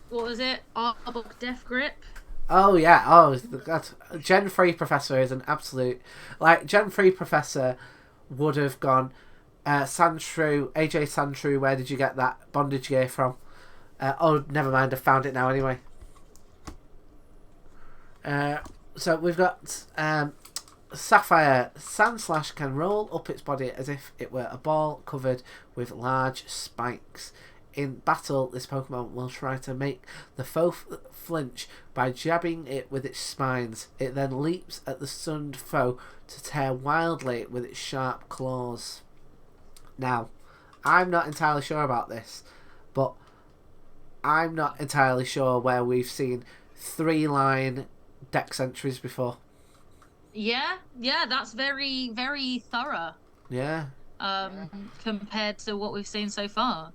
what was it? Arbok Death Grip. Oh yeah. Oh, God. Gen 3 Professor is an absolute. Gen 3 Professor would have gone. Sandshrew, AJ Sandshrew, where did you get that bondage gear from? Oh, never mind, I've found it now anyway. So we've got Sapphire. Sandslash can roll up its body as if it were a ball covered with large spikes. In battle, this Pokemon will try to make the foe flinch by jabbing it with its spines. It then leaps at the stunned foe to tear wildly with its sharp claws. Now, I'm not entirely sure about this, but I'm not entirely sure where we've seen 3-line dex entries before. Yeah, that's very, very thorough. Yeah. Compared to what we've seen so far.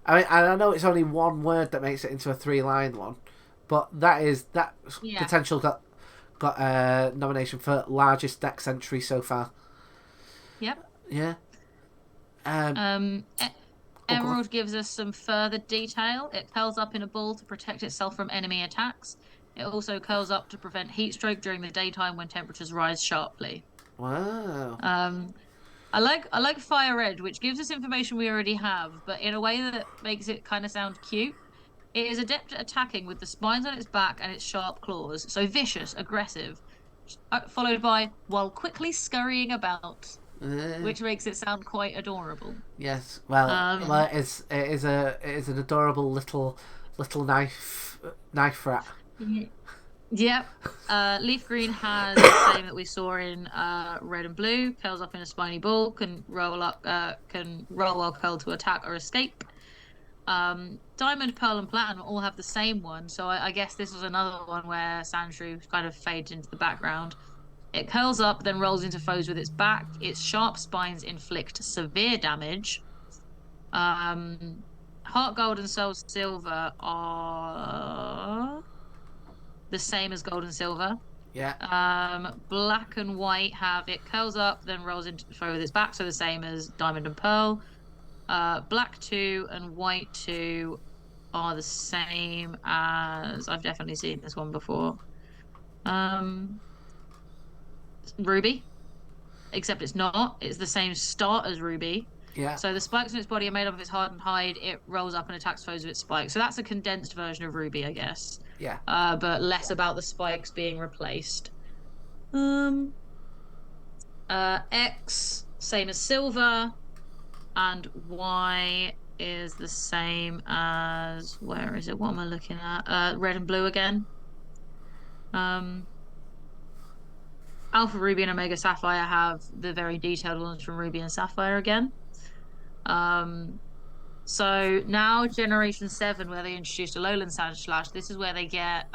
I mean, I know it's only one word that makes it into a 3-line one, but that potential got a nomination for largest dex entry so far. Yep. Yeah. Emerald gives us some further detail. It curls up in a ball to protect itself from enemy attacks. It also curls up to prevent heat stroke during the daytime when temperatures rise sharply. Wow. I like Fire Red, which gives us information we already have, but in a way that makes it kind of sound cute. It is adept at attacking with the spines on its back and its sharp claws, so vicious, aggressive, followed by while quickly scurrying about. Which makes it sound quite adorable. Yes, well, it is an adorable little knife rat. Yep. Leaf Green has the same that we saw in Red and Blue. Curls up in a spiny ball, can roll while curled to attack or escape. Diamond, Pearl, and Platinum all have the same one, so I guess this was another one where Sandshrew kind of fades into the background. It curls up, then rolls into foes with its back. Its sharp spines inflict severe damage. Heart Gold and Soul Silver are the same as Gold and Silver. Yeah. Black and White have it curls up, then rolls into foe with its back, so the same as Diamond and Pearl. Black 2 and White 2 are the same as... I've definitely seen this one before. Ruby, except it's not. It's the same start as Ruby. Yeah. So the spikes on its body are made up of its hardened hide. It rolls up and attacks foes with its spikes. So that's a condensed version of Ruby, I guess. Yeah. But less about the spikes being replaced. X, same as Silver, and Y is the same as... Where is it? What am I looking at? Red and Blue again. Alpha Ruby and Omega Sapphire have the very detailed ones from Ruby and Sapphire again. So now Generation 7, where they introduced a Lowland Sandslash, this is where they get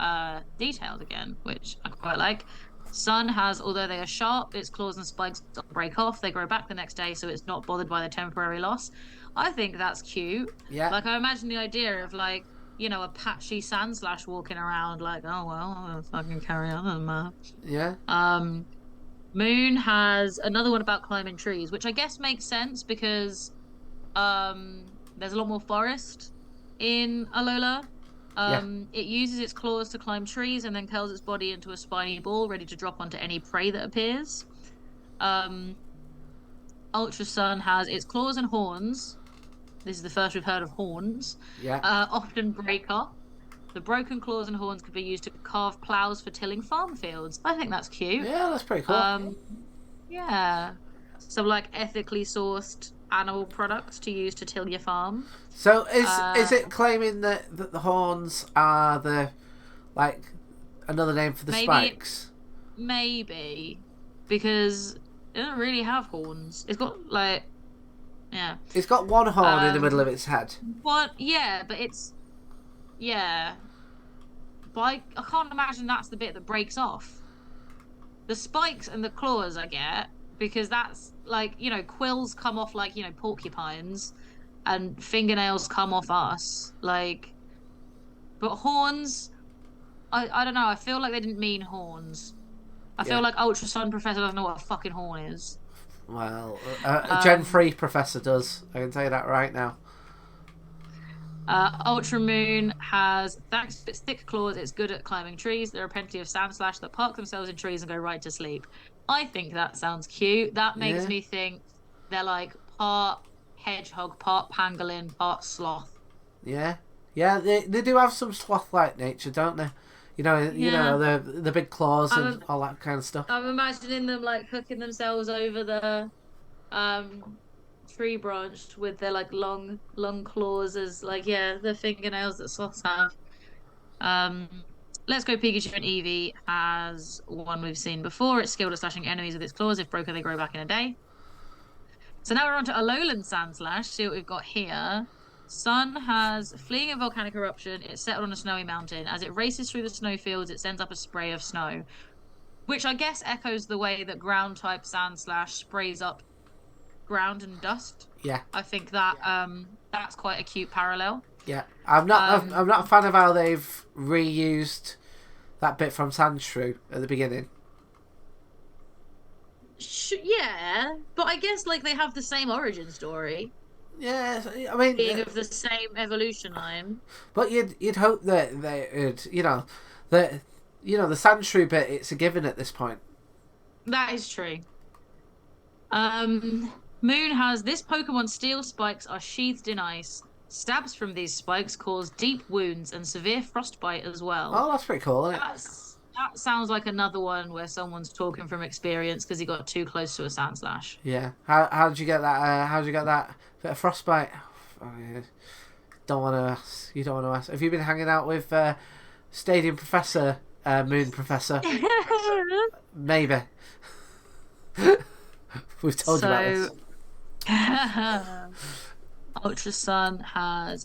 detailed again, which I quite like. Sun has, although they are sharp, its claws and spikes break off. They grow back the next day, so it's not bothered by the temporary loss. I think that's cute. Yeah. Like, I imagine the idea of, like, a patchy Sandslash walking around like, oh well, I'll fucking carry on, man. Yeah. Moon has another one about climbing trees, which I guess makes sense because there's a lot more forest in Alola. Yeah. It uses its claws to climb trees and then curls its body into a spiny ball ready to drop onto any prey that appears. Um, Ultra Sun has its claws and horns. This is the first we've heard of horns. Yeah. Often break off. The broken claws and horns could be used to carve plows for tilling farm fields. I think that's cute. Yeah, that's pretty cool. Yeah. So like ethically sourced animal products to use to till your farm. So is it claiming that the horns are the like another name for the spikes? Maybe. Because it doesn't really have horns. It's got like yeah. It's got one horn in the middle of its head. But yeah. But I can't imagine that's the bit that breaks off. The spikes and the claws I get, because that's like, quills come off like, porcupines, and fingernails come off us. Like, but horns, I don't know, I feel like they didn't mean horns. I feel like Ultra Sun Professor doesn't know what a fucking horn is. Well, a Gen 3 professor does. I can tell you that right now. Ultra Moon has, thanks to its thick claws, it's good at climbing trees. There are plenty of Sandslash that park themselves in trees and go right to sleep. I think that sounds cute. That makes me think they're like part hedgehog, part pangolin, part sloth. Yeah. Yeah, they do have some sloth-like nature, don't they? You know the big claws and all that kind of stuff. I'm imagining them like hooking themselves over the tree branch with their like long claws as like the fingernails that sloths have. Let's Go Pikachu and Eevee has one we've seen before. It's skilled at slashing enemies with its claws. If broken, they grow back in a day. So now we're on to Alolan Sandslash. See what we've got here. Sun has fleeing a volcanic eruption. It's settled on a snowy mountain. As it races through the snowfields, it sends up a spray of snow, which I guess echoes the way that ground-type Sandslash sprays up ground and dust. Yeah, I think that that's quite a cute parallel. Yeah, I'm not a fan of how they've reused that bit from Sandshrew at the beginning. Yeah, but I guess like they have the same origin story. Yeah, I mean, being of the same evolution line. But you'd hope that they'd the Sandshrew bit, it's a given at this point. That is true. Moon has this Pokemon steel spikes are sheathed in ice. Stabs from these spikes cause deep wounds and severe frostbite as well. Oh, that's pretty cool, isn't it? That sounds like another one where someone's talking from experience because he got too close to a Sandslash. Yeah. How did you get that? How did you get that bit of frostbite? Oh, yeah. Don't want to ask. You don't want to ask. Have you been hanging out with Stadium Professor, Moon Professor? Maybe. We've told you about this. Ultra Sun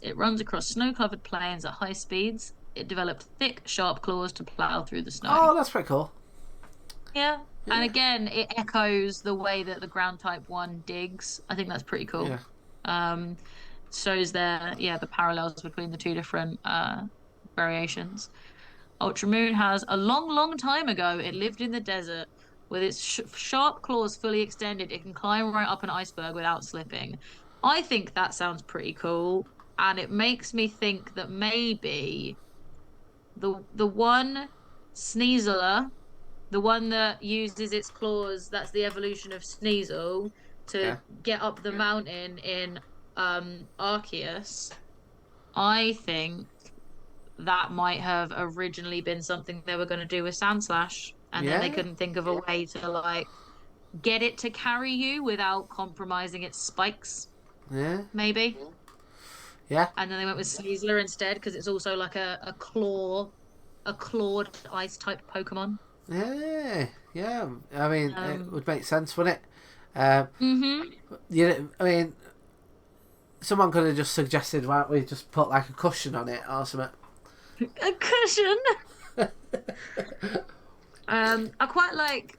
it runs across snow-covered plains at high speeds. It developed thick, sharp claws to plow through the snow. Oh, that's pretty cool. Yeah. And again, it echoes the way that the ground type 1 digs. I think that's pretty cool. Yeah. Shows the parallels between the two different variations. Ultra Moon has a long time ago, it lived in the desert. With its sharp claws fully extended, it can climb right up an iceberg without slipping. I think that sounds pretty cool, and it makes me think that maybe the one Sneasler, the one that uses its claws, that's the evolution of Sneasel, to get up the mountain in Arceus. I think that might have originally been something they were going to do with Sandslash, and then they couldn't think of a way to like get it to carry you without compromising its spikes. Yeah. Maybe. Yeah. And then they went with Sneasler instead because it's also like a clawed ice type Pokemon. Yeah. Yeah. I mean, it would make sense, wouldn't it? I mean, someone could have just suggested, why don't we just put like a cushion on it or something? A cushion. I quite like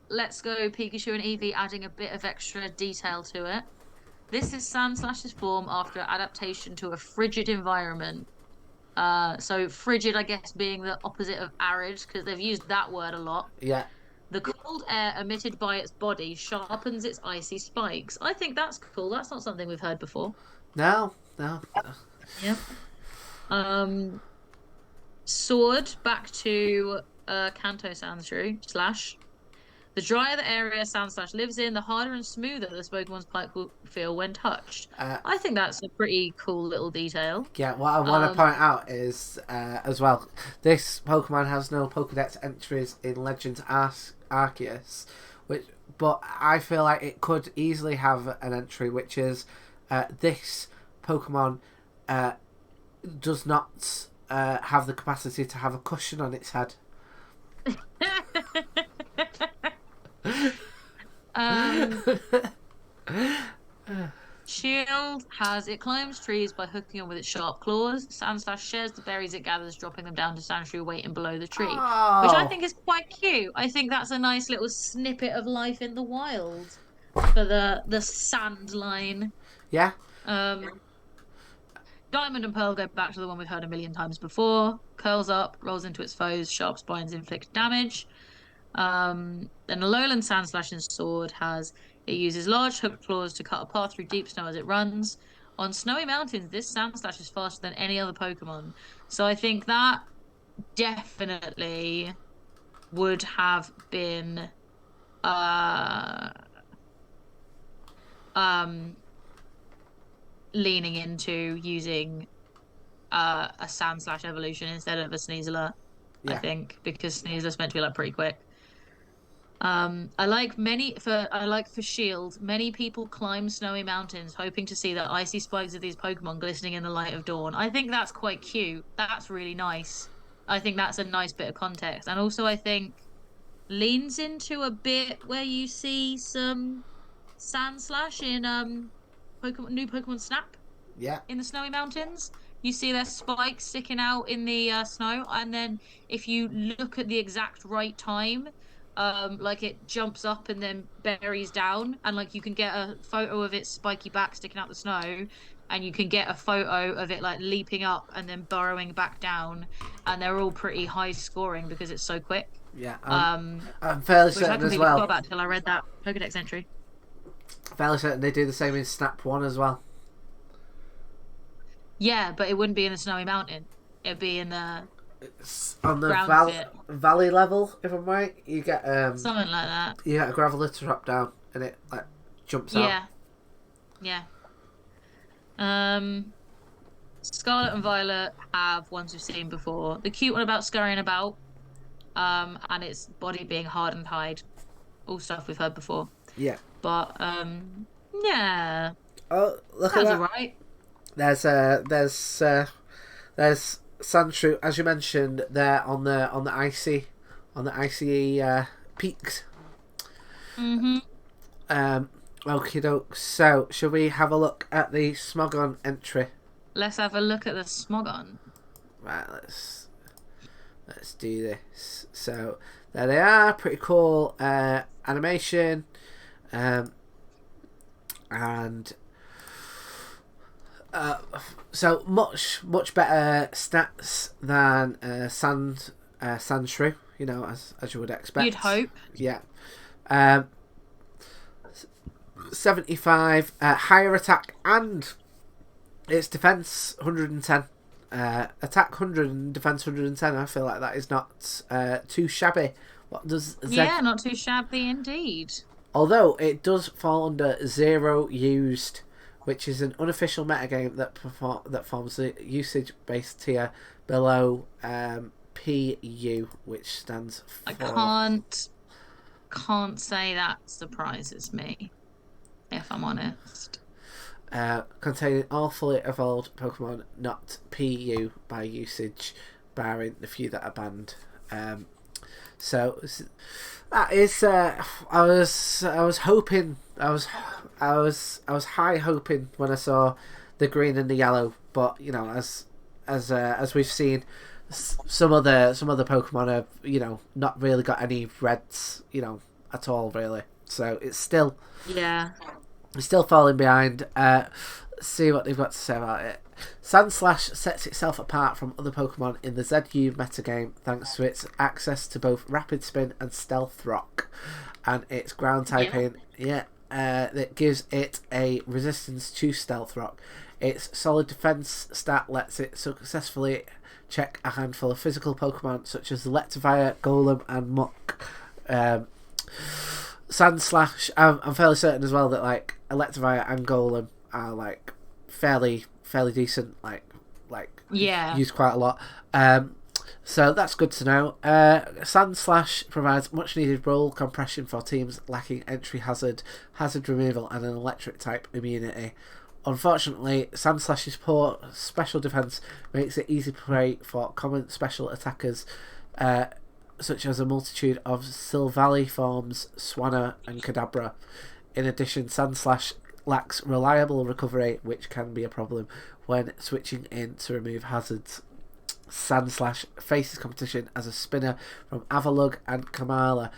Let's Go Pikachu and Eevee adding a bit of extra detail to it. This is Sandslash's form after adaptation to a frigid environment. So frigid, I guess, being the opposite of arid, because they've used that word a lot. Yeah. The cold air emitted by its body sharpens its icy spikes. I think that's cool. That's not something we've heard before. No, no. Yeah. Um, sword back to Kanto Sandshrew slash. The drier the area Sandslash lives in, the harder and smoother this Pokemon's pipe will feel when touched. Uh, I think that's a pretty cool little detail. yeah, what I want to point out is, as well, this Pokemon has no Pokedex entries in Legends Arceus, but I feel like it could easily have an entry, which is this Pokemon does not have the capacity to have a cushion on its head. Shield it climbs trees by hooking on with its sharp claws. Sandslash shares the berries it gathers, dropping them down to Sandshrew waiting below the tree, which I think is quite cute. I think that's a nice little snippet of life in the wild for the sand line. Yeah. Diamond and Pearl go back to the one we've heard a million times before. Curls up, rolls into its foes, sharp spines inflict damage. Then the Lowland Sandslash and Sword it uses large hooked claws to cut a path through deep snow as it runs. On snowy mountains, this Sandslash is faster than any other Pokemon. So I think that definitely would have been leaning into using a Sandslash evolution instead of a Sneasler. Yeah. I think, because Sneasler's meant to be like pretty quick. I like for Shield, many people climb snowy mountains hoping to see the icy spikes of these Pokemon glistening in the light of dawn. I think that's quite cute. That's really nice. I think that's a nice bit of context. And also I think leans into a bit where you see some Sandslash in new Pokemon Snap. Yeah. In the snowy mountains. You see their spikes sticking out in the snow, and then if you look at the exact right time, like it jumps up and then buries down, and like you can get a photo of its spiky back sticking out the snow, and you can get a photo of it like leaping up and then burrowing back down, and they're all pretty high scoring because it's so quick. Yeah, I'm fairly certain as well. Which I completely forgot about until I read that Pokedex entry. Fairly certain they do the same in Snap 1 as well. Yeah, but it wouldn't be in the snowy mountain. It'd be in the on the valley level, if I'm right. You get something like that. You get a graveler drop down, and it like jumps out. Yeah. Scarlet and Violet have ones we've seen before. The cute one about scurrying about, and its body being hard and hide. All stuff we've heard before. Yeah. But yeah. Oh, look at that. That's alright. There's Sandshrew, as you mentioned, there on the icy peaks. Okie doke. So, shall we have a look at the Smogon entry? Let's have a look at the Smogon. Right, let's do this. So there they are, pretty cool animation, and so much better stats than Sandshrew, you know, as you would expect. You'd hope. Yeah. 75 higher attack, and its defense 110. Attack 100 and defense 110. I feel like that is not too shabby. What does Yeah, not too shabby indeed. Although it does fall under Zero Used, which is an unofficial metagame that forms the usage-based tier below PU, which stands for... I can't say that surprises me, if I'm honest. Containing all fully evolved Pokemon, not PU by usage, barring the few that are banned. So that is. I was hoping. I was high hoping when I saw the green and the yellow, but you know, as we've seen, some other Pokemon have, you know, not really got any reds, you know, at all really. So it's still. Yeah. Still falling behind. see what they've got to say about it. Sandslash sets itself apart from other Pokemon in the ZU metagame thanks to its access to both Rapid Spin and Stealth Rock, and its ground typing. That gives it a resistance to Stealth Rock. Its solid defense stat lets it successfully check a handful of physical Pokemon such as Electivire, Golem, and Muck. Sandslash, I'm fairly certain as well that like Electivire and Golem are like fairly decent, like used quite a lot. So that's good to know. Sandslash provides much needed roll compression for teams lacking entry hazard removal, and an electric type immunity. Unfortunately, Sandslash's poor special defense makes it easy prey for common special attackers, such as a multitude of Silvally forms, Swanna, and Kadabra. In addition, Sandslash lacks reliable recovery, which can be a problem when switching in to remove hazards. Sandslash faces competition as a spinner from Avalugg and Kamala,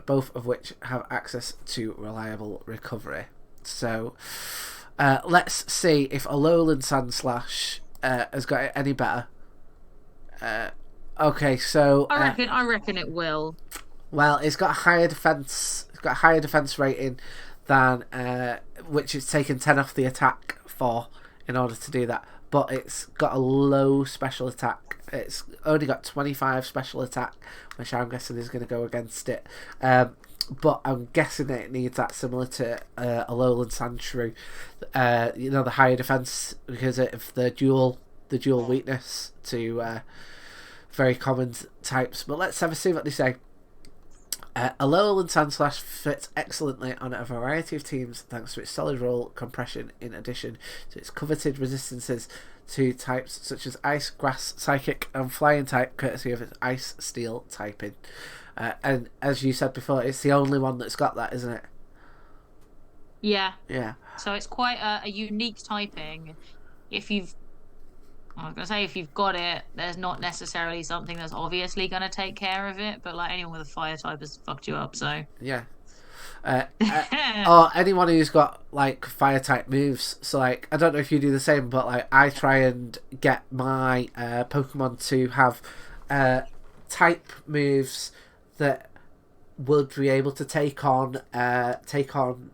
both of which have access to reliable recovery. So, let's see if Alolan Sandslash has got it any better. Okay, so I reckon it will. Well, it's got a higher defense. It's got a higher defense rating than which it's taken 10 off the attack for in order to do that. But it's got a low special attack. It's only got 25 special attack, which I'm guessing is going to go against it. But I'm guessing that it needs that similar to Alolan Sandshrew. The higher defense because of the dual weakness to very common types. But let's have a see what they say. Alolan Sandslash fits excellently on a variety of teams thanks to its solid roll compression in addition to its coveted resistances to types such as Ice, Grass, Psychic and Flying type courtesy of its Ice Steel typing. And as you said before, it's the only one that's got that, isn't it? Yeah. Yeah. So it's quite a unique typing. I was going to say, if you've got it, there's not necessarily something that's obviously going to take care of it, but like anyone with a fire type has fucked you up, so. Yeah. Or anyone who's got like fire type moves. So like, I don't know if you do the same, but like I try and get my Pokemon to have type moves that would be able to take on Pokemon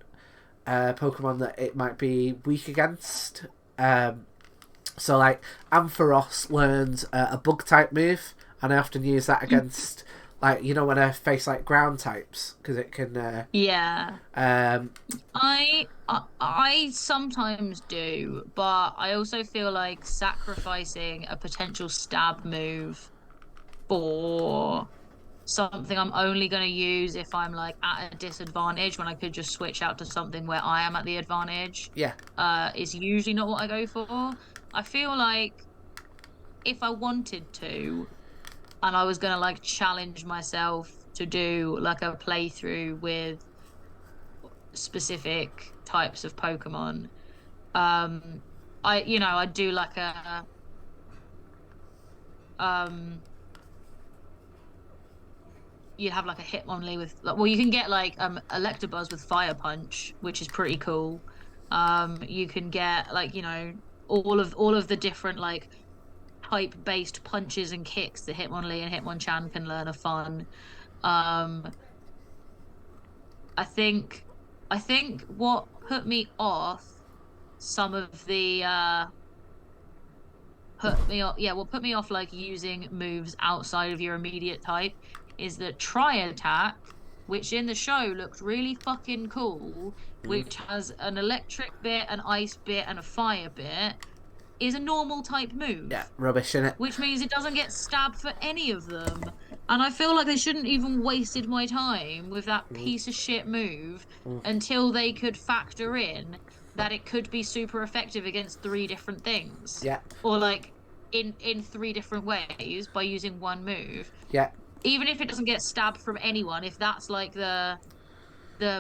that it might be weak against. So like Ampharos learns a bug type move, and I often use that against like when I face like ground types because it can. Yeah. I sometimes do, but I also feel like sacrificing a potential stab move for something I'm only going to use if I'm like at a disadvantage when I could just switch out to something where I am at the advantage. Yeah. Is usually not what I go for. I feel like if I wanted to and I was going to like challenge myself to do like a playthrough with specific types of Pokemon, I'd do like a you'd have like a Hitmonlee with you can get like Electabuzz with Fire Punch, which is pretty cool. You can get like all of the different like type based punches and kicks that Hitmonlee and Hitmonchan can learn are fun. I think what put me off some of the what put me off like using moves outside of your immediate type is that Tri-Attack, which in the show looked really fucking cool, which has an electric bit, an ice bit, and a fire bit, is a normal type move. Yeah, rubbish, innit? Which means it doesn't get stabbed for any of them. And I feel like they shouldn't even wasted my time with that piece of shit move until they could factor in that it could be super effective against 3 different things. Yeah. Or like in 3 different ways by using one move. Yeah. Even if it doesn't get stabbed from anyone, if that's like the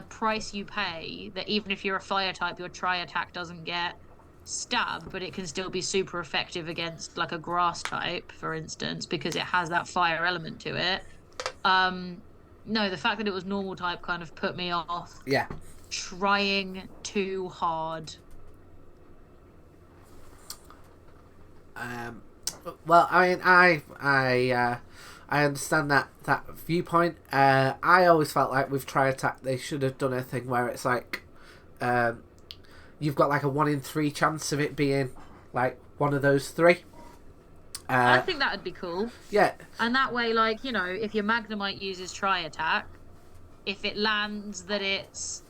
price you pay, that even if you're a fire type, your Tri-Attack doesn't get stabbed, but it can still be super effective against like a grass type, for instance, because it has that fire element to it. No, the fact that it was normal type kind of put me off. Yeah. Trying too hard Um, well, I mean, I understand that viewpoint. I always felt like with Tri Attack they should have done a thing where it's like, you've got like a 1 in 3 chance of it being like one of those three. I think that would be cool. Yeah. And that way, like, if your Magnemite uses Tri Attack, if it lands that it's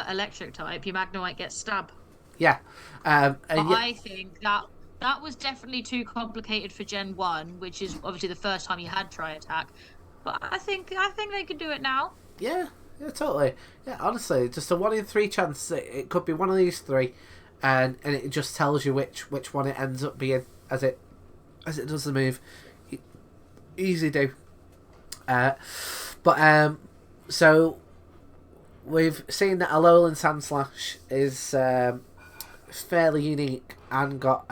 electric type, your Magnemite gets stab. Yeah. I think that was definitely too complicated for Gen 1, which is obviously the first time you had Tri Attack. But I think they could do it now. Yeah, totally. Yeah, honestly, just a 1 in 3 chance that it could be one of these three, and it just tells you which one it ends up being as it does the move. Easy do. So we've seen that Alolan Sandslash is fairly unique and got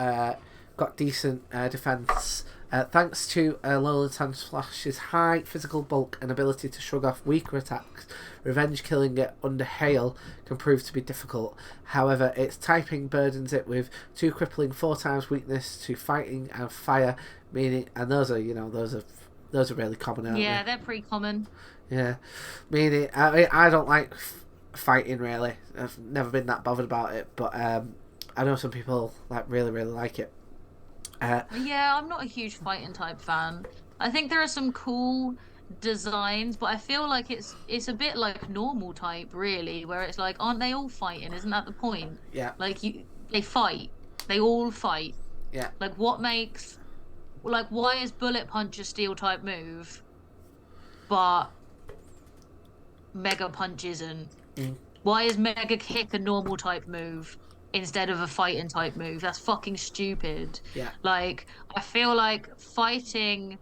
decent defense. Thanks to Alolan Sandslash's high physical bulk and ability to shrug off weaker attacks, revenge killing it under hail can prove to be difficult. However, its typing burdens it with 2 crippling 4 times weakness to fighting and fire, meaning, and those are really common, aren't Yeah, they? they're pretty common. Yeah, meaning I don't like fighting really. I've never been that bothered about it, but I know some people like really like it. Yeah, I'm not a huge fighting type fan. I think there are some cool designs, but I feel like it's a bit like normal type, really, where it's like, aren't they all fighting? Isn't that the point? Yeah. Like they fight. They all fight. Yeah. Like why is Bullet Punch a steel type move, but Mega Punch isn't? Why is Mega Kick a normal type move instead of a fighting type move? That's fucking stupid. Yeah. Like, I feel like fighting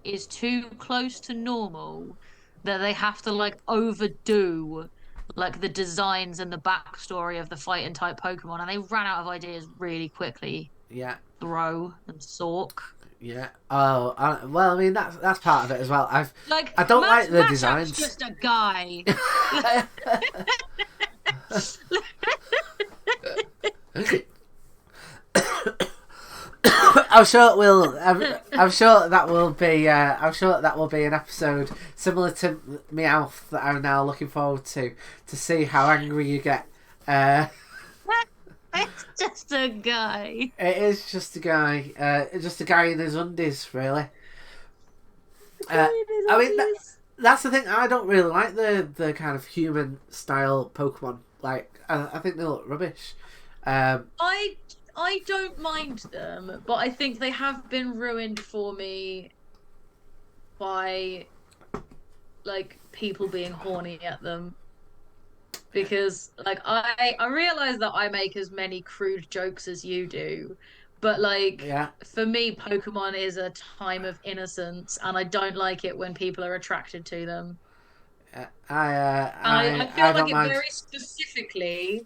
is too close to normal that they have to like overdo like the designs and the backstory of the fighting type Pokemon, and they ran out of ideas really quickly. Yeah. Throw and Sork. Yeah. Oh, well, I mean that's part of it as well. I don't Matt, like the Matt designs. Just a guy. I'm sure it will. I'm sure that will be. I'm sure that will be an episode similar to Meowth that I'm now looking forward to see how angry you get. It's just a guy. It is just a guy. Just a guy in his undies, really. I mean, that's the thing. I don't really like the kind of human style Pokemon. Like, I think they look rubbish. I don't mind them, but I think they have been ruined for me by like people being horny at them. Because like I realize that I make as many crude jokes as you do, but like for me Pokemon is a time of innocence, and I don't like it when people are attracted to them. I feel like it very specifically.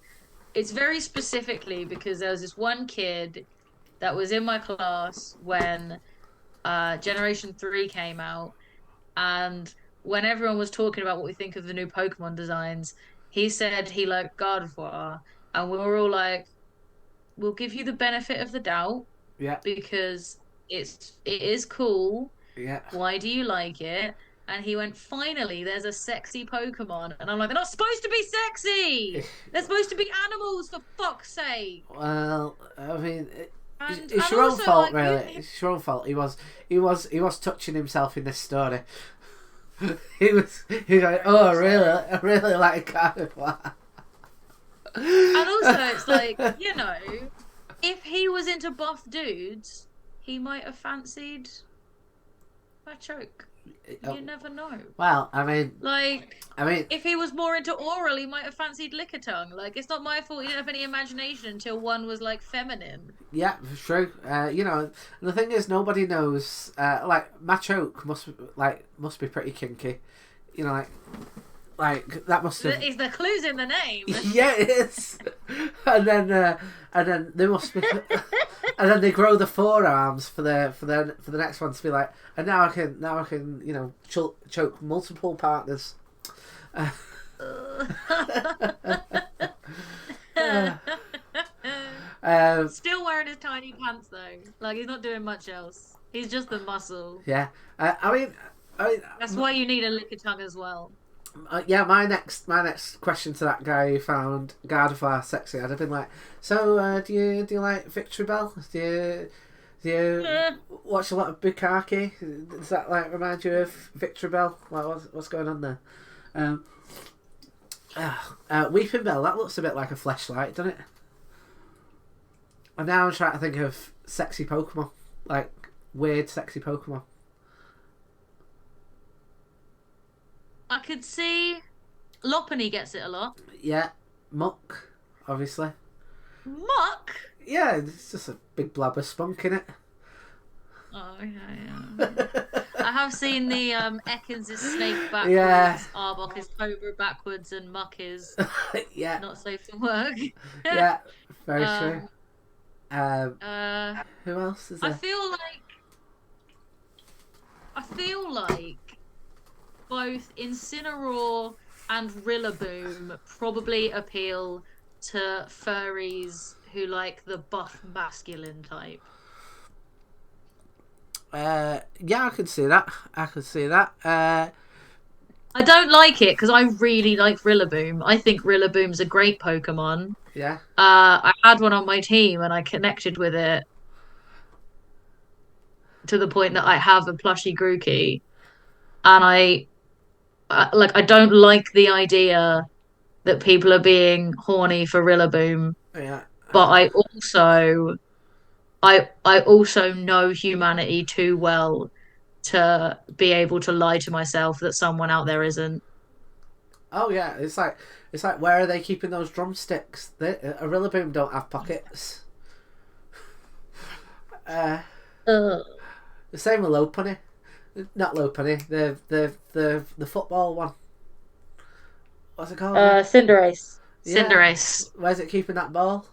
It's very specifically because there was this one kid that was in my class when Generation 3 came out, and when everyone was talking about what we think of the new Pokemon designs, he said he liked Gardevoir, and we were all like, we'll give you the benefit of the doubt. Yeah. Because it is cool. Yeah. Why do you like it? And he went, finally, there's a sexy Pokemon. And I'm like, they're not supposed to be sexy! They're supposed to be animals, for fuck's sake! Well, I mean, it's your own fault, like, really. It's your own fault. He was touching himself in this story. he was like, oh, really? I really like Gardevoir. And also, it's like, if he was into buff dudes, he might have fancied a choke. You never know. Well, I mean, if he was more into oral, he might have fancied Lickitung. Like, it's not my fault he didn't have any imagination until one was like feminine. Yeah, true. The thing is, nobody knows. Like, Machoke must be pretty kinky. Like that must have. Is the clues in the name? Yeah, it is. and then they must be, and then they grow the forearms for the next one to be like, and now I can choke multiple partners. Still wearing his tiny pants though. Like he's not doing much else. He's just the muscle. Yeah. I mean, That's why you need a Lickitung as well. yeah. My next question to that guy who found Gardevoir sexy, I'd have been like, so do you like Victory Bell? Do you watch a lot of Bukaki? Does that like remind you of Victory Bell? Like what's going on there? Weeping Bell. That looks a bit like a fleshlight, doesn't it? And now I'm trying to think of sexy Pokemon, like weird sexy Pokemon. I could see Lopunny gets it a lot. Yeah, Muck, obviously. Muck? Yeah, it's just a big blob of spunk in it. Oh, yeah. I have seen the Ekans is snake backwards, Yeah. Arbok is cobra backwards, and Muck is Yeah, not safe for work. yeah, very true. Uh, Who else is there? I feel like both Incineroar and Rillaboom probably appeal to furries who like the buff masculine type. Yeah, I can see that. I don't like it because I really like Rillaboom. I think Rillaboom's a great Pokemon. Yeah. I had one on my team and I connected with it to the point that I have a plushie Grookey, and I don't like the idea that people are being horny for Rillaboom, Yeah. but I also know humanity too well to be able to lie to myself that someone out there isn't. Oh yeah, it's like where are they keeping those drumsticks? A Rillaboom don't have pockets. The same with Lopunny. Not Lopunny. The football one. What's it called? Cinderace. Yeah. Cinderace. Where's it keeping that ball?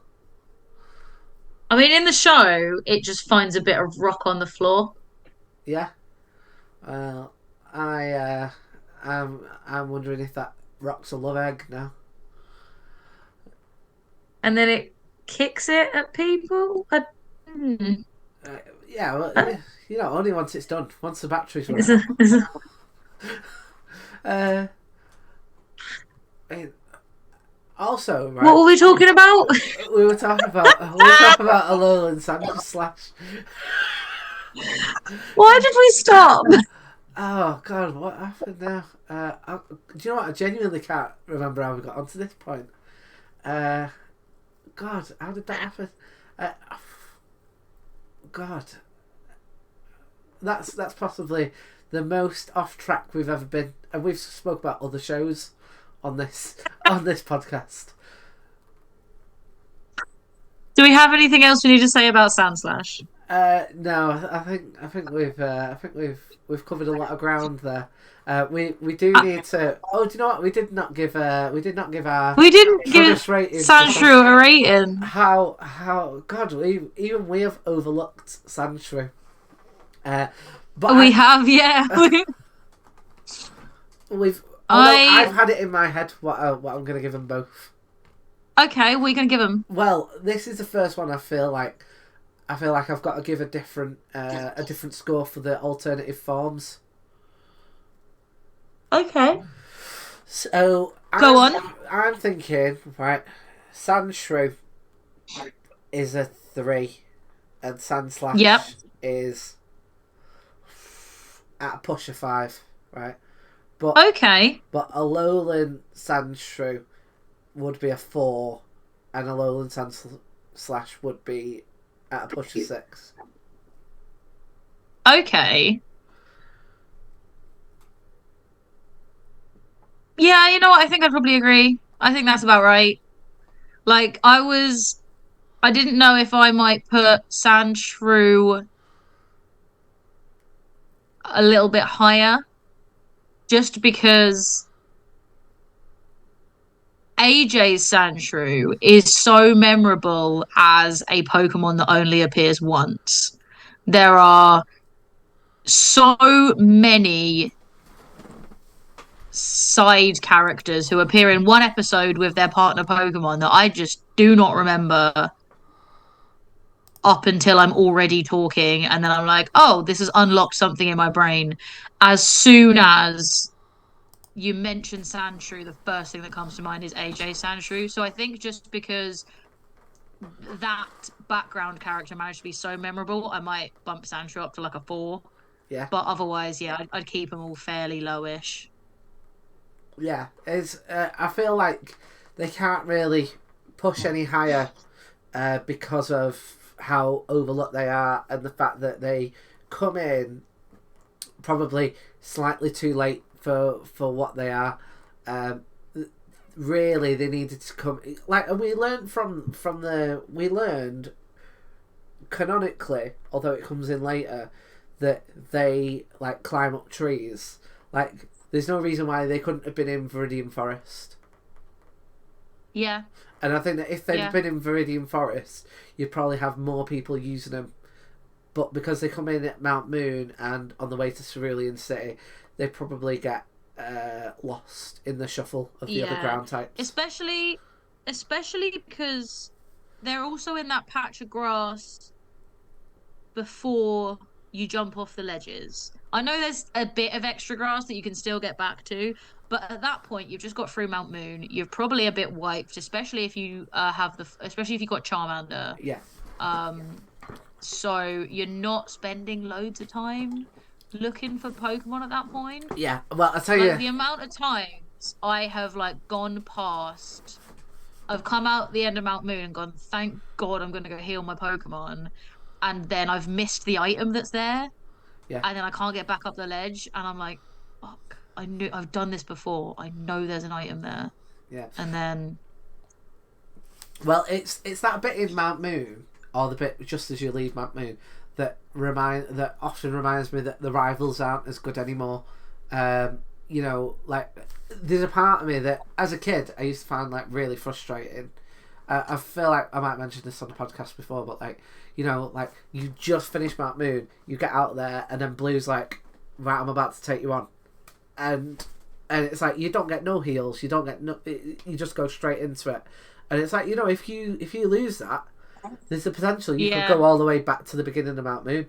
I mean, in the show, it just finds a bit of rock on the floor. Yeah. Well, I'm wondering if that rock's a love egg now. And then it kicks it at people. Yeah, well, only once it's done. Once the battery's run Is out. it- I mean, also, right. What were we talking about? We were talking about Alolan Sandslash. Why did we stop? Oh God, what happened now? Do you know what? I genuinely can't remember how we got onto this point. God, how did that happen? God, that's possibly the most off track we've ever been, and we've spoke about other shows on this podcast. Do we have anything else we need to say about Sandslash? No, I think we've covered a lot of ground there. We do need to. Oh, do you know what? We didn't give our. We didn't give Trubbish rating for Sandshrew a rating. How God, even we have overlooked Sandshrew. But We have, yeah. I've had it in my head what I'm going to give them both. Okay, we're gonna give them. Well, this is the first one I feel like I've got to give a different score for the alternative forms. Okay. So Go on. I'm thinking, right, Sandshrew is a 3 and Sandslash is at a push of 5, right? But Okay. But Alolan Sandshrew would be a 4 and Alolan Sandslash would be at a push of 6. Okay. Yeah, you know what? I think I'd probably agree. I think that's about right. Like, I didn't know if I might put Sandshrew a little bit higher, just because AJ's Sandshrew is so memorable as a Pokemon that only appears once. There are so many side characters who appear in one episode with their partner Pokemon that I just do not remember up until I'm already talking, and then I'm like, oh, this has unlocked something in my brain. As soon as you mention Sandshrew, the first thing that comes to mind is AJ Sandshrew. So I think just because that background character managed to be so memorable, I might bump Sandshrew up to like a 4. Yeah. But otherwise, yeah, I'd keep them all fairly lowish. Yeah, it's. I feel like they can't really push any higher because of how overlooked they are and the fact that they come in probably slightly too late for what they are. Really, they needed to come and we learned we learned canonically, although it comes in later, that they like climb up trees. Like, there's no reason why they couldn't have been in Viridian Forest. Yeah. And I think that if they'd been in Viridian Forest, you'd probably have more people using them. But because they come in at Mount Moon and on the way to Cerulean City, they probably get lost in the shuffle of the other ground types. Especially because they're also in that patch of grass before you jump off the ledges. I know there's a bit of extra grass that you can still get back to, but at that point you've just got through Mount Moon. You're probably a bit wiped, especially if you especially if you've got Charmander. Yeah. So you're not spending loads of time looking for Pokemon at that point. Yeah. Well, I'll tell like, you, the amount of times I have like gone past. I've come out the end of Mount Moon and gone, thank God I'm going to go heal my Pokemon. And then I've missed the item that's there. Yeah. And then I can't get back up the ledge. And I'm like, fuck, I knew I've done this before. I know there's an item there. Yeah. And then. Well, it's that bit in Mount Moon, or the bit just as you leave Mount Moon, that often reminds me that the rivals aren't as good anymore. You know, like, there's a part of me that, as a kid, I used to find like really frustrating. I feel like I might mention this on the podcast before, but like, you know, like, you just finish Mount Moon, you get out there, and then Blue's like, right, I'm about to take you on, and it's like, you don't get no heals, you don't get no, you just go straight into it, and it's like, you know, if you lose that, there's the potential you could go all the way back to the beginning of Mount Moon,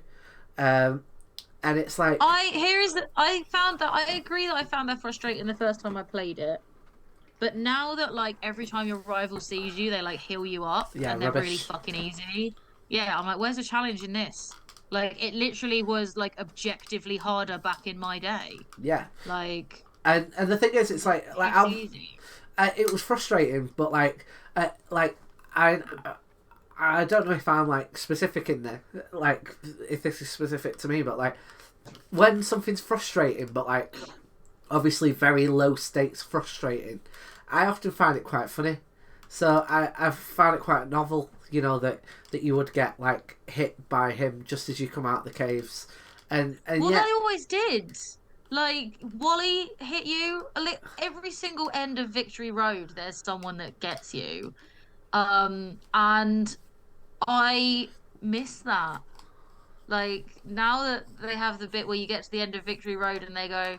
and it's like, I agree that I found that frustrating the first time I played it. But now that, like, every time your rival sees you, they, like, heal you up. Yeah, and they're rubbish. really fucking easy. Yeah, I'm like, where's the challenge in this? Like, it literally was, like, objectively harder back in my day. Yeah. Like... And the thing is, it's like it's easy. It was frustrating, but, like, I don't know if I'm, like, specific in there. Like, if this is specific to me, but, like, when something's frustrating, but, like, obviously very low stakes frustrating, I often find it quite funny. So I've found it quite novel, you know, that you would get like hit by him just as you come out the caves, and well, they always did. Like, Wally hit you every single end of Victory Road. There's someone that gets you, and I miss that. Like, now that they have the bit where you get to the end of Victory Road and they go,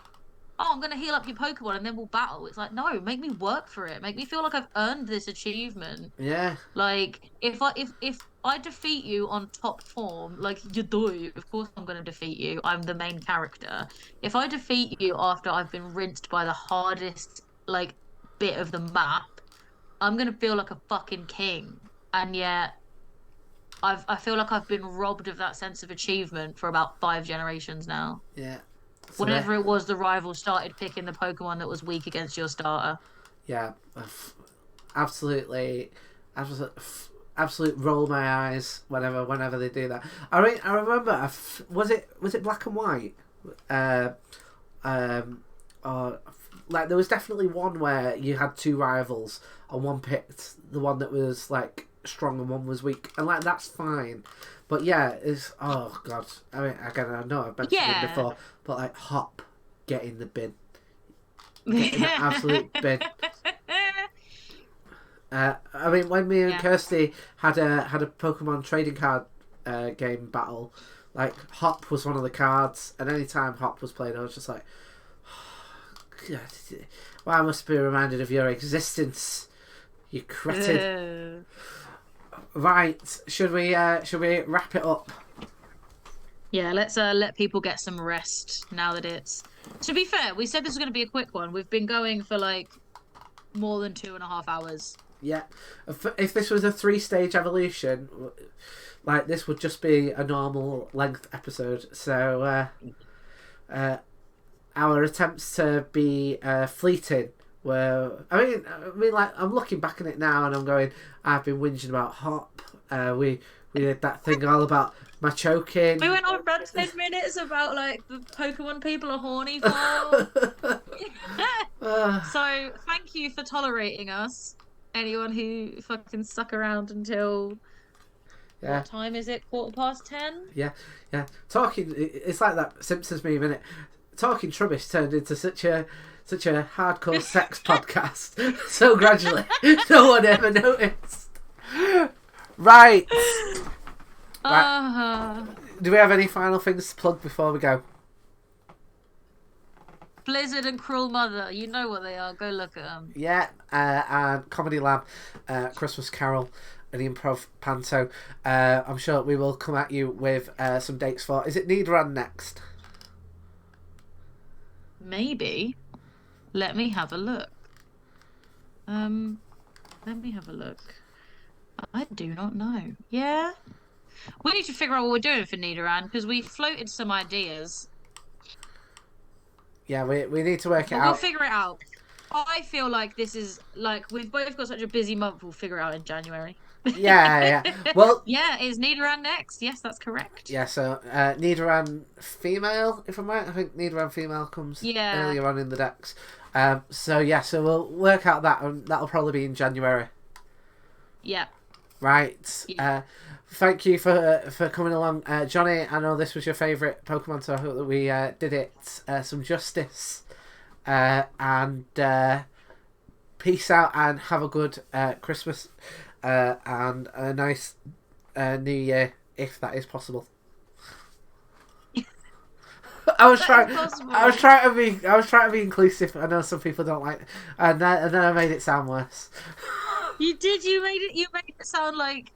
oh, I'm going to heal up your Pokemon and then we'll battle. It's like, no, make me work for it. Make me feel like I've earned this achievement. Yeah. Like, if I defeat you on top form, like, you do, of course I'm going to defeat you. I'm the main character. If I defeat you after I've been rinsed by the hardest, like, bit of the map, I'm going to feel like a fucking king. And yet, I feel like I've been robbed of that sense of achievement for about 5 generations now. Yeah. So Whenever it was the rival started picking the Pokemon that was weak against your starter. Yeah, absolute roll my eyes whenever they do that. I remember, was it Black and White? Or like, there was definitely one where you had 2 rivals and one picked the one that was like strong and one was weak, and like, that's fine. But yeah, it's, oh god. I mean, again, I know I've mentioned it before, but like, Hop, get in the bin. Get in the absolute bin. I mean, when me and Kirsty had a Pokemon trading card game battle, like, Hop was one of the cards, and any time Hop was played, I was just like, oh, god, well, I must be reminded of your existence, you cretin. Right, should we wrap it up? Yeah, let's let people get some rest now that it's. To be fair, we said this was going to be a quick one. We've been going for like more than 2.5 hours. Yeah. If this was a 3-stage evolution, like this would just be a normal length episode. So our attempts to be fleeting were. I mean, like I'm looking back on it now and I'm going. I've been whinging about Hop. We did that thing all about my choking. We went on about 10 minutes about like the Pokemon people are horny for. So thank you for tolerating us. Anyone who fucking stuck around until what time is it? 10:15? Yeah. Talking, it's like that Simpsons meme, isn't it? Talking Trubbish turned into such a hardcore sex podcast so gradually no one ever noticed. Right. Do we have any final things to plug before we go? Blizzard and Cruel Mother, you know what they are. Go look at them. Yeah, and Comedy Lab, Christmas Carol, and the Improv Panto. I'm sure we will come at you with some dates for. Is it Nidoran next? Maybe. Let me have a look. Let me have a look. I do not know. Yeah. We need to figure out what we're doing for Nidoran because we floated some ideas. Yeah, we need to work it out. We'll figure it out. I feel like this is like we've both got such a busy month. We'll figure it out in January. Yeah. Well, yeah, is Nidoran next? Yes, that's correct. Yeah, so Nidoran female, if I'm right. I think Nidoran female comes earlier on in the decks. So we'll work out that, and that'll probably be in January. Yeah. Right. Yeah. Thank you for coming along, Johnny. I know this was your favourite Pokemon, so I hope that we did it some justice. And peace out and have a good Christmas and a nice New Year, if that is possible. I was trying to be inclusive. I know some people don't like, and then I made it sound worse. You did. You made it sound like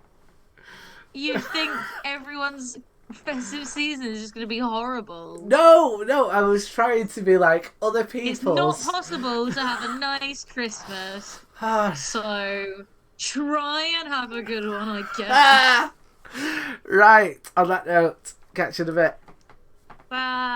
you think everyone's festive season is just going to be horrible. No, I was trying to be like other people. It's not possible to have a nice Christmas. So try and have a good one, I guess. Right. On that note, catch you in a bit. Bye.